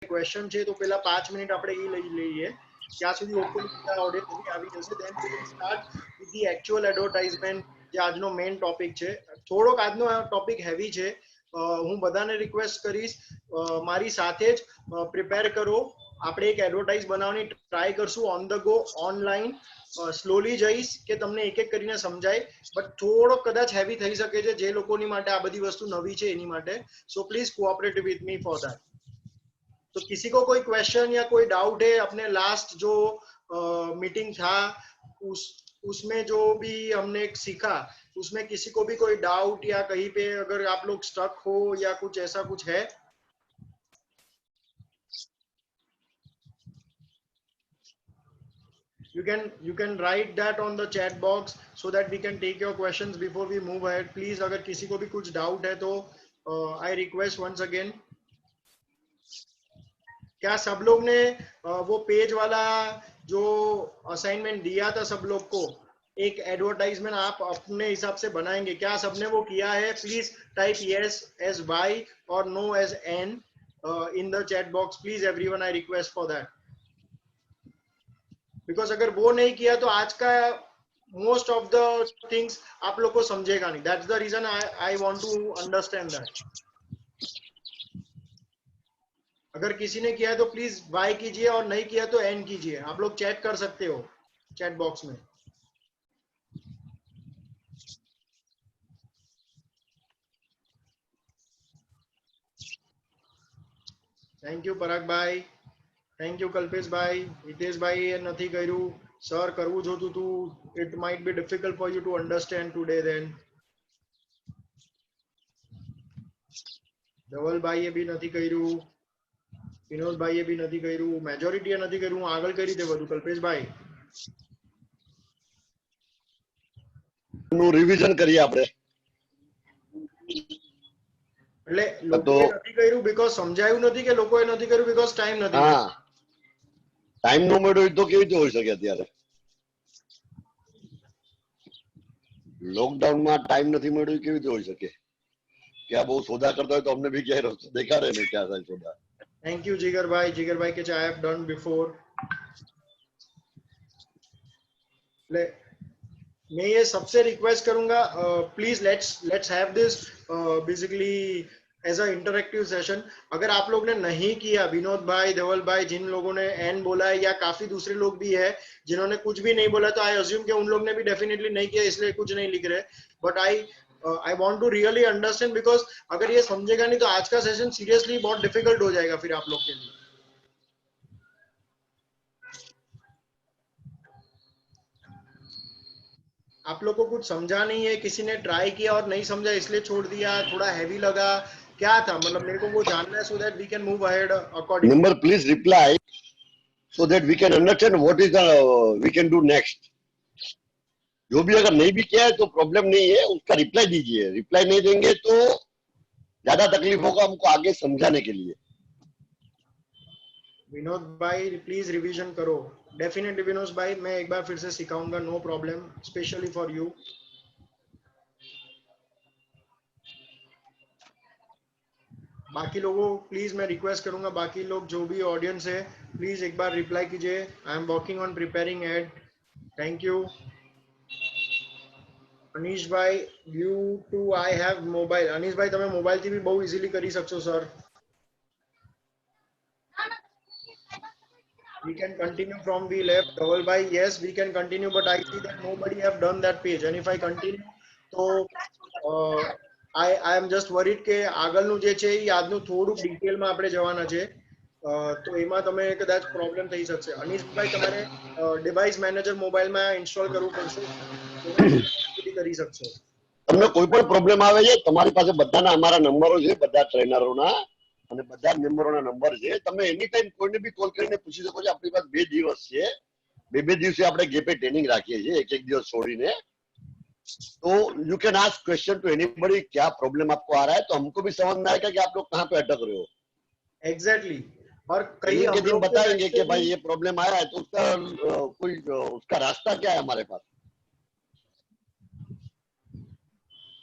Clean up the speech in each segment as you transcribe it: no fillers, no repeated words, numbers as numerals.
Question છે તો પેલા 5 મિનિટ આપણે એ લઈ લઈએ, ત્યાં સુધી હોપફુલી બધા ઓડિયન્સ બી આવી જશે. Then we will start with the actual advertisement, જે આજનો મેઇન ટોપિક છે. થોડોક આજનો ટોપિક હેવી છે. હું બધાને રિક્વેસ્ટ કરીશ, મારી સાથે જ પ્રિપેર કરો. આપણે એક એડવર્ટાઇઝ બનાવવાની ટ્રાય કરશું on the go, online. Slowly જઈશ કે તમને એક એક કરીને સમજાય, બટ થોડો કદાચ હેવી થઈ શકે છે જે લોકોની માટે આ બધી વસ્તુ નવી છે એની માટે. So please cooperate with me for that. तो किसी को कोई क्वेश्चन या कोई डाउट है, अपने लास्ट जो मीटिंग था उसमें जो भी हमने सीखा, उसमें किसी को भी कोई डाउट या कहीं पे अगर आप लोग स्टक हो या कुछ ऐसा कुछ है? You can write that on the chat box so that we can take your questions before we move ahead. Please, अगर किसी को भी कुछ डाउट है तो I request once again. क्या सब लोग ने वो पेज वाला जो असाइनमेंट दिया था सब लोग को, एक एडवर्टाइजमेंट आप अपने हिसाब से बनाएंगे, क्या सबने वो किया है? Please type yes as Y और no as N in the chat box, please everyone, I request for that. Because अगर वो नहीं किया तो आज का मोस्ट ऑफ द थिंग्स आप लोग को समझेगा नहीं. That's the reason I want to understand that. अगर किसी ने किया है तो प्लीज वाई कीजिए और नहीं किया तो एन कीजिए. आप लोग चैट कर सकते हो चैट बॉक्स में. थैंक यू पराग भाई, थैंक यू कल्पेश भाई. हितेश भाई એ નથી કર્યું સર, કરવું જોતું હતું. It might be difficult for you to understand today. Then Dhaval ભાઈએ બી નથી કર્યું, વિનોદ ભાઈએ બી નથી કર્યું, મેજોરિટીએ નથી કર્યું. હું આગળ કઈ રીતે વધુ કલ્પેશ ભાઈ? નું રિવિઝન કરીએ આપણે. એટલે લોકોએ નથી કર્યું બીકોઝ સમજાયું નથી કે લોકોએ નથી કર્યું બીકોઝ ટાઈમ નથી? હા, ટાઈમ નો મળ્યો તો કેવી રીતે હોઈ શકે? અત્યારે લોકડાઉન માં ટાઈમ નથી મળ્યો કેવી રીતે હોઈ શકે? કે આ બહુ સોદા કરતા હોય તો અમને બી ક્યાંય દેખાડે ને ક્યાં થાય સોદા. થેન્ક યુ જીગરભાઈ. જીગરભાઈ કે આઈ હેવ ડન બિફોર. એટલે मैं ये सबसे रिक्वेस्ट करूंगा, please let's have this basically as a interactive session. अगर आप लोग ने नहीं किया, विनोद भाई, धवल भाई, जिन लोगों ने एन बोला है या काफी दूसरे लोग भी है जिन्होंने कुछ भी नहीं बोला, तो आई अज्यूम कि उन लोग ने भी डेफिनेटली नहीं किया इसलिए कुछ नहीं लिख रहे. But I want to really understand, because अगर ये समझेगा नहीं तो आज का सेशन सीरियसली बहुत डिफिकल्ट हो जाएगा फिर आप लोग के लिए. आप लोग को कुछ समझा नहीं है, किसी ने ट्राई किया और नहीं समझा इसलिए छोड़ दिया, थोड़ा हैवी लगा, क्या था? मतलब मेरे को वो जानना है so that we can move ahead accordingly. Number please reply so that we can understand what is the we can do next. जो भी अगर नहीं भी किया है तो प्रॉब्लम नहीं है, उसका रिप्लाई दीजिए. रिप्लाई नहीं देंगे तो ज्यादा तकलीफ होगा हमको आगे समझाने के लिए. विनोद भाई प्लीज रिवीजन करो. डेफिनेटली विनोद भाई, मैं एक बार फिर से सिखाऊंगा, no problem, specially for you. बाकी लोगों प्लीज मैं रिक्वेस्ट करूंगा, बाकी लोग जो भी ऑडियंस है प्लीज एक बार रिप्लाई कीजिए. I am working on preparing ad. Thank you. Anish भाई, due to I have mobile. Anish भाई તમે મોબાઈલ થી બી બહુ ઇઝીલી કરી શકશો sir. We can continue from we left. Dhaval bhai, yes, we can continue, but I see that nobody have done that page. And if I continue, so I am just worried કે આગળનું જે છે એ આજનું થોડું ડિટેલમાં આપણે જવાના છે, તો એમાં તમે કદાચ પ્રોબ્લેમ થઈ શકશે. અનીશભાઈ, તમારે ડિવાઇસ મેનેજર મોબાઈલમાં ઇન્સ્ટોલ કરવું પડશે, તો કરી શકશો. તમને કોઈ પણ પ્રોબ્લેમ આવે છે, તમારી પાસે બધાના અમારા નંબરો છે, બધા ટ્રેનરોના અને બધા મેમ્બરોના નંબર છે. તમે એની ટાઈમ કોઈને બી કોલ કરીને પૂછી શકો છો. આપણી પાસે 2 દિવસ છે, 2 દિવસે આપણે ગેપે ટ્રેનિંગ રાખીએ છીએ, એક દિવસ છોડીને. तो you can ask question to anybody, क्या प्रॉब्लम आपको आ रहा है, तो हमको भी समझ में आएगा कि आप लोग कहाँ पे अटक रहे हो. एग्जैक्टली. और कई के दिन बताएंगे कि भाई ये प्रॉब्लम आया है, तो उसका कोई उसका रास्ता क्या है हमारे पास.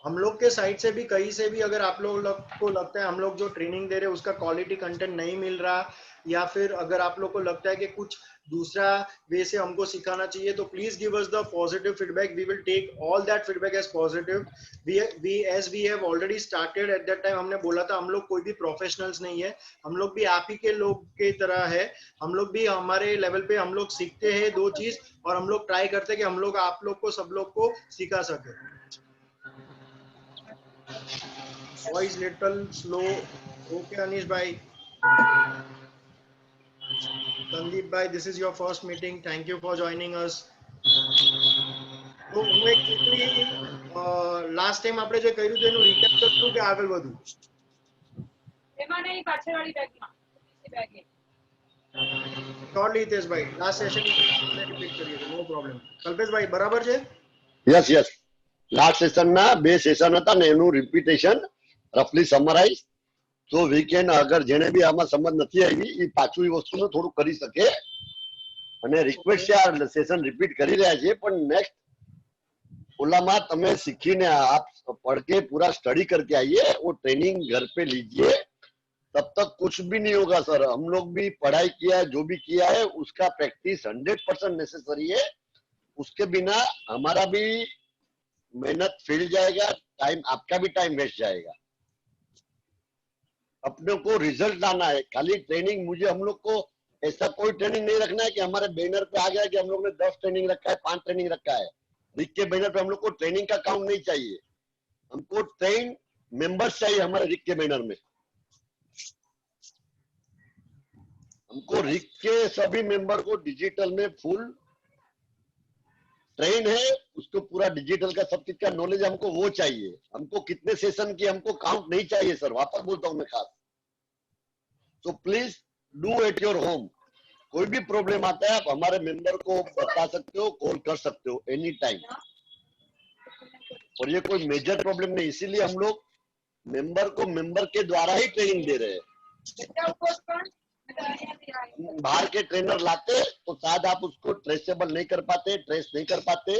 हम लोग के साइड से भी कहीं से भी अगर आप लोग को लगता है हम लोग जो ट्रेनिंग दे रहे हैं उसका क्वालिटी कंटेंट नहीं मिल रहा, या फिर अगर आप लोग को लगता है कि कुछ दूसरा वे से हमको सिखाना चाहिए तो please give us the positive feedback. We will take all that feedback as positive. We have already started at that time. हमने बोला था हम लोग कोई भी प्रोफेशनल्स नहीं है, हम लोग भी आप ही के लोग के तरह है. हम लोग भी हमारे लेवल पे हम लोग सीखते हैं दो चीज और हम लोग ट्राई करते हैं कि हम लोग आप लोग को सब लोग को सिखा सके. Voice little slow. Okay Anish भाई. Sandeep bhai, this is your first meeting. Thank you for joining us. તો હું એક ક્વિકલી લાસ્ટ ટાઈમ આપણે જે કર્યું હતું એનું રીકેપ કરું કે આગળ વધું? એમાં નહીં, પાછળવાળી બેગમાં, બીજી બેગે. શ્યોરલી હિતેશભાઈ, લાસ્ટ સેશન રિપીટ કરીએ તો નો પ્રોબ્લેમ. કલ્પેશભાઈ બરાબર છે? યસ યસ, લાસ્ટ સેશનના 2 સેશન હતા ને એનું રિપીટેશન રફલી સમરાઇઝ. તો વીકેન્ડ અગર જેને બી આમાં સમજ નથી આવી એ પાછું એ વસ્તુને થોડું કરી શકે. અને રિક્વેસ્ટ છે આ સેશન રિપીટ કરી રહ્યા છે પણ નેક્સ્ટ ओला तमे सीखीने आप पढ़ के पूरा स्टडी करके आइए, वो ट्रेनिंग घर पे लीजिए, तब तक कुछ भी नहीं होगा सर. हम लोग भी पढ़ाई किया है, जो भी किया है उसका प्रैक्टिस 100% नेसेसरी है. उसके बिना हमारा भी मेहनत फेल जाएगा, टाइम आपका भी टाइम वेस्ट जाएगा. अपने को रिजल्ट लाना है. खाली ट्रेनिंग मुझे हम लोग को ऐसा कोई ट्रेनिंग नहीं रखना है कि हमारे बैनर पे आ गया कि हम लोग ने 10 ट्रेनिंग रखा है, 5 ट्रेनिंग रखा है. रिक के बैनर पे हम लोग को ट्रेनिंग का काउंट नहीं चाहिए. हमको ट्रेन मेंबर्स चाहिए हमारे रिक के बैनर में. हमको रिक के सभी मेंबर को डिजिटल में फुल ट्रेन है, उसको पूरा डिजिटल का सब चीज का नॉलेज हमको वो चाहिए. हमको कितने सेशन की हमको काउंट नहीं चाहिए सर. वापस बोलता हूं मैं खास. तो please do at your home. कोई भी प्रॉब्लम आता है आप हमारे मेंबर को बता सकते हो, कॉल कर सकते हो एनी टाइम. और ये कोई मेजर प्रॉब्लम नहीं, इसीलिए हम लोग मेंबर को मेंबर के द्वारा ही ट्रेनिंग दे रहे हैं. बाहर के ट्रेनर लाते तो शायद आप उसको ट्रेसेबल नहीं कर पाते, ट्रेस नहीं कर पाते,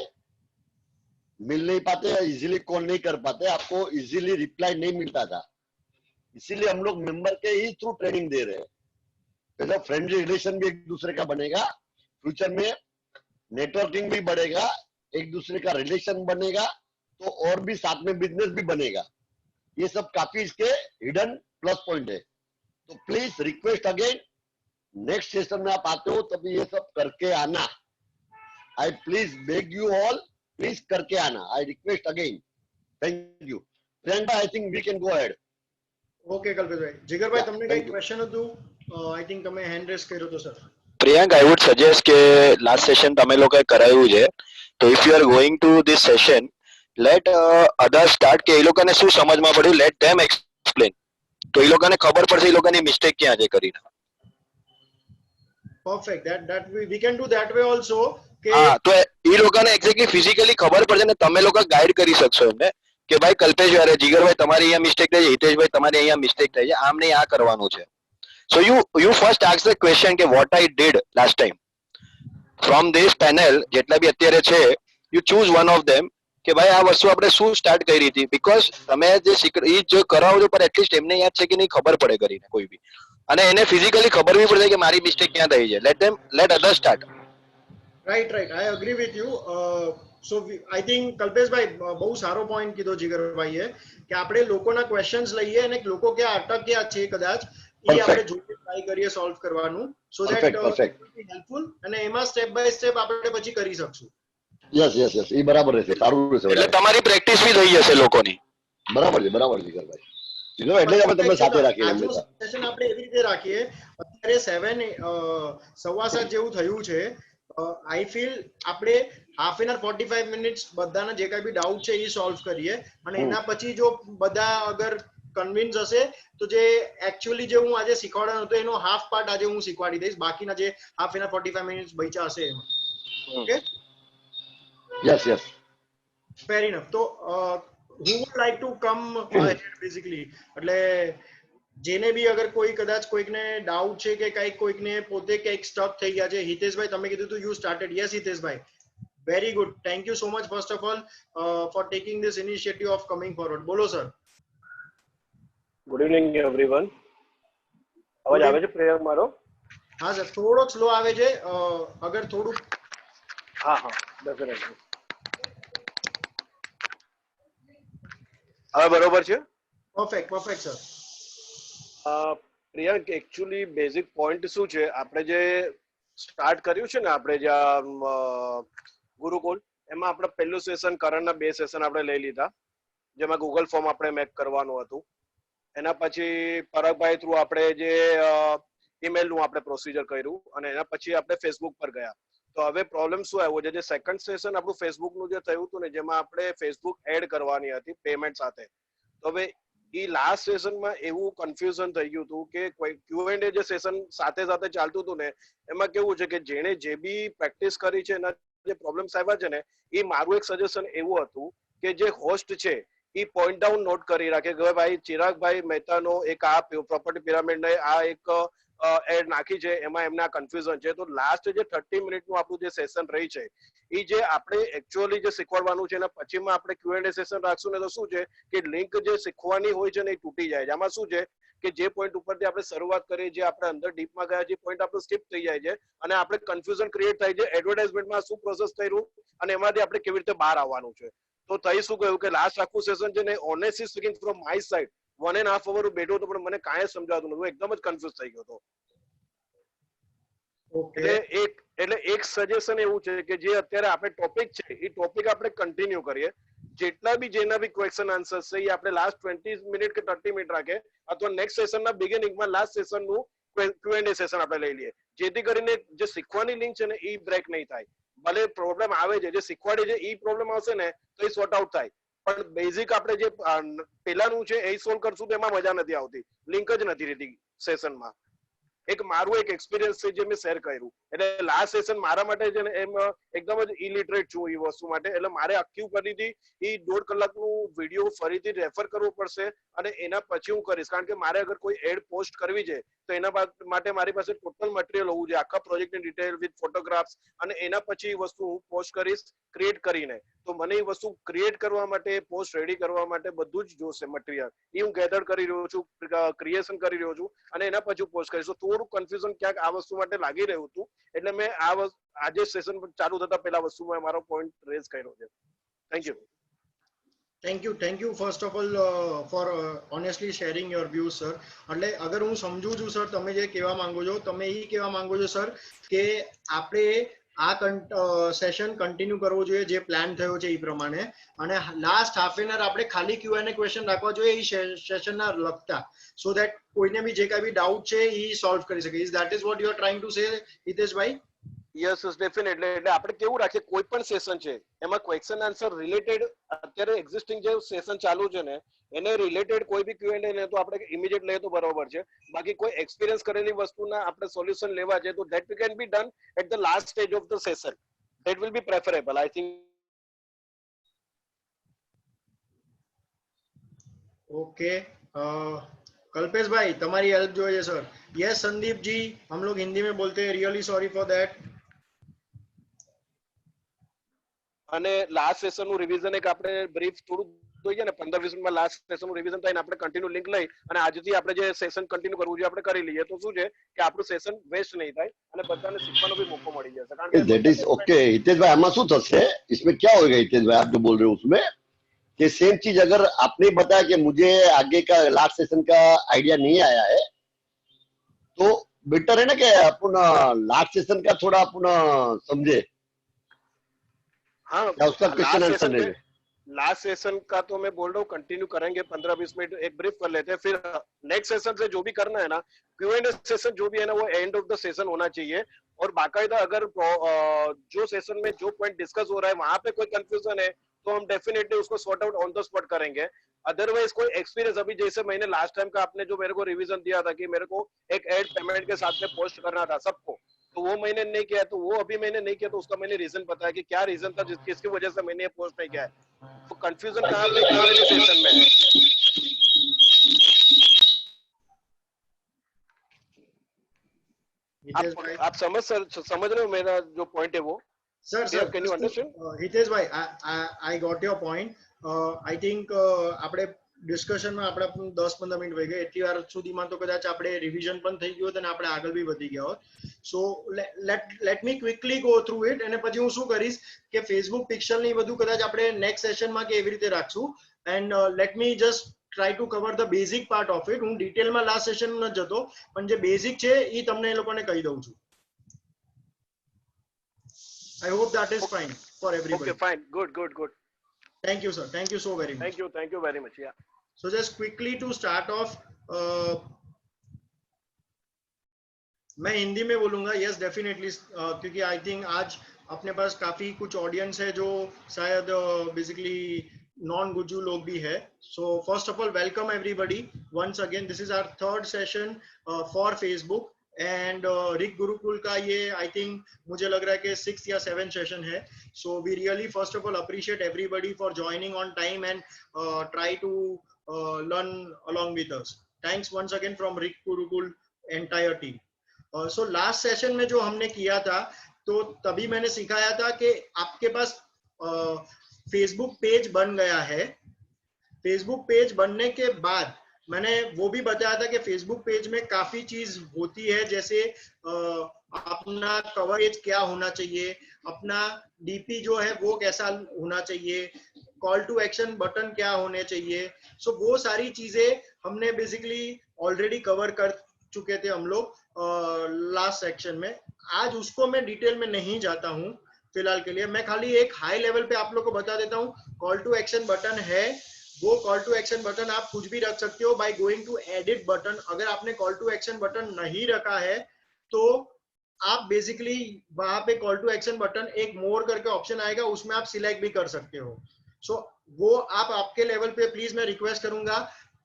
मिल नहीं पाते, इजीली कॉल नहीं कर पाते, आपको इजीली रिप्लाई नहीं मिलता था. इसीलिए हम लोग मेंबर के ही थ्रू ट्रेनिंग दे रहे हैं. तो फ्रेंडली रिलेशन भी एक दूसरे का बनेगा, फ्यूचर में नेटवर्किंग भी बढ़ेगा, एक दूसरे का रिलेशन बनेगा, तो और भी साथ में बिजनेस भी बनेगा. ये सब काफी इसके हिडन प्लस पॉइंट है. तो please request again, next session में आप आते हो तभी ये सब करके आना. I please beg you all, please करके आना. I request again. Thank you. Priyanka, I think we can go ahead. Okay કલ્પેશભાઈ. જીગરભાઈ તમને કઈ ક્વેશ્ચન હતું? આઈ થિંક તમે હેન્ડ રેઝ કર્યો તો sir. Priyank, I would suggest કે લાસ્ટ સેશન તમે લોકોએ કરાયું છે, તો if you are going to this session, let others start કે એ લોકોને શું સમજમાં પડ્યું, let them explain. તો એ લોકોને ખબર પડશે એ લોકોની મિસ્ટેક ક્યાં છે કરીને. Perfect. that we can do that way also કે હા, તો એ લોકોને એક્ઝેક્ટલી ફિઝિકલી ખબર પડશે ને તમે લોકો ગાઈડ કરી શકશો એમને કે ભાઈ કલ્પેશભાઈ, અરે જીગરભાઈ તમારી અહીંયા મિસ્ટેક થઈ છે, હિતેશભાઈ તમારી અહીંયા મિસ્ટેક થઈ છે, આમ નહીં આ કરવાનું છે. So you first ask the question કે what I did last time. From this panel જેટલા બી અત્યારે છે, you choose one of them કે ભાઈ આ વસ્તુ આપણે શું સ્ટાર્ટ કરી હતી, બીકોઝ તમે જે એ જો કરાવો છો પર એટલીસ્ટ એમને યાદ છે કે નહીં ખબર પડે કરીને કોઈ બી, અને એને ફિઝિકલી ખબર બી પડે કે મારી મિસ્ટેક ક્યાં થઈ છે. let others start. Right. I agree with you. So I think કલ્પેશભાઈ બહુ સારો પોઈન્ટ કીધો જીગરભાઈએ કે આપણે લોકોના ક્વેશ્ચન્સ લઈએ અને લોકો ક્યાં અટક્યા છે કદાચ એ આપણે જોઈને ટ્રાય કરીએ સોલ્વ કરવાનું, સો ધેટ હેલ્પફુલ, અને એમાં સ્ટેપ બાય સ્ટેપ આપણે પછી કરી શકશું. યસ યસ યસ, એ બરાબર રહેશે, સારું રહેશે. એટલે તમારી પ્રેક્ટિસ બી થઈ જશે લોકોની. બરાબર છે, બરાબર છે જીગરભાઈ. એટલે આપણે તમને સાથે રાખીએ. આજનું સેશન આપણે એવી રીતે રાખીએ. અત્યારે 7:15 જેવું થયું છે. આઈ ફીલ આપણે હાફ એન અવર 45 મિનિટ્સ બધાના જે કઈ બી ડાઉટ છે એ સોલ્વ કરીએ, અને એના પછી જો બધા અગર કન્વિન્સ હશે તો જે એકચ્યુઅલી જે હું આજે શીખવાડવાનો હતો એનો હાફ પાર્ટ આજે હું શીખવાડી દઈશ, બાકીના જે હાફ એન અવર 45 મિનિટ્સ બચ્યા હશે એમાં. ઓકે, યસ યસ, ફેર ઇનફ. તો who would like to come ahead basically, એટલે જેને બી અગર કોઈ કદાચ કોઈકને ડાઉટ છે કે કઈક કોઈકને પોતે કઈક સ્ટક થઈ ગયા છે. હિતેશભાઈ તમે કીધું હતું યુ સ્ટાર્ટેડ. યસ હિતેશભાઈ, very good. Thank you so much first of all for taking this initiative of coming forward. બોલો સર. Good evening everyone. અવાજ આવે છે પ્રિયંક મારો? હા સર, થોડોક સ્લો આવે છે. અગર થોડું હા હા ડેફિનેટલી. હવે બરોબર છે? Perfect sir. Priyank, actually basic point શું છે, આપણે જે સ્ટાર્ટ કર્યું છે ને, આપણે જે ગુરુકુલ, એમાં આપણે પહેલું સેશન કરણના 2 સેશન આપણે લઈ લીધા, જેમાં ગૂગલ ફોર્મ આપણે મેક કરવાનું હતું. એના પછી પરાગભાઈ થ્રુ આપણે જે ઈમેલનું આપણે પ્રોસિજર કર્યું, અને એના પછી આપણે ફેસબુક પર ગયા. તો હવે પ્રોબ્લેમ શું આવ્યો છે, જે સેકન્ડ સેશન આપણું ફેસબુકનું જે થયું હતું ને, જેમાં આપણે ફેસબુક એડ કરવાની હતી પેમેન્ટ સાથે. તો હવે એ લાસ્ટ સેશનમાં એવું કન્ફ્યુઝન થઈ ગયું હતું કે Q&A જે સેશન સાથે સાથે ચાલતું હતું ને, એમાં કેવું છે કે જેણે જે બી પ્રેક્ટિસ કરી છે એના જે પ્રોબ્લેમ્સ આવ્યા છે ને, એ મારું એક સજેશન એવું હતું કે જે હોસ્ટ છે એ પોઈન્ટ ડાઉન નોટ કરી રાખે કે ભાઈ ચિરાગભાઈ મહેતાનો એક આ પ્રોપર્ટી પિરામિડ આ એક એડ નાખી છે, એમાં એમને આ કન્ફ્યુઝન છે. તો લાસ્ટ જે 30 મિનિટનું આપણું જે સેશન રહી છે, એ જે આપણે એકચ્યુઅલી જે શીખવાડવાનું છે એના પછીમાં આપણે Q&A સેશન રાખશું ને, તો શું છે કે લિંક જે શીખવાની હોય છે ને એ તૂટી જાય છે. આમાં શું છે કે જે પોઈન્ટ ઉપરથી આપણે શરૂઆત કરી, જે આપણે અંદર ડીપમાં ગયા, જે પોઈન્ટ આપણું સ્કીપ થઈ જાય છે અને આપણે કન્ફ્યુઝન ક્રિએટ થાય છે એડવર્ટાઇઝમેન્ટમાં શું પ્રોસેસ કર્યું અને એમાંથી આપણે કેવી રીતે બહાર આવવાનું છે. તો થઈ શું ગયું કે લાસ્ટ આખું સેશન છે ને, honestly speaking from my side 1.5 અવર બેઠો હતો, પણ મને કાંઈ સમજાતું નતું, એકદમ જ કન્ફ્યુઝ થઈ ગયો હતો. એટલે એક સજેશન એવું છે કે જે અત્યારે આપણે ટોપિક છે એ ટોપિક આપણે કન્ટિન્યુ કરીએ. જેટલા બી જેના બી ક્વેશ્ચન આન્સર છે એ આપણે લાસ્ટ 20 મિનિટ કે 30 મિનિટ રાખે, અથવા નેક્સ્ટ સેશનના બિગિનિંગમાં લાસ્ટ સેશનનું Q&A સેશન આપણે લઈ લઈએ, જેથી કરીને જે શીખવાની લિંક છે ને એ બ્રેક નહીં થાય. ભલે પ્રોબ્લેમ આવે છે, જે શીખવાડે છે એ પ્રોબ્લેમ આવશે ને તો એ સોર્ટ આઉટ થાય, પણ બેઝિક આપણે જે પેલાનું છે એ સોલ્વ કરશું તો એમાં મજા નથી આવતી, લિંક જ નથી રહેતી સેશનમાં. એક મારું એક એક્સપિરિયન્સ છે જે મેં શેર કર્યું. એટલે લાસ્ટ સેશન મારા માટે છે ને એમ એકદમ જ ઇલિટરેટ છું એ વસ્તુ માટે, એટલે મારે આખી ફરીથી એ 1.5 કલાકનું વિડીયો ફરીથી રેફર કરવો પડશે અને એના પછી હું કરીશ. કારણ કે મારે અગર કોઈ એડ પોસ્ટ કરવી છે તો એના માટે મારી પાસે ટોટલ મટીરિયલ હોવું જોઈએ, આખા પ્રોજેક્ટની ડિટેલ વિથ ફોટોગ્રાફ્સ, અને એના પછી એ વસ્તુ હું પોસ્ટ કરીશ ક્રિએટ કરીને. તો મને એ વસ્તુ ક્રિએટ કરવા માટે, પોસ્ટ રેડી કરવા માટે બધું જ જોશે મટીરિયલ. એ હું ગેધર કરી રહ્યો છું, ક્રિએશન કરી રહ્યો છું, અને એના પછી પોસ્ટ કરીશ. તો થોડું કન્ફ્યુઝન ક્યાંક આ વસ્તુ માટે લાગી રહ્યું હતું, એટલે મેં આજે સેશન ચાલુ થતા પહેલા વસ્તુમાં મારો પોઈન્ટ રેઝ કર્યો છે. Thank you first of all for honestly sharing your views sir. એટલે અગર હું સમજુ છું સર, તમે જે કહેવા માંગો છો, તમે એ કહેવા માંગો છો સર કે આપણે આ સેશન કન્ટિન્યુ કરવો જોઈએ જે પ્લાન થયો છે એ પ્રમાણે, અને લાસ્ટ હાફ એન અવર આપણે ખાલી Q&A ક્વેશ્ચન રાખવા જોઈએ એ સેશનના લગતા, સો ધેટ કોઈને બી જે કાંઈ બી ડાઉટ છે એ સોલ્વ કરી શકે. Is that is what you are trying to say Hiteshbhai? Yes definitely. એટલે આપણે કેવું રાખીએ, કોઈ પણ સેશન છે એમાં ક્વેશ્ચન આન્સર રિલેટેડ, અત્યારે એક્ઝિસ્ટિંગ જે સેશન ચાલુ છે ને એને રિલેટેડ કોઈ બી Q&A ને તો આપણે ઇમિડિયેટ લઈએ તો બરોબર છે. બાકી કોઈ એક્સપિરિયન્સ કરેલી વસ્તુના આપણે સોલ્યુશન લેવા છે તો that can be done at the last stage of the session. That will be preferable I think. Okay, Kalpesh भाई तुम्हारी हेल्प जो है सर. यस संदीप जी, हम लोग हिंदी में बोलते हैं, रियली सॉरी फॉर दैट. અને લાસ્ટ સેશન નું રિવિઝન એક આપણે બ્રીફ થોડું જોઈએ ને, 15-20 મિનિટમાં લાસ્ટ સેશન નું રિવિઝન થાય ને આપણે કન્ટિન્યુ લિંક લઈ અને આજથી આપણે જે સેશન કન્ટિન્યુ કરવું છે આપણે કરી લઈએ, તો શું છે કે આપણું સેશન વેસ્ટ નહીં થાય અને બધાને શીખવાનો भी मौका मળી જશે. કારણ કે दैट इज ओके हितेश भाई, આમાં શું થશે, इसमें क्या होगा हितेश भाई, आप जो बोल रहे हो उसमें कि सेम चीज अगर आपने बताया कि मुझे आगे का लास्ट सेशन का आइडिया नहीं आया है, तो बेटर है ना कि अपन लास्ट सेशन का थोड़ा अपन समझे, हाँ या उसका क्वेश्चन आंसर ले ले. लास्ट सेशन का तो मैं बोल रहा हूँ कंटिन्यू करेंगे, 15-20 मिनट एक ब्रीफ कर लेते हैं, फिर नेक्स्ट सेशन से जो भी करना है ना, Q&A सेशन जो भी है ना वो एंड ऑफ द सेशन होना चाहिए. और बाकायदा अगर जो सेशन में जो पॉइंट डिस्कस हो रहा है वहां पे कोई कंफ्यूजन है तो हम डेफिनेटली उसको sort out on the spot करेंगे. अदरवाइज कोई एक्सपीरियंस, अभी जैसे मैंने लास्ट टाइम का आपने जो मेरे को रिवीजन दिया था कि मेरे को एक एड पेमेंट के साथ में पोस्ट करना था सबको, तो वो मैंने नहीं किया, तो वो अभी मैंने नहीं किया, तो उसका मैंने रीजन बताया कि क्या रीजन था जिसकी वजह से मैंने ये पोस्ट नहीं किया है. तो कंफ्यूजन कहाँ पे Q&A सेशन में है. आप समझ रहे हो मेरा जो पॉइंट है वो? Sir can you understand? Hitesh भाई, I got your point. I think આપણે ડિસ્કશનમાં આપણે 10-15 મિનિટ વહી ગઈ, એટલી વાર સુધીમાં તો કદાચ આપણે રિવિઝન પણ થઈ ગયું હોત અને આપણે આગળ બી વધી ગયા હોત. So let me quickly go through it, અને પછી હું શું કરીશ કે ફેસબુક પિક્સેલ ની બધું કદાચ આપણે નેક્સ્ટ સેશનમાં કે એવી રીતે રાખશું. And let me just try to cover the basic part of it. હું ડિટેલમાં લાસ્ટ સેશન ન જતો, પણ જે બેઝિક છે એ તમને એ લોકોને કહી દઉં છું. I hope that is fine for everybody. Okay, fine. Good. Thank you, sir. Thank you so very much. Thank you very much. Yeah. So just quickly to start off, मैं हिंदी में बोलूंगा. यस डेफिनेटली, क्योंकि I think आज अपने पास काफी कुछ audience है जो शायद बेसिकली नॉन गुज्जू लोग भी है. So first of all welcome everybody once again. This is our third session for Facebook and रिक गुरुकुल का ये आई थिंक मुझे लग रहा है कि 6th या 7th सेशन है. So we really first of all appreciate everybody for joining on time and try to learn along with us. Thanks once again from Rick Gurukul entire team. So last session में जो हमने किया था, तो तभी मैंने सिखाया था कि आपके पास फेसबुक पेज बन गया है. फेसबुक पेज बनने के बाद मैंने वो भी बताया था कि फेसबुक पेज में काफी चीज होती है, जैसे अपना कवरेज क्या होना चाहिए, अपना डीपी जो है वो कैसा होना चाहिए, कॉल टू एक्शन बटन क्या होने चाहिए. सो वो सारी चीजें हमने बेसिकली ऑलरेडी कवर कर चुके थे हम लोग लास्ट सेक्शन में. आज उसको मैं डिटेल में नहीं जाता हूं फिलहाल के लिए. मैं खाली एक हाई लेवल पे आप लोग को बता देता हूं. कॉल टू एक्शन बटन है, वो कॉल टू एक्शन बटन आप कुछ भी रख सकते हो by going to edit button. अगर आपने कॉल टू एक्शन बटन नहीं रखा है तो आप बेसिकली वहां पे कॉल टू एक्शन बटन एक मोर करके ऑप्शन आएगा, उसमें आप सिलेक्ट भी कर सकते हो. सो वो आप आपके लेवल पे प्लीज मैं रिक्वेस्ट करूंगा,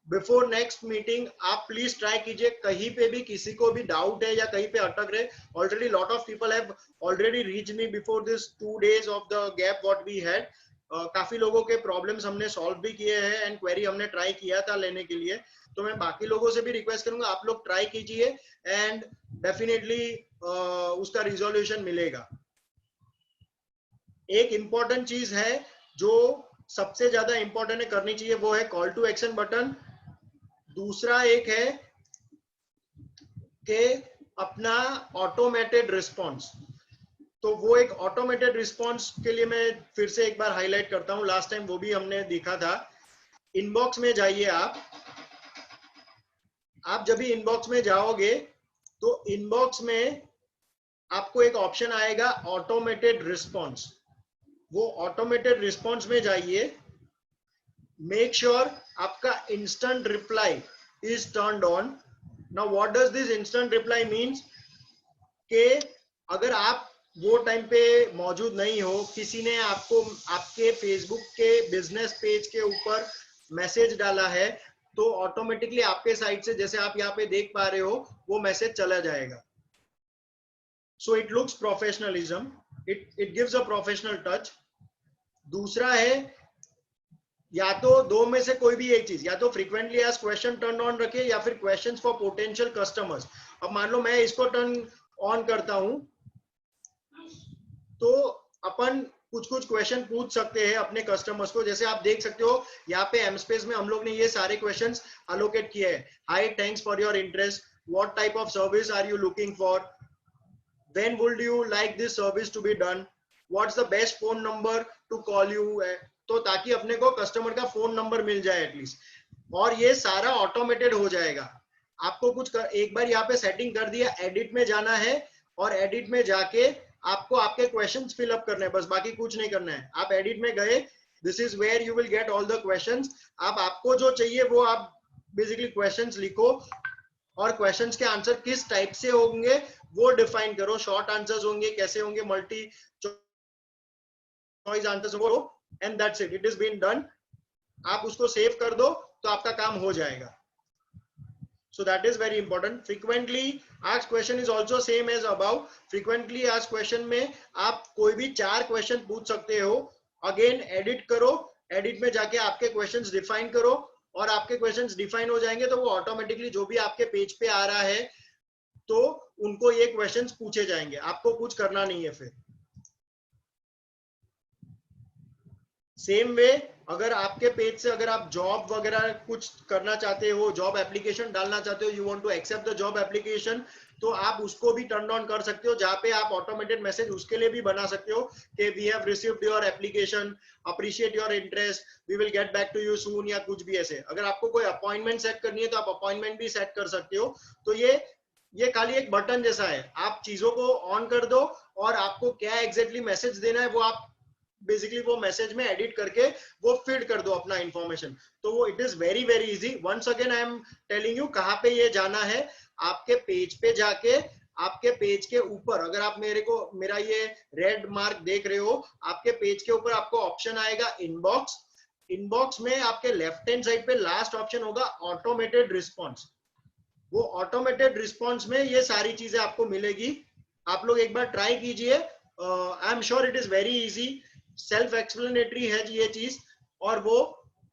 बिफोर नेक्स्ट मीटिंग आप प्लीज ट्राई कीजिए. कहीं पे भी किसी को भी डाउट है या कहीं पे अटक रहे, already lot of people have already reach me before this 2 days of the gap what we had. काफी लोगों के प्रॉब्लम्स हमने सॉल्व भी किए हैं एंड क्वेरी हमने ट्राई किया था लेने के लिए. तो मैं बाकी लोगों से भी रिक्वेस्ट करूंगा, आप लोग ट्राई कीजिए एंड डेफिनेटली उसका रिजोल्यूशन मिलेगा. एक इंपॉर्टेंट चीज है जो सबसे ज्यादा इंपॉर्टेंट है, करनी चाहिए, वो है कॉल टू एक्शन बटन. दूसरा एक है कि अपना ऑटोमेटेड रिस्पॉन्स. तो वो एक ऑटोमेटेड रिस्पॉन्स के लिए मैं फिर से एक बार हाईलाइट करता हूं. लास्ट टाइम वो भी हमने देखा था. इनबॉक्स में जाइए आप जब भी इनबॉक्स में जाओगे तो इनबॉक्स में आपको एक ऑप्शन आएगा ऑटोमेटेड रिस्पॉन्स. वो ऑटोमेटेड रिस्पॉन्स में जाइए. मेक श्योर आपका instant reply is turned on. Now what does this instant reply means कि अगर आप वो टाइम पे मौजूद नहीं हो, किसी ने आपको आपके फेसबुक के बिजनेस पेज के ऊपर मैसेज डाला है, तो ऑटोमेटिकली आपके साइड से, जैसे आप यहाँ पे देख पा रहे हो, वो मैसेज चला जाएगा. So it looks professionalism, it gives a professional touch. दूसरा है, या तो दो में से कोई भी एक चीज, या तो frequently asked question turn on रखे या फिर क्वेश्चंस फॉर पोटेंशियल कस्टमर्स. अब मान लो मैं इसको टर्न ऑन करता हूं, तो अपन कुछ क्वेश्चन पूछ सकते हैं अपने कस्टमर्स को. जैसे आप देख सकते हो यहाँ पे एम स्पेस में हम लोग ने ये सारे क्वेश्चंस अलोकेट किए हैं. Hi, thanks for your interest, what type of service are you looking for, when would you like this service to be done, what's the best phone number to call you. तो ताकि अपने को customer का phone number मिल जाए at least, और ये सारा automated हो जाएगा. आपको कुछ एक बार यहाँ पे सेटिंग कर दिया, एडिट में जाना है और एडिट में जाके आपको आपके क्वेश्चंस फिल अप करने हैं, बस बाकी कुछ नहीं करना है. आप एडिट में गए, this is where you will get all the questions. आपको जो चाहिए वो आप बेसिकली क्वेश्चंस लिखो और क्वेश्चंस के आंसर किस टाइप से होंगे वो डिफाइन करो. शॉर्ट आंसर्स होंगे, कैसे होंगे, मल्टी चॉइस आंसर्स होंगे, and that's it. It is been done. आप उसको सेव कर दो तो आपका काम हो जाएगा. So that is very important. Frequently asked question is also same as above. Frequently asked question में आप कोई भी 4 क्वेश्चन पूछ सकते हो. अगेन एडिट करो, एडिट में जाके आपके क्वेश्चंस डिफाइन करो, और आपके क्वेश्चंस डिफाइन हो जाएंगे तो वो ऑटोमेटिकली जो भी आपके पेज पे आ रहा है तो उनको ये क्वेश्चंस पूछे जाएंगे. आपको कुछ करना नहीं है. फिर सेम वे अगर आपके पेज से अगर आप जॉब वगैरह कुछ करना चाहते हो, जॉब एप्लीकेशन डालना चाहते हो, you want to accept the job application, तो आप उसको भी टर्न ऑन कर सकते हो, जहाँ पे आप ऑटोमेटेड मैसेज उसके लिए भी बना सकते हो कि we have received your application, appreciate your interest, we will get back to you soon, या कुछ भी ऐसे। अगर आपको कोई अपॉइंटमेंट सेट करनी है तो आप अपॉइंटमेंट भी सेट कर सकते हो। तो ये खाली एक बटन जैसा है, आप चीजों को ऑन कर दो और आपको क्या एग्जैक्टली मैसेज देना है वो आप बेसिकली वो मैसेज में एडिट करके वो फीड कर दो अपना इंफॉर्मेशन। तो वो it is very very easy. Once again I am telling you कहाँ पे ये जाना है। आपके पेज पे जाके, आपके पेज के ऊपर, अगर आप मेरा ये रेड मार्क देख रहे हो, आपके पेज के ऊपर आपको ऑप्शन आएगा इनबॉक्स। इनबॉक्स में आपके लेफ्ट हैंड साइड पे लास्ट ऑप्शन होगा ऑटोमेटेड रिस्पॉन्स। वो ऑटोमेटेड रिस्पॉन्स में ये सारी चीजें आपको मिलेगी। आप लोग एक बार ट्राई कीजिए, I am sure it is very easy, self explanatory है ये चीज, और वो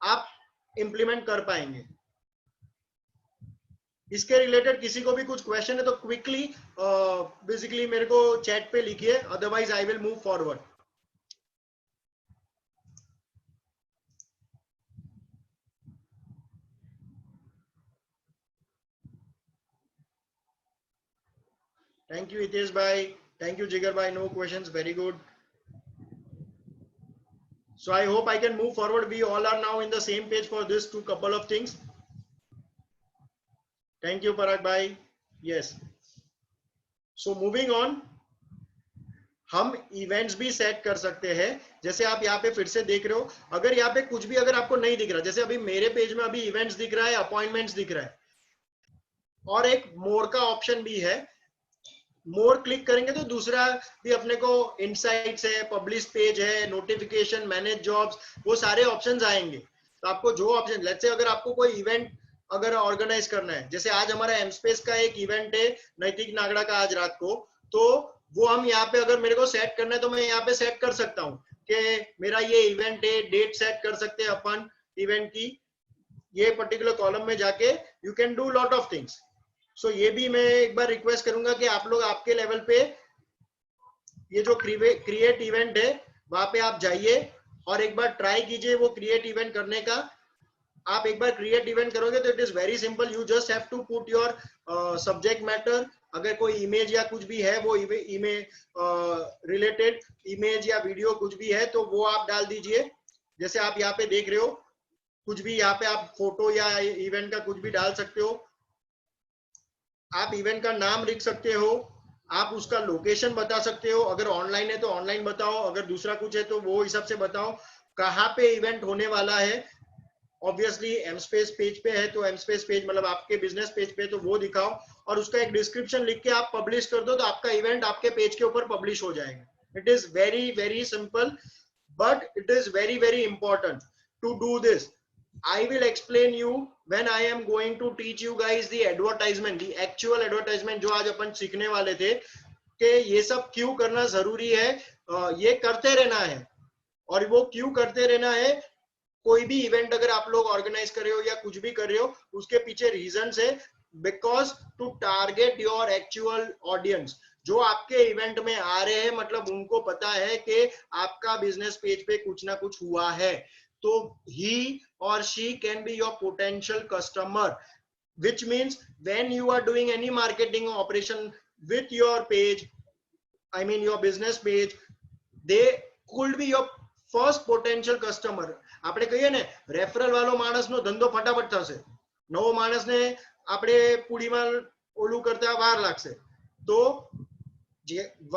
आप इंप्लीमेंट कर पाएंगे। इसके रिलेटेड किसी को भी कुछ क्वेश्चन है तो क्विकली बेसिकली मेरे को चैट पे लिखिए, otherwise I will move forward. Thank you, Hitesh bhai. Thank you, Jigar bhai. No questions. Very good. So I hope I can move forward. We all are now in the same page for this two couple of things. Thank you, Parag bhai. Yes. So moving on, हम events भी set कर सकते हैं। जैसे आप यहाँ पे फिर से देख रहे हो, अगर यहाँ पे कुछ भी अगर आपको नहीं दिख रहा, जैसे अभी मेरे पेज में अभी इवेंट्स दिख रहा है, अपॉइंटमेंट्स दिख रहा है, और एक मोर का ऑप्शन भी है। मोर क्लिक करेंगे तो दूसरा भी अपने को इनसाइट्स है, पब्लिश पेज है, नोटिफिकेशन, मैनेज जॉब्स, वो सारे ऑप्शंस आएंगे। तो आपको जो ऑप्शन, लेट्स से अगर आपको कोई इवेंट अगर ऑर्गेनाइज करना है, जैसे आज हमारा एमस्पेस का एक इवेंट है नैतिक नागड़ा का आज रात को, तो वो हम यहाँ पे अगर मेरे को सेट करना है तो मैं यहाँ पे सेट कर सकता हूँ कि मेरा ये इवेंट है, डेट सेट कर सकते हैं अपन इवेंट की, ये पर्टिकुलर कॉलम में जाके you can do lot of things. So ये भी मैं एक बार रिक्वेस्ट करूंगा कि आप लोग आपके लेवल पे ये जो क्रिएट इवेंट है वहां पे आप जाइए और एक बार ट्राई कीजिए वो क्रिएट इवेंट करने का। आप एक बार क्रिएट इवेंट करोगे तो it is very simple, you just have to put your subject matter. अगर कोई इमेज या कुछ भी है, वो इमेज रिलेटेड इमेज या वीडियो कुछ भी है तो वो आप डाल दीजिए। जैसे आप यहाँ पे देख रहे हो, कुछ भी यहाँ पे आप फोटो या इवेंट का कुछ भी डाल सकते हो। आप इवेंट का नाम लिख सकते हो, आप उसका लोकेशन बता सकते हो, अगर ऑनलाइन है तो ऑनलाइन बताओ, अगर दूसरा कुछ है तो वो हिसाब से बताओ कहाँ पे इवेंट होने वाला है। ऑब्वियसली एमस्पेस पेज पे है तो एमस्पेस पेज मतलब आपके बिजनेस पेज पे तो वो दिखाओ, और उसका एक डिस्क्रिप्शन लिख के आप पब्लिश कर दो तो आपका इवेंट आपके पेज के ऊपर पब्लिश हो जाएगा। It is very very simple, but it is very very important to do this. I will explain you when I am going to teach you guys the advertisement, the actual advertisement जो आज अपन सीखने वाले थे कि ये सब क्यों करना जरूरी है, ये करते रहना है। और वो क्यों करते रहना है, कोई भी इवेंट अगर आप लोग ऑर्गेनाइज कर रहे हो या कुछ भी कर रहे हो उसके पीछे रीजन है, because to target your actual audience. जो आपके इवेंट में आ रहे हैं मतलब उनको पता है कि आपका बिजनेस पेज पे कुछ ना कुछ हुआ है, तो he or she can be your potential customer, which means when you are doing any marketing operation with your page, I mean your business page, they could be your first potential customer. આપણે કહીએ ને referral વાળો માણસનો ધંધો ફટાફટ થશે, નવો માણસને આપણે પૂડીમાં ઓલું કરતા વાર લાગશે। તો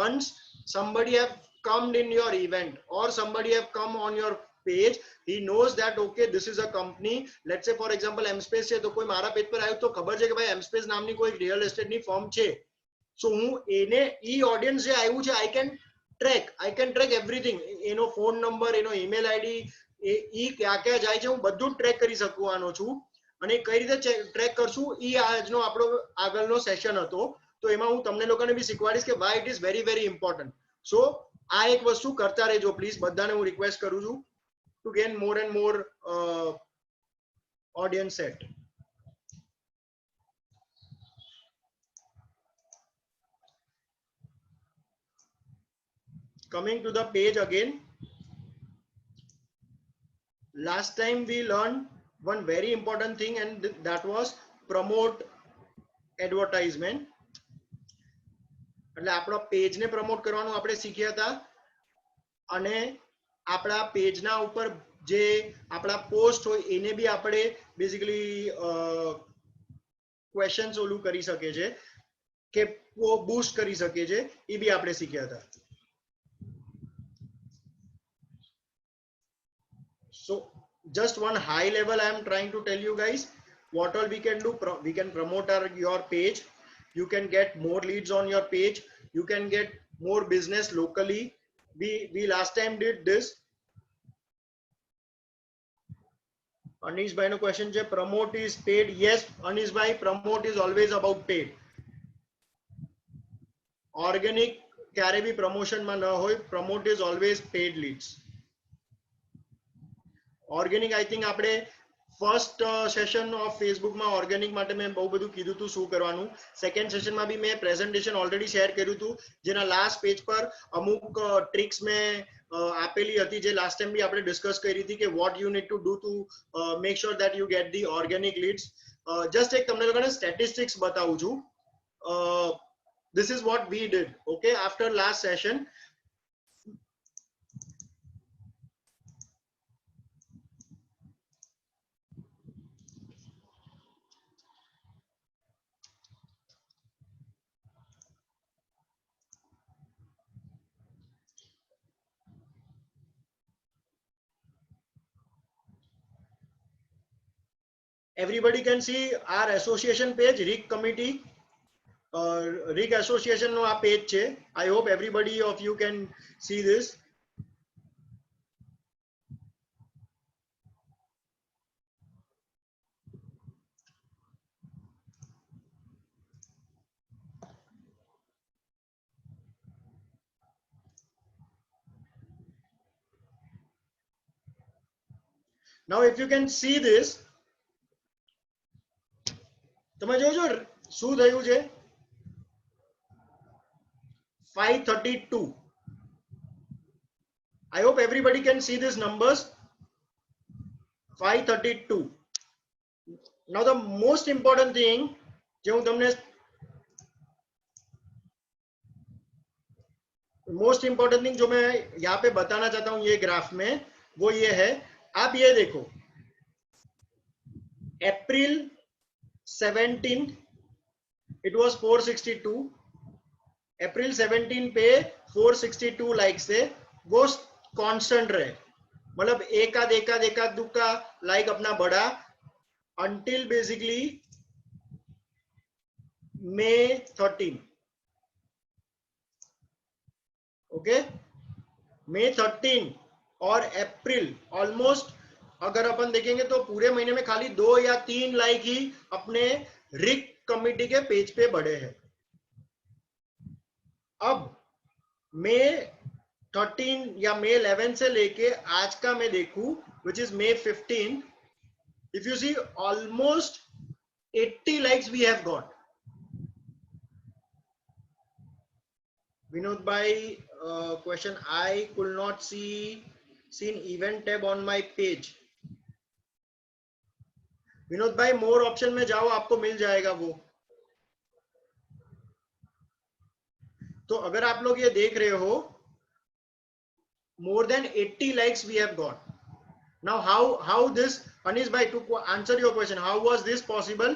once somebody have come in your event or somebody have come on your page, he knows that okay this is a company, let's say for example mspace છે તો કોઈ મારા પેજ પર આવ્યું તો ખબર છે કે ભાઈ mspace નામની કોઈ રિયલ એસ્ટેટ ની ફર્મ છે, સો હું એને ઈ ઓડિયન્સ જે આવ્યું છે I can track everything, એનો ફોન નંબર, એનો ઈમેલ આઈડી, ઈ ક્યાં ક્યાં જાય છે હું બધું ટ્રેક કરી શકવાનો છું। અને કઈ રીતે ટ્રેક કરશું ઈ આજનો આપણો આગળનો સેશન હતો, તો એમાં હું તમને લોકોને બી શીખવાડીશ કે why it is very very important। સો આ એક વસ્તુ કરતા રહેજો પ્લીઝ, બધાને હું રિક્વેસ્ટ કરું છું to gain more and more audience set. Coming to the page again, last time we learned one very important thing and that was promote advertisement. એટલે આપણા પેજને પ્રમોટ કરવાનું આપણે શીખ્યા હતા અને આપણા પેજના ઉપર જે આપણા પોસ્ટ હોય એને બી આપણે બેઝિકલી ક્વેશ્ચન્સ ઓલું કરી શકે છે કે બૂસ્ટ કરી શકે છે એ બી આપણે શીખ્યા હતા. So just one high level I am trying to tell you guys what all we can do. We can promote your page, you can get more leads on your page, you can get more business locally. We last time did this. Anish bhai no question je promote is paid. Yes Anish bhai, promote is always about paid. Organic ક્યારે બી promotion માં ન હોય. Promote is always paid leads. Organic I think આપણે first session of ફેસબુકમાં organic માટે મેં બહુ બધું કીધું હતું શું કરવાનું. સેકન્ડ સેશનમાં બી મેં પ્રેઝન્ટેશન ઓલરેડી શેર કર્યું હતું જેના લાસ્ટ પેજ પર અમુક ટ્રિક્સ મેં આપેલી હતી જે લાસ્ટ ટાઈમ બી આપણે ડિસ્કસ કરી હતી કે what you need to do to make sure that you get the organic leads. Just એક તમને લોકોને સ્ટેટિસ્ટિક્સ બતાવું છું. This is what we did okay after last session. Everybody can see our association page, RIG committee, RIG association no આ page છે. I hope everybody of you can see this. Now if you can see this, તમે જોજો શું થયું છે 532. I hope everybody can see these numbers. 532. Now the most important thing जो હું તમને मोस्ट इंपॉर्टेंट थिंग जो मैं यहाँ पे बताना चाहता हूँ ये ग्राफ में वो ये है. आप ये देखो अप्रैल 17 it was 462. अप्रैल 17 पे 462 लाइक से वो कांस्टेंट रहे. मतलब एकाद दुक्का लाइक अपना बढ़ा until basically May 13. Okay May 13 और अप्रैल ऑलमोस्ट अगर अपन देखेंगे तो पूरे महीने में खाली 2 या 3 लाइक ही अपने रिग कमिटी के पेज पे बढ़े हैं. अब May 13 या May 11 से लेके आज का मैं देखूं which is May 15, if you see almost 80 likes we have got. Vinod bhai, question, I could not seen event tab on my page. Vinod भाई मोर ऑप्शन में जाओ आपको मिल जाएगा वो. तो अगर आप लोग ये देख रहे हो more than 80 likes we have got. Now how this, Anish bhai, to answer your question, how was this possible?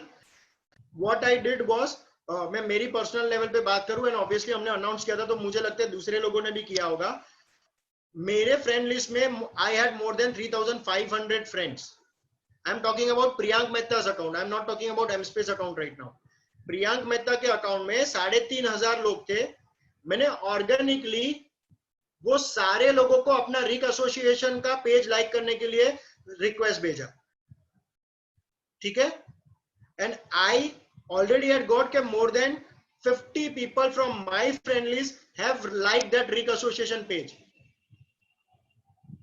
What I did was मैं मेरी पर्सनल लेवल पे बात करूं एंड ऑब्वियसली हमने अनाउंस किया था तो मुझे लगता है दूसरे लोगों ने भी किया होगा. मेरे फ्रेंड लिस्ट में I had more than 3500 friends. I am talking about Priyank Mehta's account. I am not talking about एमस्पेस account right now. Priyank Mehta के अकाउंट में 3500 लोग थे. मैंने ऑर्गेनिकली वो सारे लोगों को अपना रिग एसोसिएशन का पेज लाइक करने के लिए रिक्वेस्ट भेजा. ठीक है. And I already had got more than 50 people from my friend list have liked that RIG association page.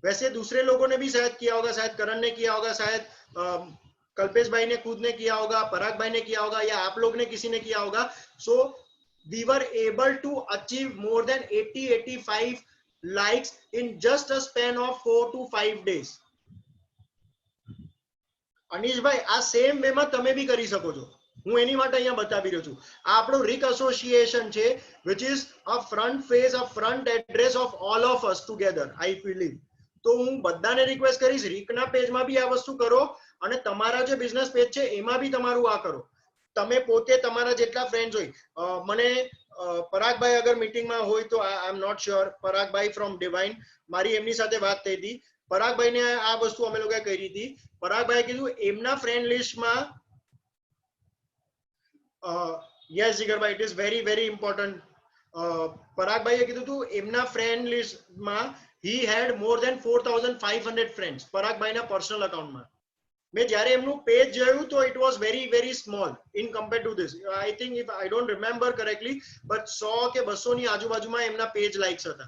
वैसे दूसरे लोगों ने भी शायद किया होगा, शायद करण ने किया होगा, शायद कल्पेश भाई ने खुद ने किया होगा, पराग भाई ने किया होगा, या आप लोग ने किसी ने किया होगा. So we were able to achieve more than 80-85 likes in just a span of 4 to 5 days. Anish ભાઈ આ સેમ વે માં તમે બી કરી શકો છો. હું એની માટે અહીંયા બતાવી રહ્યો છું. આ આપણું રિક એસોસિએશન છે which is a front face, a front address of all of us together, I believe. તો હું બધાને રિક્વેસ્ટ કરીશ રીકના પેજમાં બી આ વસ્તુ કરો અને તમારા જે બિઝનેસ પેજ છે એમાં બી તમારું આ કરો. તમે પોતે તમારા જેટલા ફ્રેન્ડ્સ હોય, મને પરાગભાઈ અગર મીટિંગમાં હોય તો આઈ એમ નોટ શ્યોર, પરાગભાઈ ફ્રોમ ડિવાઇન, મારી એમની સાથે વાત થઈ હતી. પરાગભાઈને આ વસ્તુ અમે લોકોએ કરી હતી. પરાગભાઈએ કીધું એમના ફ્રેન્ડ લિસ્ટમાં, યસ જીગરભાઈ, it is very very important. પરાગભાઈએ કીધું હતું એમના ફ્રેન્ડ લિસ્ટમાં he had more than 4500 friends, પરાગભાઈના personal અકાઉન્ટમાં. મેં જ્યારે એમનું પેજ જોયું તો it was very very small in compared to this. I think, if I don't remember correctly, but 100 કે 200 ની આજુબાજુમાં એમના પેજ લાઇક્સ હતા.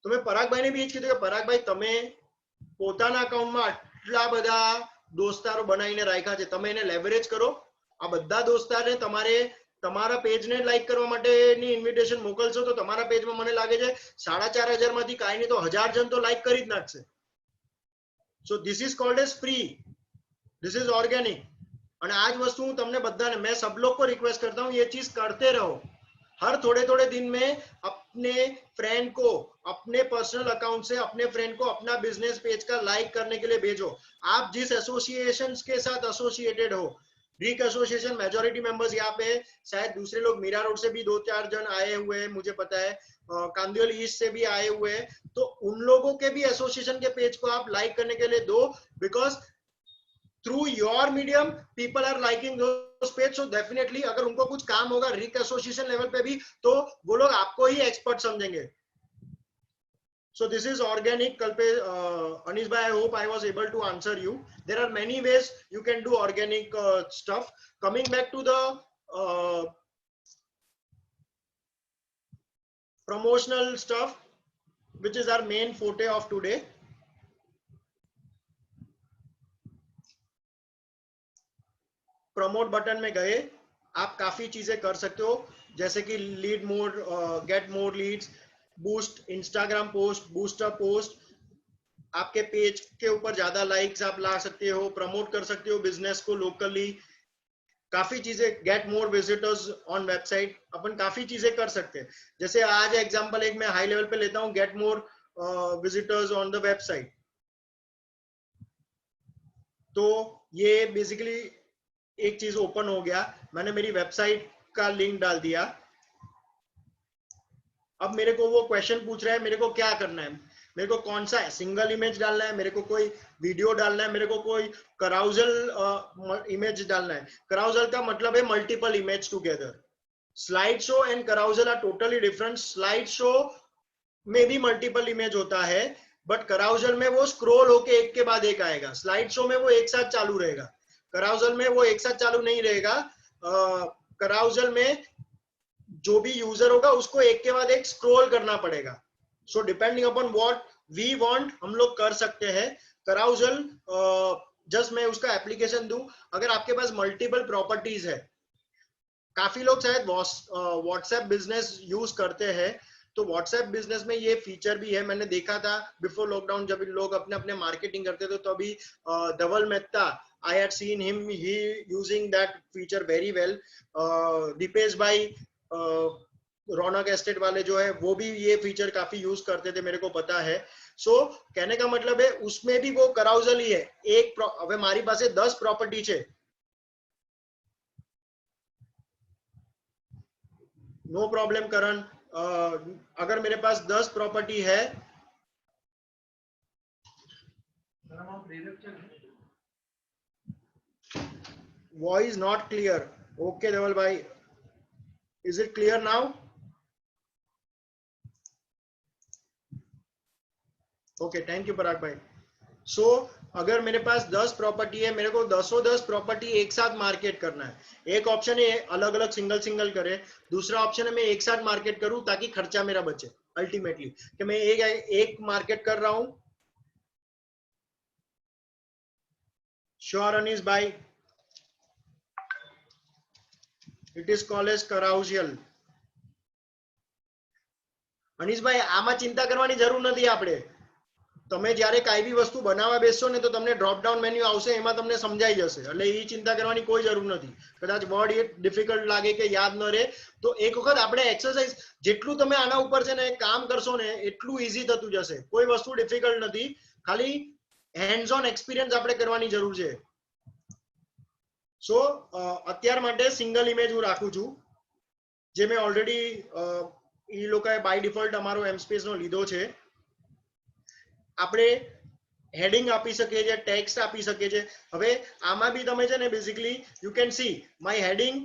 તો મેં પરાગભાઈને બી એ જ કીધું કે પરાગભાઈ તમે પોતાના અકાઉન્ટમાં આટલા બધા દોસ્તારો બનાવીને રાખ્યા છે, તમે એને લેવરેજ કરો. આ બધા દોસ્તારને તમારે તમારા પેજને લાઈક કરવા માટેની ઇન્વિટેશન મોકલશો તો તમારા પેજમાં મને લાગે છે 4500 માંથી કાંઈ નહીં તો 1000 જણ તો લાઈક કરી જ નાખશે. So this is called as free, this is organic. અને આ જ વસ્તુ હું તમને બધાને, मैं सब लोग को रिक्वेस्ट करता हूँ ये चीज करते रहो. हर थोड़े थोड़े दिन में अपने फ्रेंड को अपने पर्सनल अकाउंट से अपने फ्रेंड को अपना बिजनेस पेज का लाइक करने के लिए भेजो. आप जिस एसोसिएशन के साथ एसोसिएटेड हो, रिक एसोसिएशन मेजॉरिटी मेंबर्स यहाँ पे, शायद दूसरे लोग मीरा रोड से भी 2-4 जन आए हुए हैं, मुझे पता है कांदिवली ईस्ट से भी आए हुए हैं. तो उन लोगों के भी एसोसिएशन के पेज को आप लाइक करने के लिए दो, because through your medium people are liking those page. So definitely अगर उनको कुछ काम होगा रिक एसोसिएशन लेवल पे भी तो वो लोग आपको ही एक्सपर्ट समझेंगे. So this is organic. Kalpesh, Anish bhai, I hope I was able to answer you. There are many ways you can do organic stuff. Coming back to the promotional stuff, which is our main forte of today. Promote button में गए आप काफी चीजें कर सकते हो, जैसे कि lead more, get more leads, boost Instagram post, booster post, आपके पेज के ऊपर ज्यादा लाइक्स आप ला सकते हो, प्रमोट कर सकते हो बिजनेस को लोकली. काफी चीजें, get more visitors on website, अपन काफी चीजें कर सकते हैं. जैसे आज एग्जांपल एक मैं हाई लेवल पे लेता हूँ, gate more visitors on the website. तो ये बेसिकली एक चीज ओपन हो गया, मैंने मेरी वेबसाइट का लिंक डाल दिया. अब मेरे को वो क्वेश्चन पूछ रहा है मेरे को क्या करना है, मेरे को कौन सा सिंगल इमेज डालना है, मेरे को कोई वीडियो डालना है, मेरे को कोई कराउजल इमेज डालना है. कराउजल का मतलब है multiple image together. Slide show and carousel are totally different. Slide show में भी मल्टीपल इमेज होता है, बट कराउजल में वो स्क्रॉल होके एक के बाद एक आएगा. स्लाइड शो में वो एक साथ चालू रहेगा, कराउजल में वो एक साथ चालू नहीं रहेगा. कराउजल में जो भी यूजर होगा उसको एक के बाद एक स्क्रॉल करना पड़ेगा. So depending upon what we want हम लोग कर सकते हैं. कराउजल जस्ट मैं उसका एप्लीकेशन दूं, अगर आपके पास मल्टीपल प्रॉपर्टीज है, काफी लोग शायद व्हाट्सएप बिजनेस यूज करते हैं, तो व्हाट्सएप बिजनेस में ये फीचर भी है. मैंने देखा था बिफोर लॉकडाउन जब लोग अपने अपने मार्केटिंग करते थे, तो अभी धवल Mehta, I had seen him, he using that feature very well. Dipesh भाई रौनक एस्टेट वाले जो है वो भी ये फीचर काफी यूज करते थे, मेरे को पता है. सो कहने का मतलब है उसमें भी वो कराउजल ही है. एक હવે મારી પાસે 10 प्रॉपर्टी છે, नो प्रॉब्लम करण. अगर मेरे पास 10 प्रॉपर्टी है, voice not clear. Okay Dhaval भाई, is it clear now? Okay, thank you Parag भाई. सो अगर मेरे पास 10 प्रॉपर्टी है, मेरे को 10 प्रॉपर्टी एक साथ मार्केट करना है. एक ऑप्शन है अलग अलग सिंगल सिंगल करे, दूसरा ऑप्शन है मैं एक साथ मार्केट करूं ताकि खर्चा मेरा बचे. अल्टीमेटली कि मैं एक मार्केट कर रहा हूं. श्योर अनीस भाई, it is called as carousel. Anees भाई आमा चिंता करवानी जरूर नहीं. आपणे તમે જ્યારે કાંઈ બી વસ્તુ બનાવવા બેસશો ને તો તમને ડ્રોપ ડાઉન મેન્યુ આવશે, એમાં તમને સમજાઈ જશે, એટલે એ ચિંતા કરવાની કોઈ જરૂર નથી. કદાચ વર્ડ એ ડિફિકલ્ટ લાગે કે યાદ ન રહે તો એક વખત આપણે એક્સરસાઇઝ જેટલું તમે આના ઉપર છે ને કામ કરશો ને એટલું ઈઝી થતું જશે. કોઈ વસ્તુ ડિફિકલ્ટ નથી, ખાલી હેન્ડ્સ ઓન એક્સપિરિયન્સ આપણે કરવાની જરૂર છે. સો અત્યાર માટે સિંગલ ઇમેજ હું રાખું છું, જે મેં ઓલરેડી એ લોકોએ બાય ડિફોલ્ટ અમારો એમ સ્પેસ નો લીધો છે. આપણે હેડિંગ આપી શકીએ છીએ, ટેક્સ્ટ આપી શકીએ છીએ. હવે આમાં બી તમે છે ને basically you can see my heading,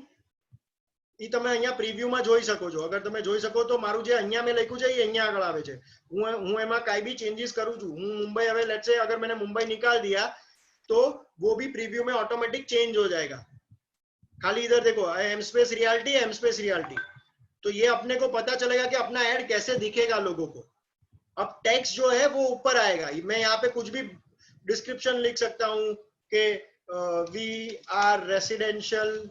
એ તમે અહીંયા પ્રીવ્યુમાં જોઈ શકો છો. અગર તમે જોઈ શકો તો મારું જે અહીંયા મેં લખ્યું છે એ અહીંયા આગળ આવે છે. હું એમાં કાંઈ બી ચેન્જીસ કરું છું. હું मुंबई, હવે लेट्स से अगर मैंने मुंबई निकाल दिया तो वो भी प्रीव्यू में ऑटोमेटिक चेंज हो जाएगा. खाली इधर देखो M space reality, M space reality, तो ये अपने को पता चलेगा कि अपना ऐड कैसे दिखेगा लोगों को. अब टेक्स्ट जो है वो ऊपर आएगा. मैं यहाँ पे कुछ भी डिस्क्रिप्शन लिख सकता हूँ कि we are residential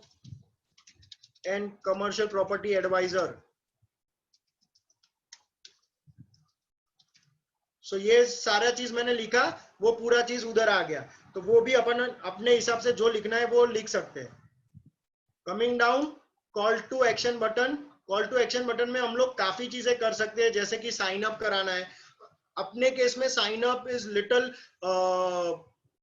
and commercial property adviser. So ये सारा चीज मैंने लिखा, वो पूरा चीज उधर आ गया. तो वो भी अपन अपने हिसाब से जो लिखना है वो लिख सकते हैं. Coming down, call to action button. Call to action button में हम लोग काफी चीजें कर सकते हैं, जैसे कि साइन अप कराना है. अपने केस में sign up is little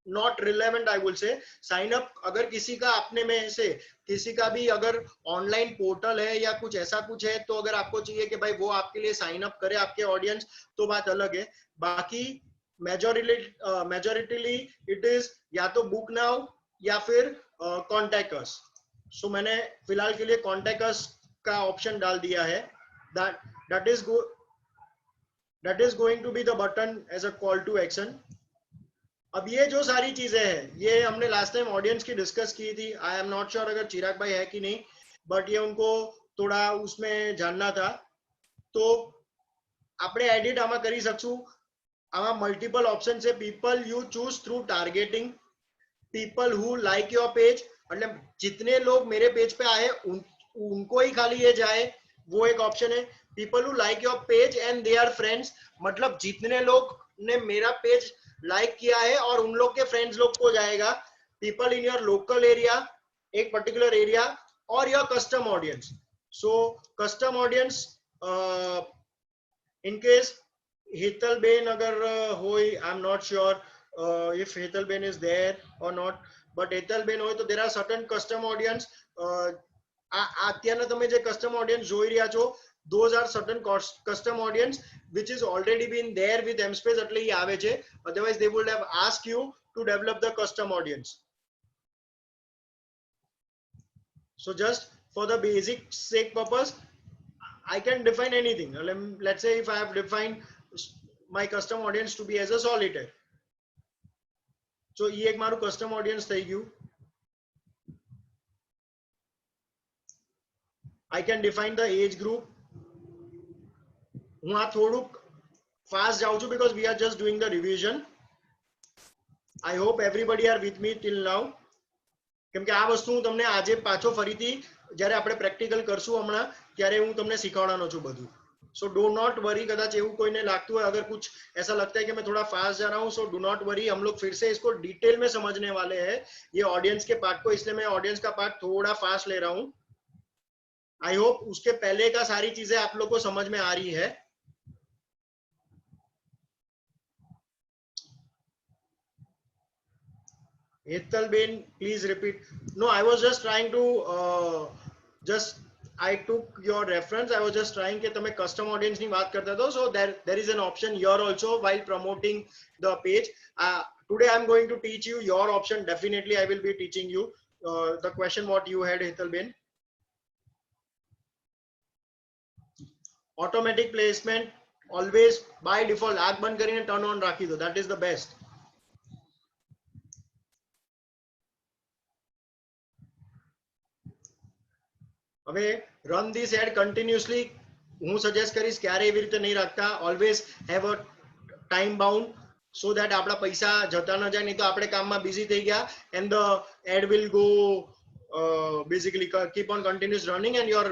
not relevant, I will say. Sign up अगर किसी का अपने में से किसी का भी अगर ऑनलाइन पोर्टल है या कुछ ऐसा कुछ है, तो अगर आपको चाहिए कि भाई वो आपके लिए साइन अप करे आपके ऑडियंस, तो बात अलग है. बाकी मेजोरिटीली इट इज या तो बुक नाउ या फिर कॉन्टैक्ट अस. सो मैंने फिलहाल के लिए कॉन्टैक्ट अस का ऑप्शन डाल दिया है. That is going to be the button as a call to action. अब ये जो सारी चीजें हैं ये हमने लास्ट टाइम ऑडियंस की डिस्कस की थी. आई एम नॉट श्योर अगर चिराग भाई है कि नहीं, बट ये उनको थोड़ा उसमें जानना था. तो આપણે એડિટ આમાં કરી શકશું. આમાં મલ્ટિપલ ઓપ્શન છે. People you choose through targeting, people who like your page, मतलब जितने लोग मेरे पेज पे आए उनको ही खाली ये जाए, वो एक ऑप्शन है. People who like your page and they are friends, मतलब जितने लोग ने मेरा पेज लाइक किया है और उन लोग के फ्रेंड्स लोग को जाएगा. People in your local area, एक पर्टिकुलर एरिया, और your custom audience. So custom audience in case હેતલબેન અગર હોય, I am not sure if હેતલબેન is there or not, but હેતલબેન હોય તો there are certain custom audience. અત્યારના તમે જે custom audience જોઈ રહ્યા છો, those are certain custom audience which is already been there with mspace, એટલે એ આવે છે. otherwise they would have asked you to develop the custom audience. so just for the basic sake purpose I can define anything. Let's say if I have defined my custom audience to be as a solitaire, so ये एक मारू custom audience થઈ ગયું. I can define the age group. હું આ થોડુંક fast જાઉં છું because we are just doing the revision. I hope everybody are with me till now. કેમ કે આ વસ્તુ હું તમને આજે પાછો ફરીથી જ્યારે આપણે પ્રેક્ટિકલ કરશું હમણાં ત્યારે હું તમને શીખવાડવાનો છું બધું. So do not worry. कदाच એવું કોઈને લાગતું હોય, अगर कुछ ऐसा लगता है कि मैं थोड़ा फास्ट जा रहा हूँ, सो डू नॉट वरी. हम लोग फिर से इसको डिटेल में समझने वाले हैं ये ऑडियंस के पार्ट को, इसलिए मैं ऑडियंस का पार्ट थोड़ा फास्ट ले रहा हूँ. आई होप उसके पहले का सारी चीजें आप लोग को समझ में आ रही है. Hetalben please repeat. No, I was just trying to I took your reference. I was just trying कि तमे custom audience ની વાત કરતા હતો. So there is an option here also while promoting the page. Today I am going to teach you your option. Definitely I will be teaching you the question what you had, Hetalben. Automatic placement always by default આંખ બંધ કરીને turn on રાખી દો. That is the best. હવે run this ad continuously હું suggest કરીશ ક્યારે એવી રીતે નહીં રાખતા. Always have a time bound so that આપણા પૈસા જતા ન જાય, નહીં તો આપણે કામમાં બિઝી થઈ ગયા and the ad will go basically keep on continuous running and your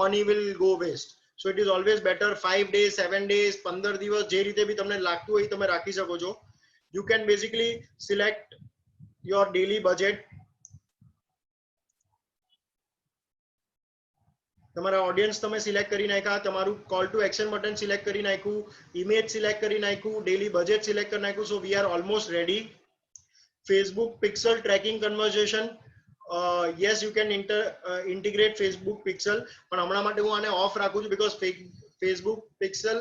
money will go waste. So it is always better 5 days 7 days 15 દિવસ જે રીતે બી તમને લાગતું હોય તમે રાખી શકો છો. You can basically select your daily budget. તમારા ઓડિયન્સ તમે સિલેક્ટ કરી નાખ્યા, તમારું call to action button select કરી નાખ્યું, ઇમેજ સિલેક્ટ કરી નાખ્યું, ડેલી બજેટ સિલેક્ટ કરી નાખ્યું. So we are almost ready. Facebook pixel tracking conversation, yes you can integrate Facebook pixel, પણ હમણાં માટે હું આને ઓફ રાખું છું because Facebook pixel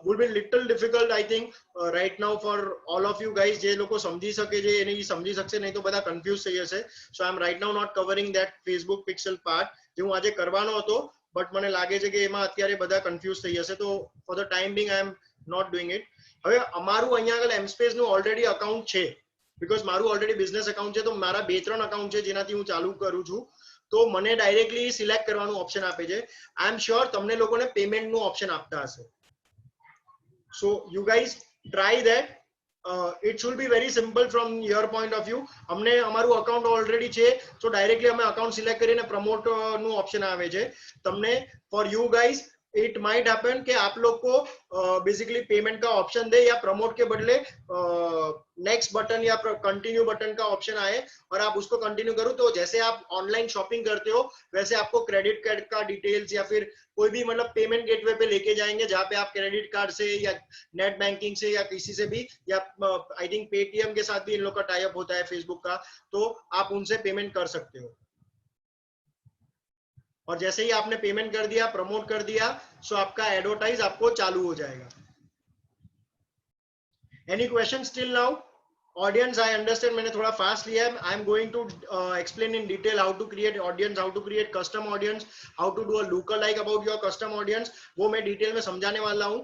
would be little difficult I think right now for all of you guys. જે લોકો સમજી શકે છે એને સમજી શકશે, નહીં તો બધા કન્ફ્યુઝ થઈ જશે. so I am right now not covering that Facebook pixel part જે હું આજે કરવાનો હતો, બટ મને લાગે છે કે એમાં અત્યારે બધા કન્ફ્યુઝ થઈ જશે. તો for the time being I am not doing it. હવે અમારું અહીંયા આગળ mspace નું ઓલરેડી અકાઉન્ટ છે, બીકોઝ મારું ઓલરેડી બિઝનેસ અકાઉન્ટ છે. તો મારા 2-3 અકાઉન્ટ છે જેનાથી હું ચાલુ કરું છું. તો મને ડાયરેક્ટલી સિલેક્ટ કરવાનું ઓપ્શન આપે છે. આઈ એમ શ્યોર તમને લોકોને પેમેન્ટનું ઓપ્શન આપતા હશે. So you guys try that. It should be very simple from your point of view. અમને અમારું અકાઉન્ટ ઓલરેડી છે, તો ડાયરેક્ટલી અમે અકાઉન્ટ સિલેક્ટ કરીને પ્રમોટનું ઓપ્શન આવે છે. તમને for you guys it might happen कि आप लोग को बेसिकली पेमेंट का ऑप्शन दे या प्रमोट के बदले नेक्स्ट बटन या कंटिन्यू बटन का ऑप्शन आए और आप उसको कंटिन्यू करो. तो जैसे आप ऑनलाइन शॉपिंग करते हो वैसे आपको क्रेडिट कार्ड का डिटेल्स या फिर कोई भी मतलब पेमेंट गेटवे पे लेके जाएंगे जहां पे आप क्रेडिट कार्ड से या नेट बैंकिंग से या किसी से भी, या आई थिंक पेटीएम के साथ भी इन लोग का टाई अप होता है फेसबुक का, तो आप उनसे पेमेंट कर सकते हो. और जैसे ही आपने पेमेंट कर दिया, प्रमोट कर दिया, सो आपका एडवर्टाइज आपको चालू हो जाएगा. Any question still now? Audience I understand मैंने थोड़ा फास्ट लिया है. I am going to explain in detail how to create audience, how to create custom audience, how to do a lookalike about your custom audience. वो मैं detail में समझाने वाला हूँ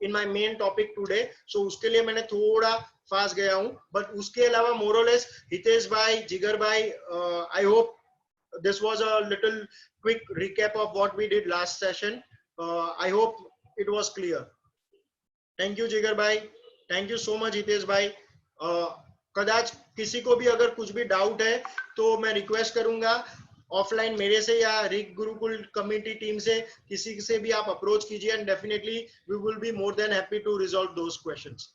in my main topic today. So उसके लिए मैंने थोड़ा फास्ट गया हूँ, बट उसके अलावा मोरलेस हितेश भाई, जिगर भाई, I hope this was a little quick recap of what we did last session. I hope it was clear. Thank you जिगर भाई, thank you so much Hitesh भाई. कदाच किसी को भी अगर कुछ भी डाउट है तो मैं रिक्वेस्ट करूंगा ऑफलाइन मेरे से या रिक गुरुकुल कम्युनिटी टीम से किसी से भी आप अप्रोच कीजिए, and definitely we will be more than happy to resolve those questions.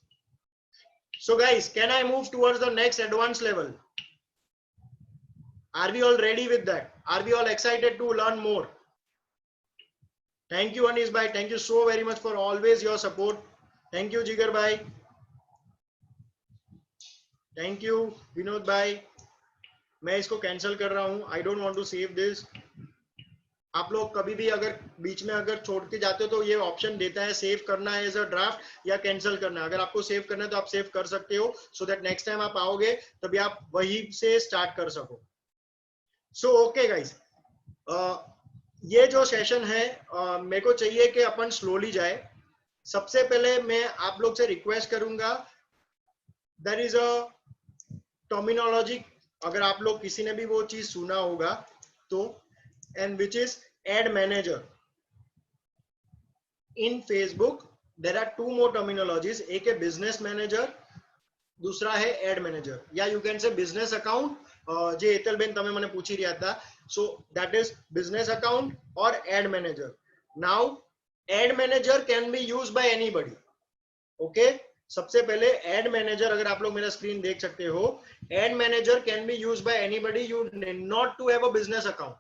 So guys, can I move towards the next advanced level? Are we all ready with that? Are we all excited to learn more? Thank you Anis bhai, thank you so very much for always your support. Thank you Jigar bhai, thank you Vinod bhai. मैं इसको cancel कर रहा हूँ. I don't want to save this. आप लोग कभी भी अगर बीच में अगर छोड़ के जाते हो तो ये ऑप्शन देता है सेव करना है एज अ ड्राफ्ट या कैंसिल करना है. अगर आपको सेव करना है तो आप सेव कर सकते हो, सो दैट नेक्स्ट टाइम आप आओगे तभी आप वही से स्टार्ट कर सको. सो ओके गाइस, ये जो सेशन है मेरे को चाहिए कि अपन स्लोली जाए. सबसे पहले मैं आप लोग से रिक्वेस्ट करूंगा, देयर इज अ टर्मिनोलॉजी, अगर आप लोग किसी ने भी वो चीज सुना होगा तो, and which is ad manager. In Facebook there are 2 more terminologies. एक है बिजनेस मैनेजर, दूसरा है एड मैनेजर, या you can say business account. જે એતલબેન તમે મને પૂછી રહ્યા હતા, so that is business account or ad manager. Now ad manager can be used by anybody. Okay, सबसे पहले एड मैनेजर, अगर आप लोग मेरा स्क्रीन देख सकते हो, ad manager can be used by anybody. You need not to have a business account,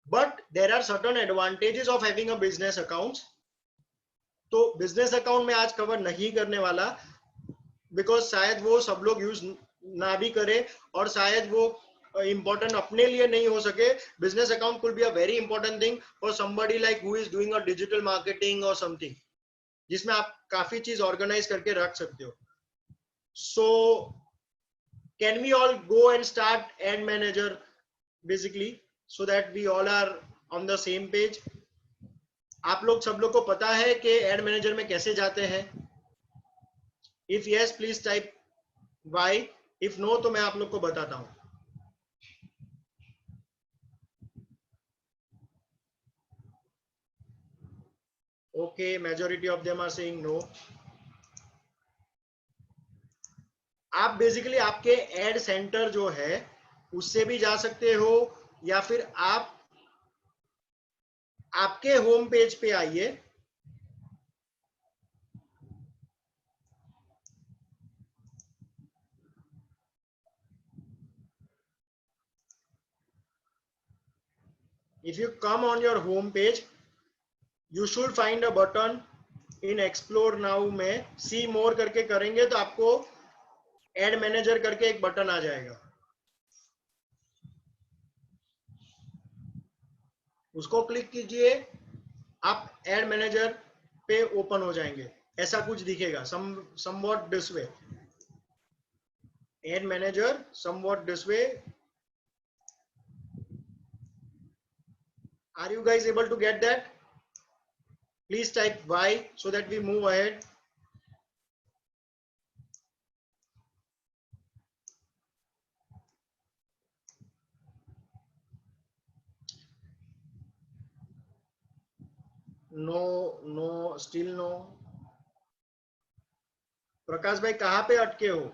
but there are certain advantages of having a business account. तो बिजनेस अकाउंट में आज कवर नहीं करने वाला, बिकॉज शायद वो सब लोग यूज ना भी करे और शायद वो इंपॉर्टेंट अपने लिए नहीं हो सके. Business account could be a very important thing for somebody like who is doing a digital marketing और समथिंग, जिसमें आप काफी चीज ऑर्गेनाइज करके रख सकते हो. So can we all go and start ad manager basically, so that we all are on the same page. आप लोग सब लोग को पता है कि एड मैनेजर में कैसे जाते हैं? If yes please type Y, if no तो मैं आप लोग को बताता हूं. Okay, majority of them are saying no. आप बेसिकली आपके एड सेंटर जो है उससे भी जा सकते हो, या फिर आपके होम पेज पे आइए, if you come on your home page, you should find a button in explore now में see more करके करेंगे तो आपको एड मैनेजर करके एक बटन आ जाएगा, उसको क्लिक कीजिए, आप एड मैनेजर पे ओपन हो जाएंगे, ऐसा कुछ दिखेगा, somewhat this way, add manager somewhat this way. Are you guys able to get that? Please type Y so that we move ahead. No, still no. प्रकाश भाई कहाँ पे अटके हो?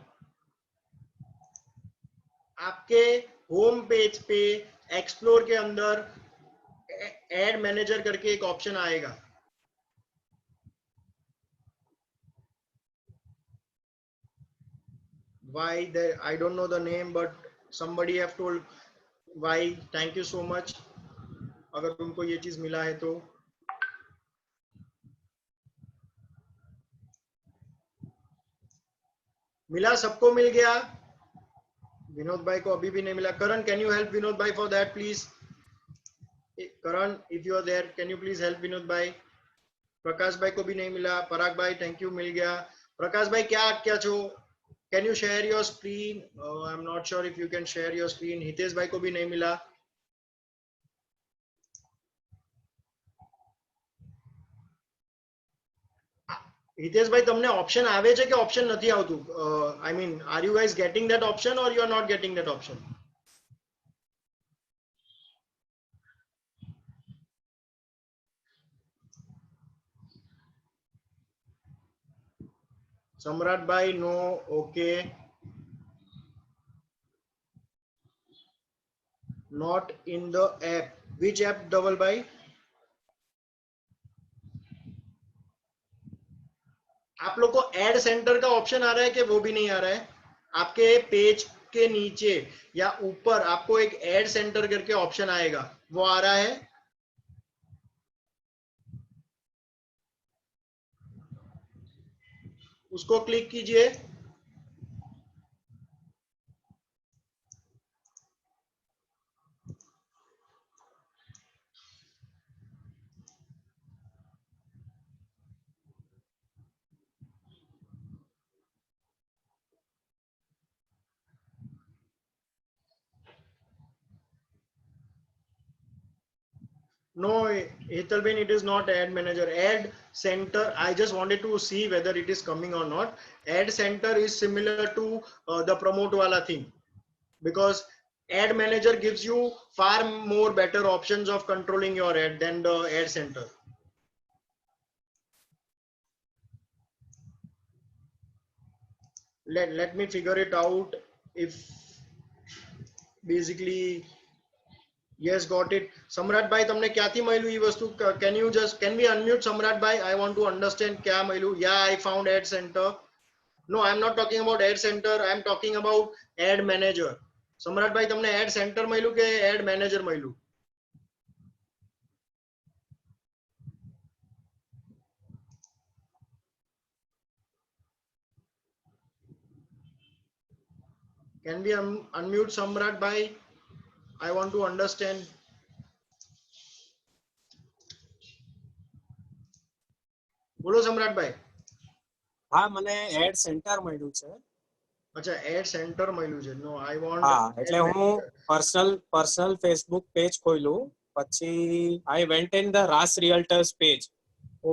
आपके होम पेज पे एक्सप्लोर के अंदर एड मैनेजर करके एक ऑप्शन आएगा, why there, I don't know the name but somebody have told why. Thank you so much अगर तुमको ये चीज मिला है तो। मिला, सबको मिल गया? विनोद भाई को अभी भी नहीं मिला। Karan, can you help Vinod bhai for that please? Karan, if you are there can you please help Vinod bhai? Prakash भाई को भी नहीं मिला। पराग भाई थैंक यू, मिल गया। प्रकाश भाई क्या अटक्या छो? Can you share your screen? I am not sure if you can share your screen. Hitesh भाई को भी नहीं मिला। हितेश भाई તમને ઓપ્શન આવે છે કે ઓપ્શન નથી આવતું? I mean are you guys getting that option or you are not getting that option? Samrat bhai no, okay, not in the app. Which app Dhaval bhai? आप लोग को एड सेंटर का ऑप्शन आ रहा है कि वो भी नहीं आ रहा है? आपके पेज के नीचे या ऊपर आपको एक एड सेंटर करके ऑप्शन आएगा, वो आ रहा है? उसको क्लिक कीजिए। No, Hitalbin, it is not ad manager. Ad center, I just wanted to see whether it is coming or not. Ad center is similar to the promote wala thing, because ad manager gives you far more better options of controlling your ad than the ad center. Let me figure it out. If basically, yes, got it. सम्राट भाई તમને ક્યાંથી મળ્યું એ વસ્તુ? can we unmute सम्राट भाई? I want to understand क्या મળ્યું. Yeah, I found ad center. No, I am not talking about ad center. I am talking about ad manager. सम्राट भाई તમને ad center મળ્યું કે ad manager મળ્યું? Can we unmute सम्राट भाई? I want to understand. બોલો सम्राट भाई. હા, મને એડ સેન્ટર મળ્યું છે. અચ્છા, એડ સેન્ટર મળ્યું છે. નો, આઈ વોન્ટ. હા, એટલે હું પર્સનલ ફેસબુક પેજ ખોલ્યું, પછી I went in the RAS Realtors page.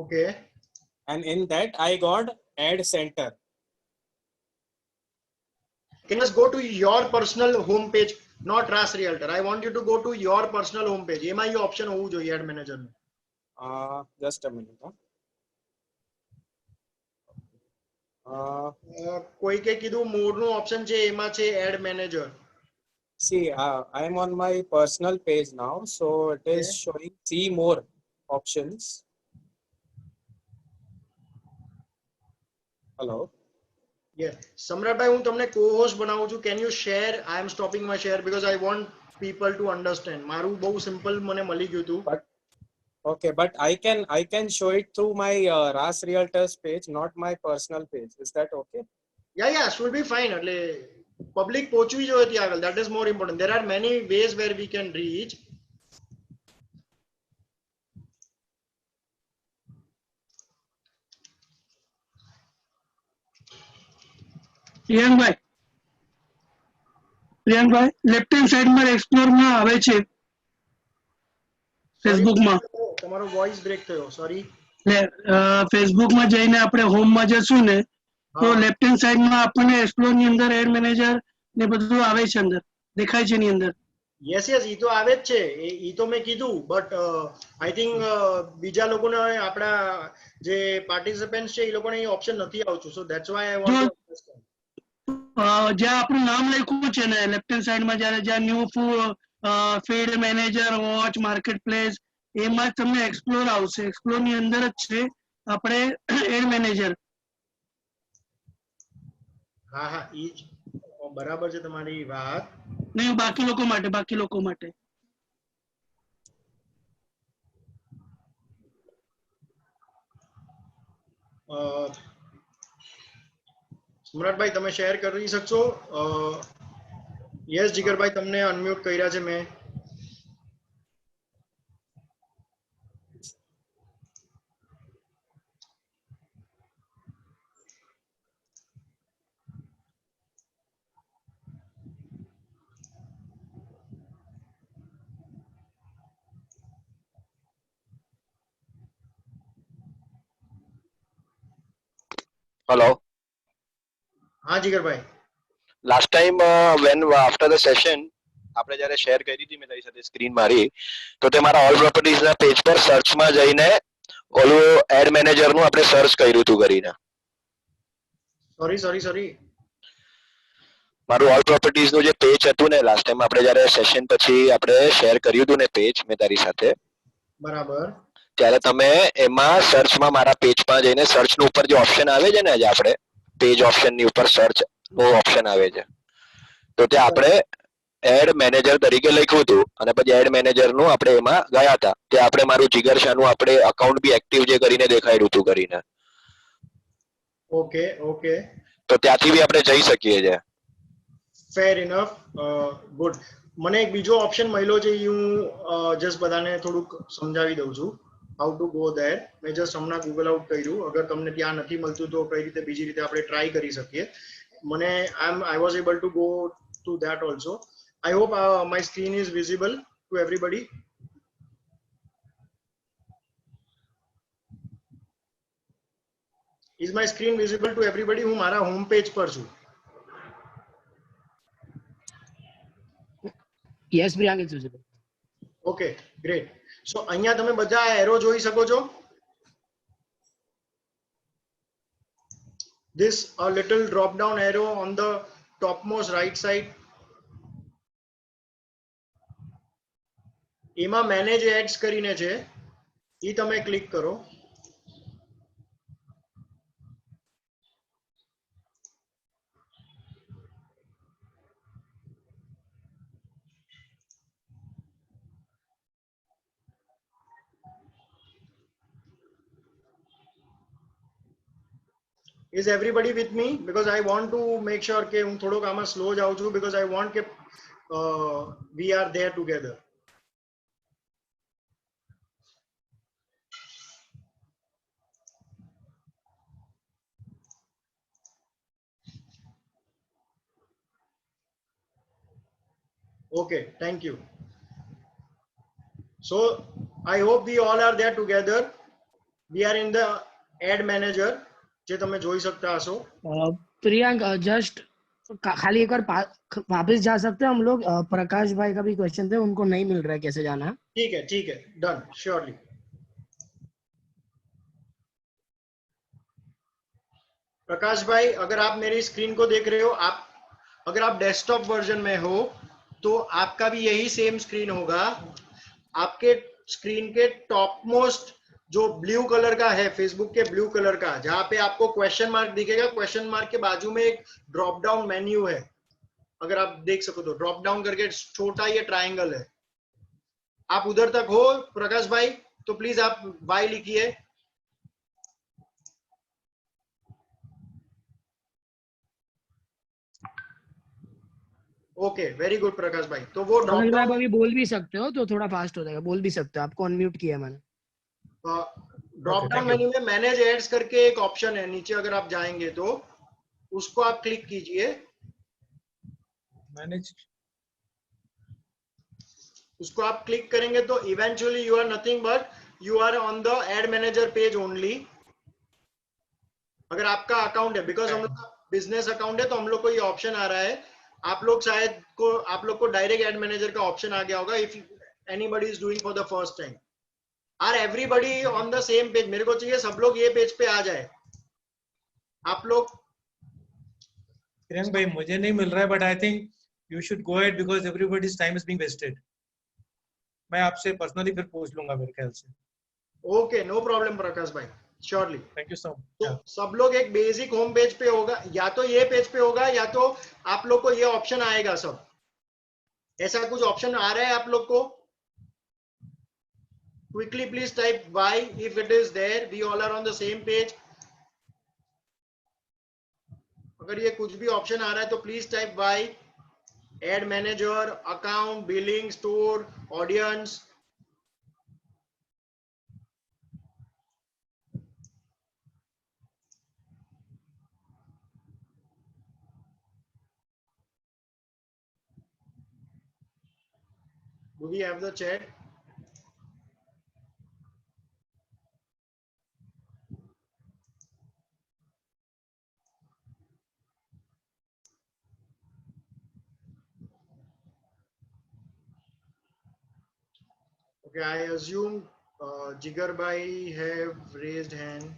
Okay. And in that I got ad center. Can you just go to your personal home page, not RAS Realtor. I want you to go to your personal home page. એમાં એ option હોવું જોઈએ add manager નું. Just a minute. કોઈકે કીધું મોરનું option છે, એમાં છે ad manager. See, I am on my personal page now, so it is showing see more. options. Hello. Yeah. સમ્રાટભાઈ હું તમને co-host બનાવું છું. Can you share? I am stopping my share because I want people to understand. મારું બહુ simple મને મળી ગયું હતું. But okay, but I can show it through my RAS Realtors page, not my personal page. Is that okay? Yeah, should be fine. એટલે public પહોંચવી જોઈએ ત્યાં આગળ. That is more important. There are many ways where we can reach. પ્રિયાંકભાઈ left hand side માં explore માં આવે છે Facebook માં. તમારો વોઇસ બ્રેક થયો. સોરી. ફેસબુક માં જઈને આપણે હોમ માં જશું ને તો લેફ્ટ હેન્ડ સાઈડ માં આપણને એક્સપ્લોર ની અંદર એડ મેનેજર ને બધું આવે છે, અંદર દેખાય છે એની અંદર. યસ ઈ તો આવે જ છે. ઈ તો મેં કીધું, બટ આઈ થિંક બીજા લોકોને આપણા જે પાર્ટિસિપન્ટ્સ છે એ લોકોને એ ઓપ્શન નથી આવતું. સો that's why I want to understand. જ્યાં આપણું નામ લખ્યું છે ને લેફ્ટ હેન્ડ સાઈડ માં જ્યારે જ્યાં new feed manager watch market place એમાં જ તમને એક્સપ્લોર આવશે. એક્સપ્લોર ની અંદર જ છે આપણે એડ મેનેજર. હા ઈ જ બરાબર છે તમારી વાત. નહીં, બાકી લોકો માટે સમ્રાટભાઈ તમે શેર કરી શકશો? યસ જીગરભાઈ, તમને અનમ્યુટ કર્યા છે મેં. હેલો. હા જીગરભાઈ. Last time when after the session આપણે જ્યારે શેર કરી હતી મેં તારી સાથે સ્ક્રીન મારી, તો તે મારા ઓલ પ્રોપર્ટીઝ ના પેજ પર સર્ચમાં જઈને ઓલું એડ મેનેજર નું આપણે સર્ચ કર્યું હતું કરીને. સોરી. મારું ઓલ પ્રોપર્ટીઝ નું જે પેજ હતું ને લાસ્ટ ટાઈમ આપણે જ્યારે સેશન પછી આપણે શેર કર્યું હતું ને પેજ મેં તારી સાથે, બરાબર, ત્યારે તમે એમાં સર્ચમાં મારા પેજમાં જઈને સર્ચ નું ઉપર જે ઓપ્શન આવે છે ને, આજે આપણે પેજ ઓપ્શન ની ઉપર સર્ચ નો ઓપ્શન આવે છે, તો ત્યાં આપણે એડ મેનેજર તરીકે લખ્યું હતું અને પછી એડ મેનેજર નું આપણે એમાં ગયા હતા. ત્યાં આપણે મારું જીગર શાહનું આપણે અકાઉન્ટ બી એક્ટિવ જે કરીને દેખાડ્યું હતું કરીને. ઓકે. તો ત્યાંથી બી આપણે જઈ શકીએ છીએ. ફેર ઇનફ, ગુડ. મને એક બીજો ઓપ્શન મળ્યો છે, હું જસ્ટ બધાને થોડુંક સમજાવી દઉં છું હાઉ ટુ ગો ધેર. મેં જસ્ટ હમણાં ગૂગલ આઉટ કર્યું. અગર તમને ત્યાં નથી મળતું તો કઈ રીતે બીજી રીતે આપણે ટ્રાય કરી શકીએ. મને I was able to go to that also. I hope my screen is visible to everybody. Is my screen visible to everybody? હું મારા હોમ પેજ પર છું. Yes, Priyank, it's visible. Okay, great. So અહીંયા તમે બધા arrow જોઈ શકો છો. This a little drop down arrow on the topmost right side. એમાં મેનેજ એડ્સ કરીને છે, એ તમે ક્લિક કરો. Is everybody with me? Because I want to make sure કે હું થોડોક આમાં સ્લો જાઉં છું, because I want કે we are there together. Okay, thank you. So I hope we all are there together. We are in the ad manager જે તમે જોઈ શકતા હશો. प्रियांक जस्ट खाली एक बार वापस जा सकते हैं हम लोग? प्रकाश भाई का भी क्वेश्चन थे, उनको नहीं मिल रहा है कैसे जाना है. ठीक है, डन, श्योरली. प्रकाश भाई, अगर आप मेरी स्क्रीन को देख रहे हो, अगर आप डेस्कटॉप वर्जन में हो तो आपका भी यही सेम स्क्रीन होगा. आपके स्क्रीन के टॉप मोस्ट जो ब्लू कलर का है, फेसबुक के ब्लू कलर का, जहां पे आपको क्वेश्चन मार्क दिखेगा, क्वेश्चन मार्क के बाजू में एक ड्रॉप डाउन मेन्यू है, अगर आप देख सको तो ड्रॉप डाउन करके छोटा ये ट्रायंगल है, आप उधर तक हो प्रकाश भाई तो प्लीज आप बाय लिखिए। ओके वेरी गुड प्रकाश भाई, तो वो ड्रॉप अगर आप डाउन अभी बोल भी सकते हो तो थोड़ा फास्ट हो जाएगा, बोल भी सकते हो, आपको अनम्यूट किया है मैंने। ड्रॉप डाउन मेन्यू में मैनेज एड्स करके एक ऑप्शन है नीचे, अगर आप जाएंगे तो उसको आप क्लिक कीजिए। मैनेज, उसको आप क्लिक करेंगे तो eventually you are nothing but you are on the ad manager page only. अगर आपका अकाउंट है, बिकॉज हम लोग का बिजनेस अकाउंट है तो हम लोग को ये ऑप्शन आ रहा है, आप लोग को डायरेक्ट एड मैनेजर का ऑप्शन आ गया होगा if anybody is doing for the first time. Are everybody on the same page? मेरे को चाहिए सब लोग ये पेज पे आ जाए। आप लोग प्रियंक भाई मुझे नहीं मिल रहा है, but I think you should go ahead because everybody's time is being wasted. मैं आपसे पर्सनली फिर पूछ लूंगा मेरे ख्याल से। ओके नो प्रॉब्लम प्रकाश भाई, श्योरली। थैंक यू सो तो मच। सब लोग एक बेसिक होम पेज पे होगा, या तो ये पेज पे होगा या तो आप लोग को ये ऑप्शन आएगा। सब ऐसा कुछ ऑप्शन आ रहा है आप लोग को? Quickly please type Y if it is there, we all are on the same page. अगर ये कुछ भी ऑप्शन आ रहा है तो please type Y, ad manager, account, billing, store, audience. Do we have the chat? Okay, I assume Jigar bhai have raised hand.